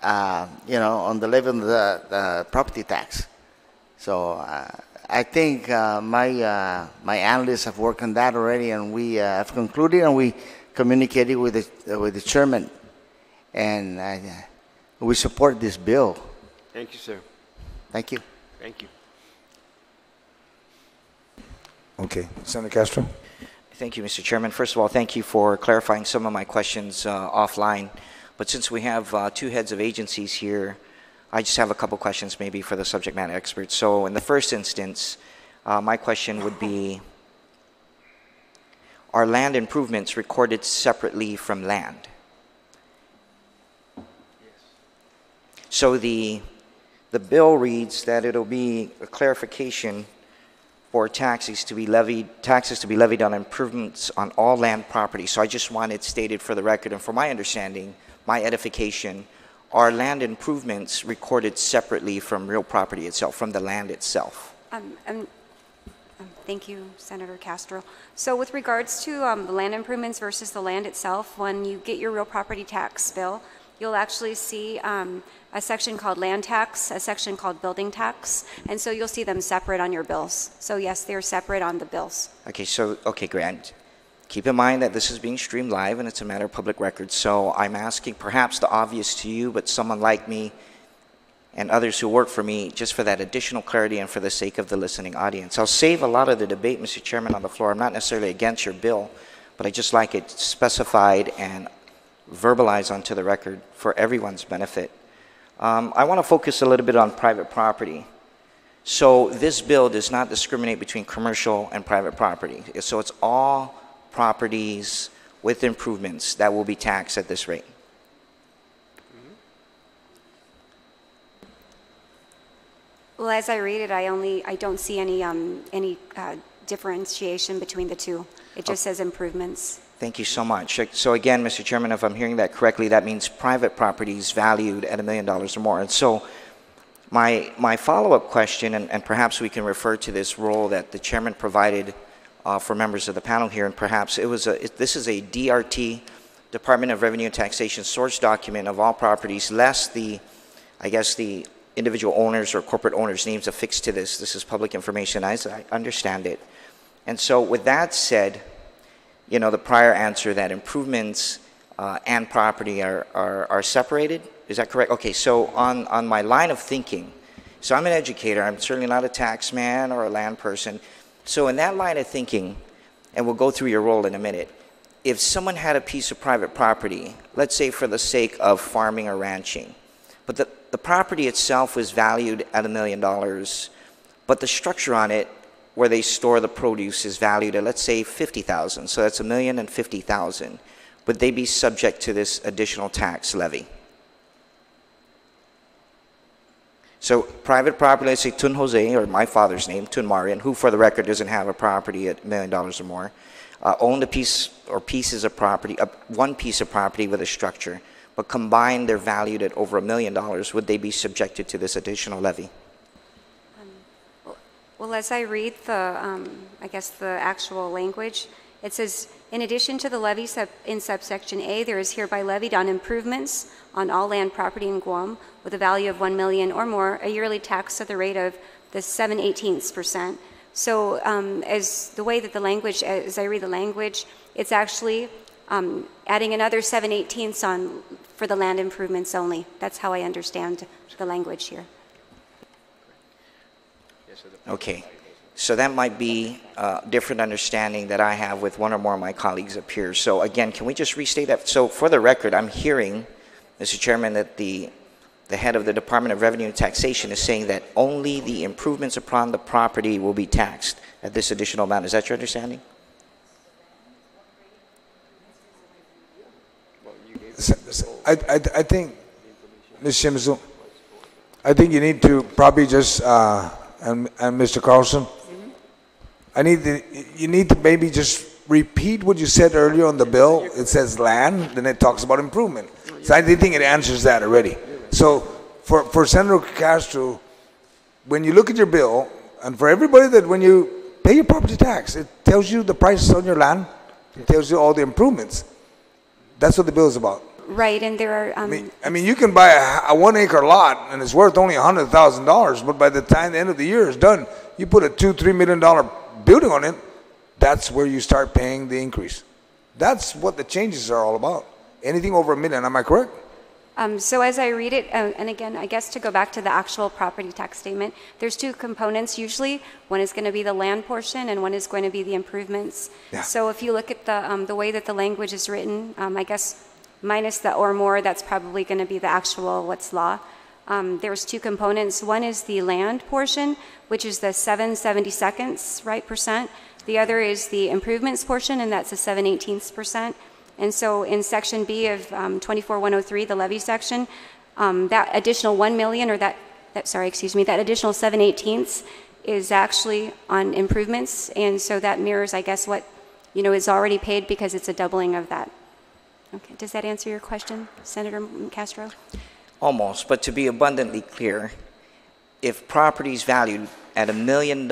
on the levy of the property tax. So I think my analysts have worked on that already, and we have concluded, and we communicated with the chairman, and we support this bill. Thank you, sir. Thank you. Thank you. Okay, Senator Castro. Thank you, Mr. Chairman. First of all, thank you for clarifying some of my questions offline. But since we have two heads of agencies here, I just have a couple questions maybe for the subject matter experts. So in the first instance, my question would be, are land improvements recorded separately from land? Yes. So the bill reads that it'll be a clarification for taxes to be levied on improvements on all land property. So I just want it stated for the record, and for my understanding, my edification, are land improvements recorded separately from real property itself, from the land itself? Thank you, Senator Castro. So with regards to the land improvements versus the land itself, when you get your real property tax bill, you'll actually see a section called land tax, a section called building tax, and so you'll see them separate on your bills. So yes, they're separate on the bills. Okay, Grant. Keep in mind that this is being streamed live and it's a matter of public record. So I'm asking perhaps the obvious to you, but someone like me and others who work for me, just for that additional clarity and for the sake of the listening audience. I'll save a lot of the debate, Mr. Chairman, on the floor. I'm not necessarily against your bill, but I just like it specified and verbalized onto the record for everyone's benefit. I want to focus a little bit on private property. So this bill does not discriminate between commercial and private property. So it's all properties with improvements that will be taxed at this rate. Well, as I read it, I don't see any differentiation between the two. It just says improvements. Thank you so much. So again, Mr. Chairman, if I'm hearing that correctly, that means private properties valued at $1 million or more. And so my follow-up question, and perhaps we can refer to this role that the chairman provided for members of the panel here, and perhaps this is a DRT, Department of Revenue and Taxation source document of all properties, less the individual owners or corporate owners' names affixed to this. This is public information as I understand it. And so with that said, you know, the prior answer that improvements and property are separated, is that correct? Okay, so on my line of thinking, so I'm an educator, I'm certainly not a tax man or a land person. So in that line of thinking, and we'll go through your role in a minute, if someone had a piece of private property, let's say for the sake of farming or ranching, but the property itself was valued at $1 million, but the structure on it where they store the produce is valued at, let's say, $50,000. So that's $1,050,000. Would they be subject to this additional tax levy? So private property, let's say Tun Jose, or my father's name, Tun Marian, who for the record doesn't have a property at $1 million or more, owned a piece or pieces of property, one piece of property with a structure, but combined they're valued at over $1 million, would they be subjected to this additional levy? Well, as I read the actual language, it says, in addition to the levy in subsection A, there is hereby levied on improvements on all land property in Guam with a value of $1 million or more, a yearly tax at the rate of the 7/18%. So as the way that the language, as I read the language, it's actually adding another 7/18 on for the land improvements only. That's how I understand the language here. Okay, so that might be a different understanding that I have with one or more of my colleagues up here. So again, can we just restate that? So for the record, I'm hearing, Mr. Chairman, that the head of the Department of Revenue and Taxation is saying that only the improvements upon the property will be taxed at this additional amount. Is that your understanding? I think, Ms. Shimizu, I think you need to probably just, and Mr. Carlson, you need to maybe just repeat what you said earlier on the bill. It says land, then it talks about improvement. So I think it answers that already. So for Senator Castro, when you look at your bill, and for everybody that when you pay your property tax, it tells you the prices on your land, it tells you all the improvements. That's what the bill is about. Right, and there are... I mean, you can buy a 1 acre lot and it's worth only $100,000, but by the time the end of the year is done, you put a $2-3 million building on it, that's where you start paying the increase. That's what the changes are all about. Anything over $1 million, am I correct? So as I read it, and again, I guess to go back to the actual property tax statement, there's two components usually. One is going to be the land portion and one is going to be the improvements. Yeah. So if you look at the way that the language is written, I guess minus the or more, that's probably going to be the actual what's law. There's two components. One is the land portion, which is the 7/72, right, percent. The other is the improvements portion, and that's the 7/18%. And so in Section B of 24-103, the levy section, that additional $1 million, or that additional 7/18 is actually on improvements, and so that mirrors, I guess, what is already paid because it's a doubling of that. Okay, does that answer your question, Senator Castro? Almost, but to be abundantly clear, if property is valued at $1 million,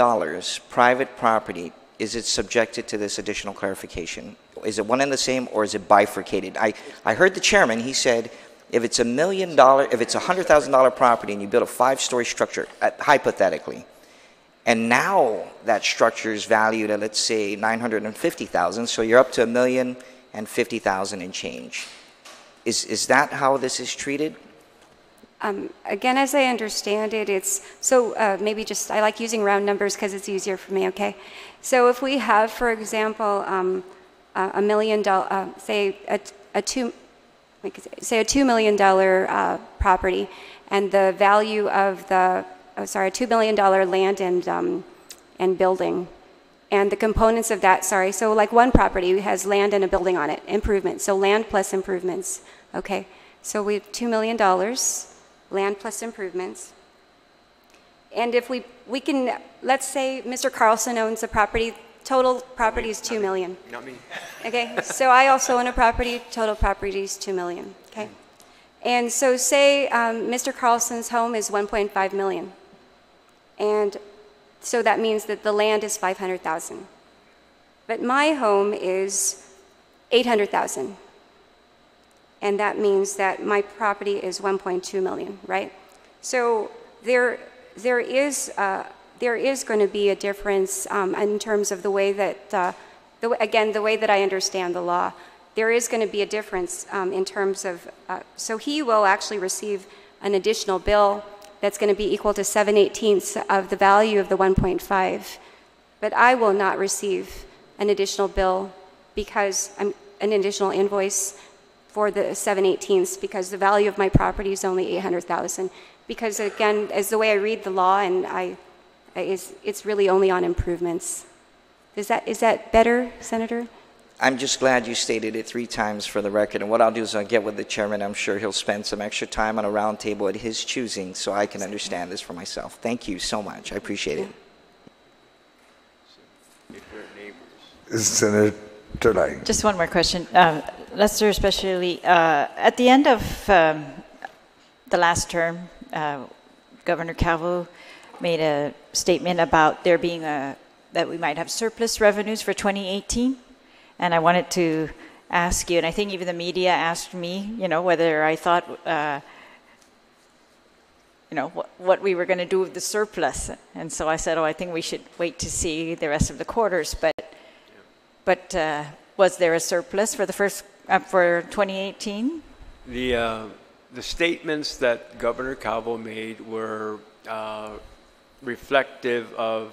private property, is it subjected to this additional clarification? Is it one and the same, or is it bifurcated? I heard the chairman, he said, if it's if it's a $100,000 property and you build a 5-story structure, hypothetically, and now that structure is valued at, let's say, $950,000, so you're up to $1,050,000 and change. Is that how this is treated? Again, as I understand it, it's, so maybe just, I like using round numbers because it's easier for me, okay? So if we have, for example, $1 million, say a $2 million property, and the value of the, a $2 million land and building, and the components of that, so like one property has land and a building on it, improvements, so land plus improvements, okay? So we have $2 million, land plus improvements. And if we can, let's say Mr. Carlson owns a property, total property is $2 million. Not me. Okay, so I also own a property, total property is $2 million, okay? And so say Mr. Carlson's home is $1.5 million. And so that means that the land is $500,000. But my home is $800,000. And that means that my property is $1.2 million, right? So there is going to be a difference in terms of the way that, the way that I understand the law. There is going to be a difference in terms of, so he will actually receive an additional bill that's going to be equal to 7/18 of the value of the 1.5. But I will not receive an additional bill because an additional invoice for the 7/18 because the value of my property is only $800,000. Because again, as the way I read the law, and it's really only on improvements. Is that better, Senator? I'm just glad you stated it 3 times for the record. And what I'll do is I'll get with the chairman. I'm sure he'll spend some extra time on a roundtable at his choosing so I can understand this for myself. Thank you so much. I appreciate it. Senator Lai. Just one more question. Lester, especially, at the end of the last term, Governor Calvo made a statement about there being that we might have surplus revenues for 2018. And I wanted to ask you, and I think even the media asked me, whether I thought, what we were going to do with the surplus. And so I said, I think we should wait to see the rest of the quarters. But was there a surplus for the for 2018? The statements that Governor Calvo made were reflective of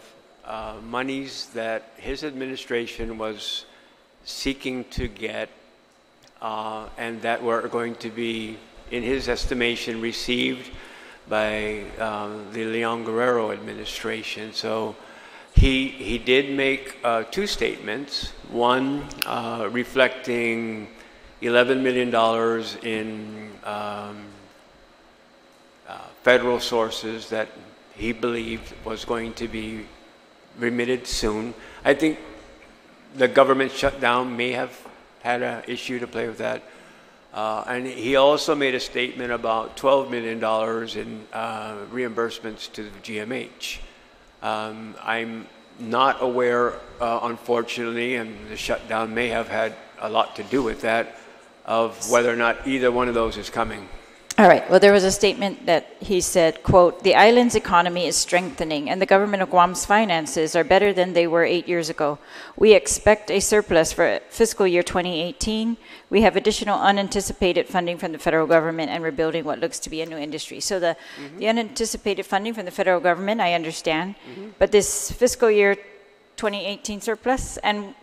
monies that his administration was seeking to get and that were going to be, in his estimation, received by the Leon Guerrero administration. So he did make 2 statements, one reflecting $11 million in federal sources that he believed was going to be remitted soon. I think the government shutdown may have had an issue to play with that. And he also made a statement about $12 million in reimbursements to the GMH. I'm not aware, unfortunately, and the shutdown may have had a lot to do with that, of whether or not either one of those is coming. All right. Well, there was a statement that he said, quote, "The island's economy is strengthening and the government of Guam's finances are better than they were 8 years ago. We expect a surplus for fiscal year 2018. We have additional unanticipated funding from the federal government and we're building what looks to be a new industry." So the unanticipated funding from the federal government, I understand, but this fiscal year 2018 surplus, and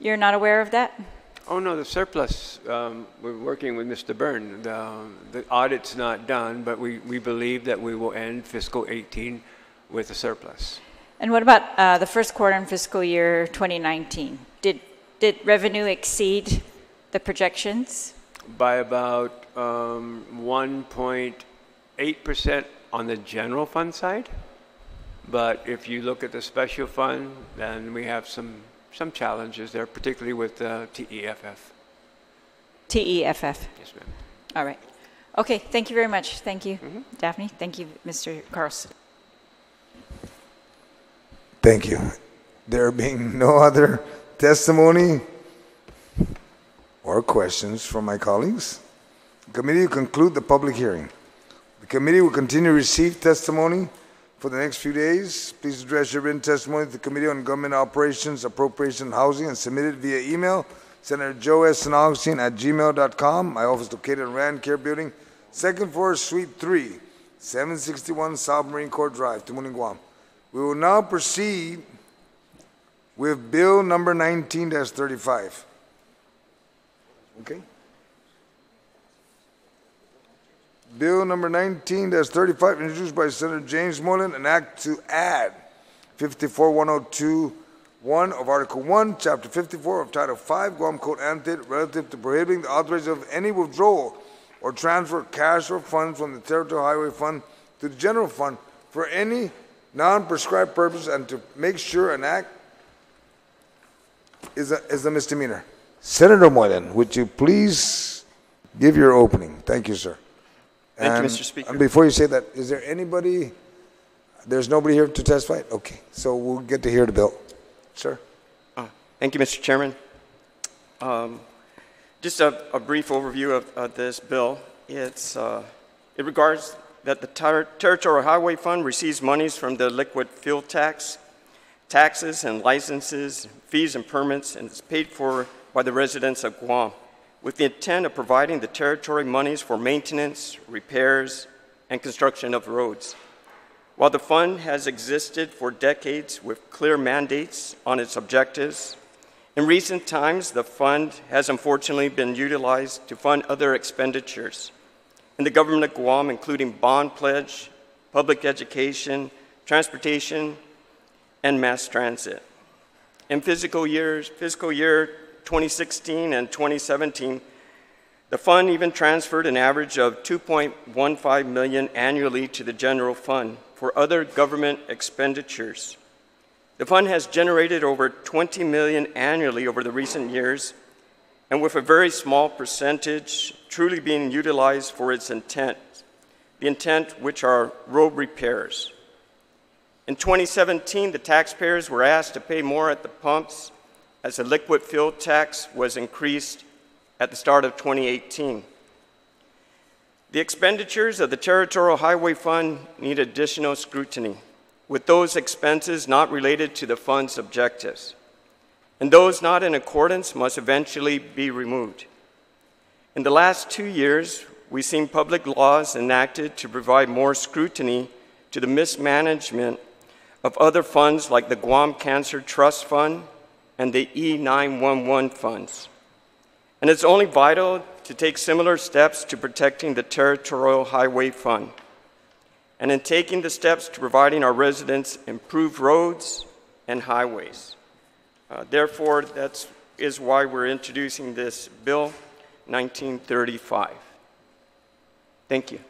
you're not aware of that? Oh, no, the surplus, we're working with Mr. Byrne. The audit's not done, but we believe that we will end fiscal 18 with a surplus. And what about the first quarter in fiscal year 2019? Did revenue exceed the projections? By about 1.8% on the general fund side. But if you look at the special fund, then we have some challenges there, particularly with TEFF. TEFF. Yes, ma'am. All right. Okay, thank you very much. Thank you, Daphne. Thank you, Mr. Carlson. Thank you. There being no other testimony or questions from my colleagues, The committee will conclude the public hearing. The committee will continue to receive testimony for the next few days. Please address your written testimony to the Committee on Government Operations, Appropriation, and Housing and submit it via email. Senator Joe S. San Agustin at gmail.com. My office is located in Rand Care Building, 2nd floor, Suite 3, 761 South Marine Corps Drive, Tumuning, Guam. We will now proceed with Bill number 19-35. Okay. Bill number 19-35, introduced by Senator James Moreland, an act to add 54-102-1 of Article 1, Chapter 54 of Title 5, Guam Code annotated, relative to prohibiting the authorization of any withdrawal or transfer of cash or funds from the Territorial Highway Fund to the General Fund for any non-prescribed purpose, and to make sure an act is a misdemeanor. Senator Moreland, would you please give your opening? Thank you, sir. Thank you, Mr. Speaker. And before you say that, is there anybody? There's nobody here to testify? Okay, so we'll get to hear the bill. Sir? Thank you, Mr. Chairman. Just a brief overview of this bill. It regards that the Territorial Highway Fund receives monies from the liquid fuel tax, taxes and licenses, fees and permits, and it's paid for by the residents of Guam, with the intent of providing the territory monies for maintenance, repairs, and construction of roads. While the fund has existed for decades with clear mandates on its objectives, in recent times the fund has unfortunately been utilized to fund other expenditures in the government of Guam, including bond pledge, public education, transportation, and mass transit. In fiscal year 2016 and 2017, the fund even transferred an average of $2.15 million annually to the general fund for other government expenditures. The fund has generated over $20 million annually over the recent years, and with a very small percentage truly being utilized for its intent, the intent which are road repairs. In 2017, the taxpayers were asked to pay more at the pumps as the liquid fuel tax was increased at the start of 2018. The expenditures of the Territorial Highway Fund need additional scrutiny, with those expenses not related to the fund's objectives, and those not in accordance must eventually be removed. In the last 2 years, we've seen public laws enacted to provide more scrutiny to the mismanagement of other funds like the Guam Cancer Trust Fund and the E911 funds. And it's only vital to take similar steps to protecting the Territorial Highway Fund, and in taking the steps to providing our residents improved roads and highways. Therefore, that is why we're introducing this Bill 1935. Thank you.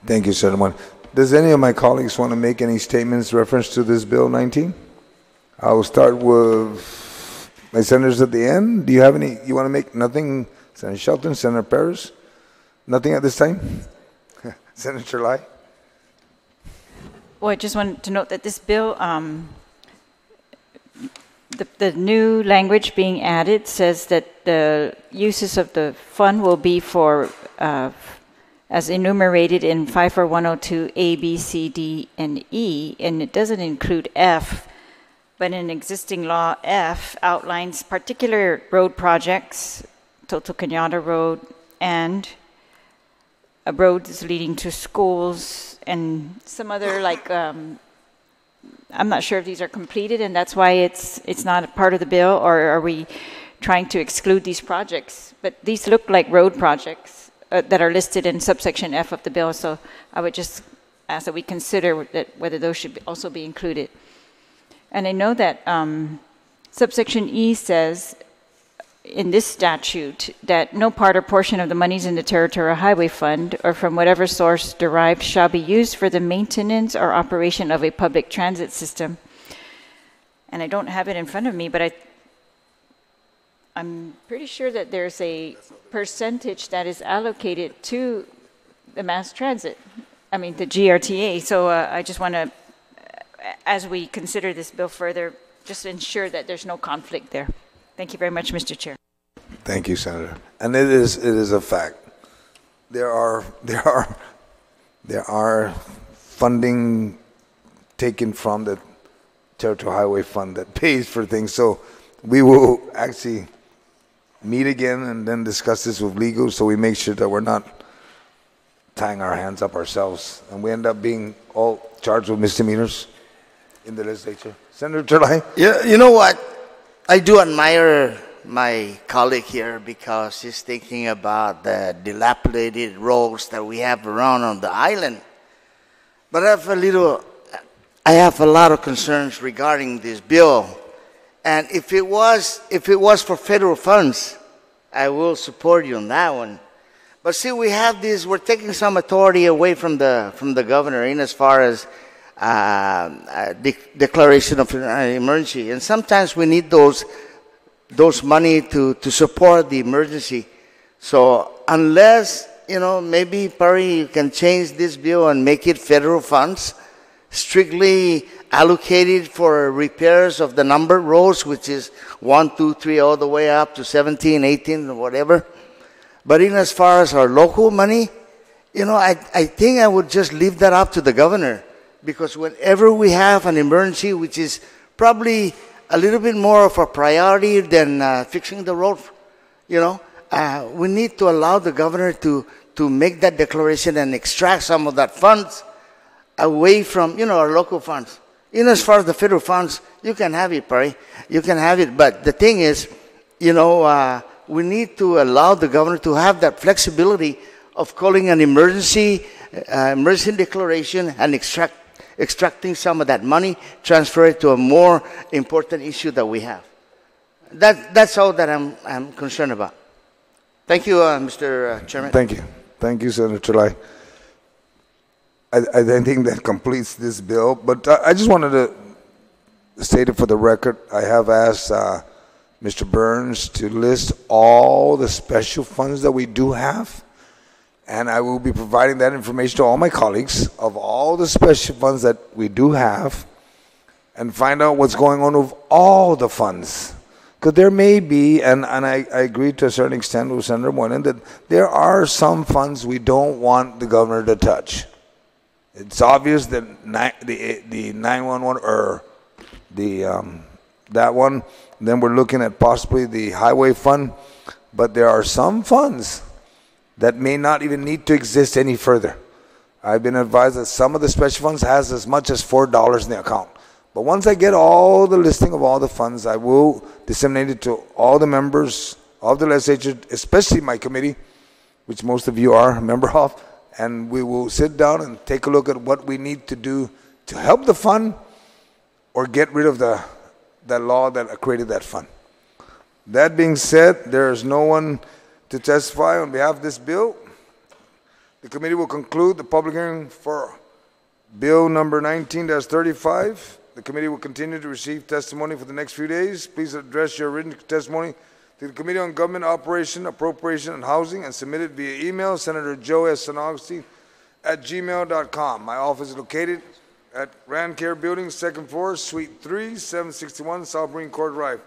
Thank you, Senator Moreland. Does any of my colleagues want to make any statements reference to this Bill 19? I will start with my senators at the end. Do you have any? You want to make nothing? Senator Shelton, Senator Perez? Nothing at this time? Senator Lai? Well, I just wanted to note that this bill, the new language being added says that the uses of the fund will be for, as enumerated in 54102 A, B, C, D, and E, and it doesn't include F, but in existing law, F outlines particular road projects, Toto Cañada Road, and roads leading to schools, and some other, like, I'm not sure if these are completed, and that's why it's not a part of the bill, or are we trying to exclude these projects? But these look like road projects that are listed in subsection F of the bill, so I would just ask that we consider that whether those should also be included. And I know that subsection E says in this statute that no part or portion of the monies in the Territorial Highway Fund or from whatever source derived shall be used for the maintenance or operation of a public transit system. And I don't have it in front of me, but I'm pretty sure that there's a percentage that is allocated to the mass transit, the GRTA. So I just want to, as we consider this bill further, just ensure that there's no conflict there. Thank you very much, Mr. Chair. Thank you, Senator. And it is a fact there are funding taken from the Territorial Highway Fund that pays for things. So we will actually meet again and then discuss this with legal, so we make sure that we're not tying our hands up ourselves and we end up being all charged with misdemeanors in the legislature. Senator Terlai? Yeah, you know what? I do admire my colleague here because he's thinking about the dilapidated roads that we have around on the island. But I have a lot of concerns regarding this bill. And if it was for federal funds, I will support you on that one. But see, we have this, we're taking some authority away from the governor in as far as declaration of emergency. And sometimes we need those money to support the emergency. So unless, maybe Perry, you can change this bill and make it federal funds, strictly allocated for repairs of the numbered roads, which is 1, 2, 3, all the way up to 17, 18, or whatever. But in as far as our local money, I think I would just leave that up to the governor. Because whenever we have an emergency, which is probably a little bit more of a priority than fixing the road, we need to allow the governor to make that declaration and extract some of that funds away from, our local funds. As far as the federal funds, you can have it, Perry. You can have it. But the thing is, we need to allow the governor to have that flexibility of calling an emergency declaration and extracting some of that money, transfer it to a more important issue that we have. That's all that I'm concerned about. Thank you, Mr. Chairman. Thank you. Thank you, Senator Terlai. I think that completes this bill, but I just wanted to state it for the record. I have asked Mr. Burns to list all the special funds that we do have, and I will be providing that information to all my colleagues of all the special funds that we do have and find out what's going on with all the funds. Because there may be, and I agree to a certain extent with Senator Moynihan, that there are some funds we don't want the governor to touch. It's obvious that the 911 or that one, then we're looking at possibly the highway fund, but there are some funds that may not even need to exist any further. I've been advised that some of the special funds has as much as $4 in the account. But once I get all the listing of all the funds, I will disseminate it to all the members of the legislature, especially my committee, which most of you are a member of, and we will sit down and take a look at what we need to do to help the fund or get rid of that law that created that fund. That being said, there is no one to testify on behalf of this bill. The committee will conclude the public hearing for Bill number 19-35. The committee will continue to receive testimony for the next few days. Please address your written testimony to the Committee on Government Operation, Appropriation, and Housing and submit it via email, Senator Joe S. San Agustin @gmail.com. My office is located at Rand Care Building, 2nd floor, Suite 3, 761 South Marine Corps Drive.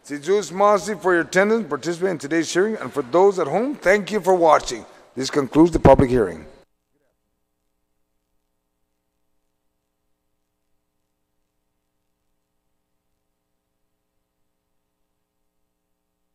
Si Zeus Masi for your attendance, participation in today's hearing, and for those at home, thank you for watching. This concludes the public hearing.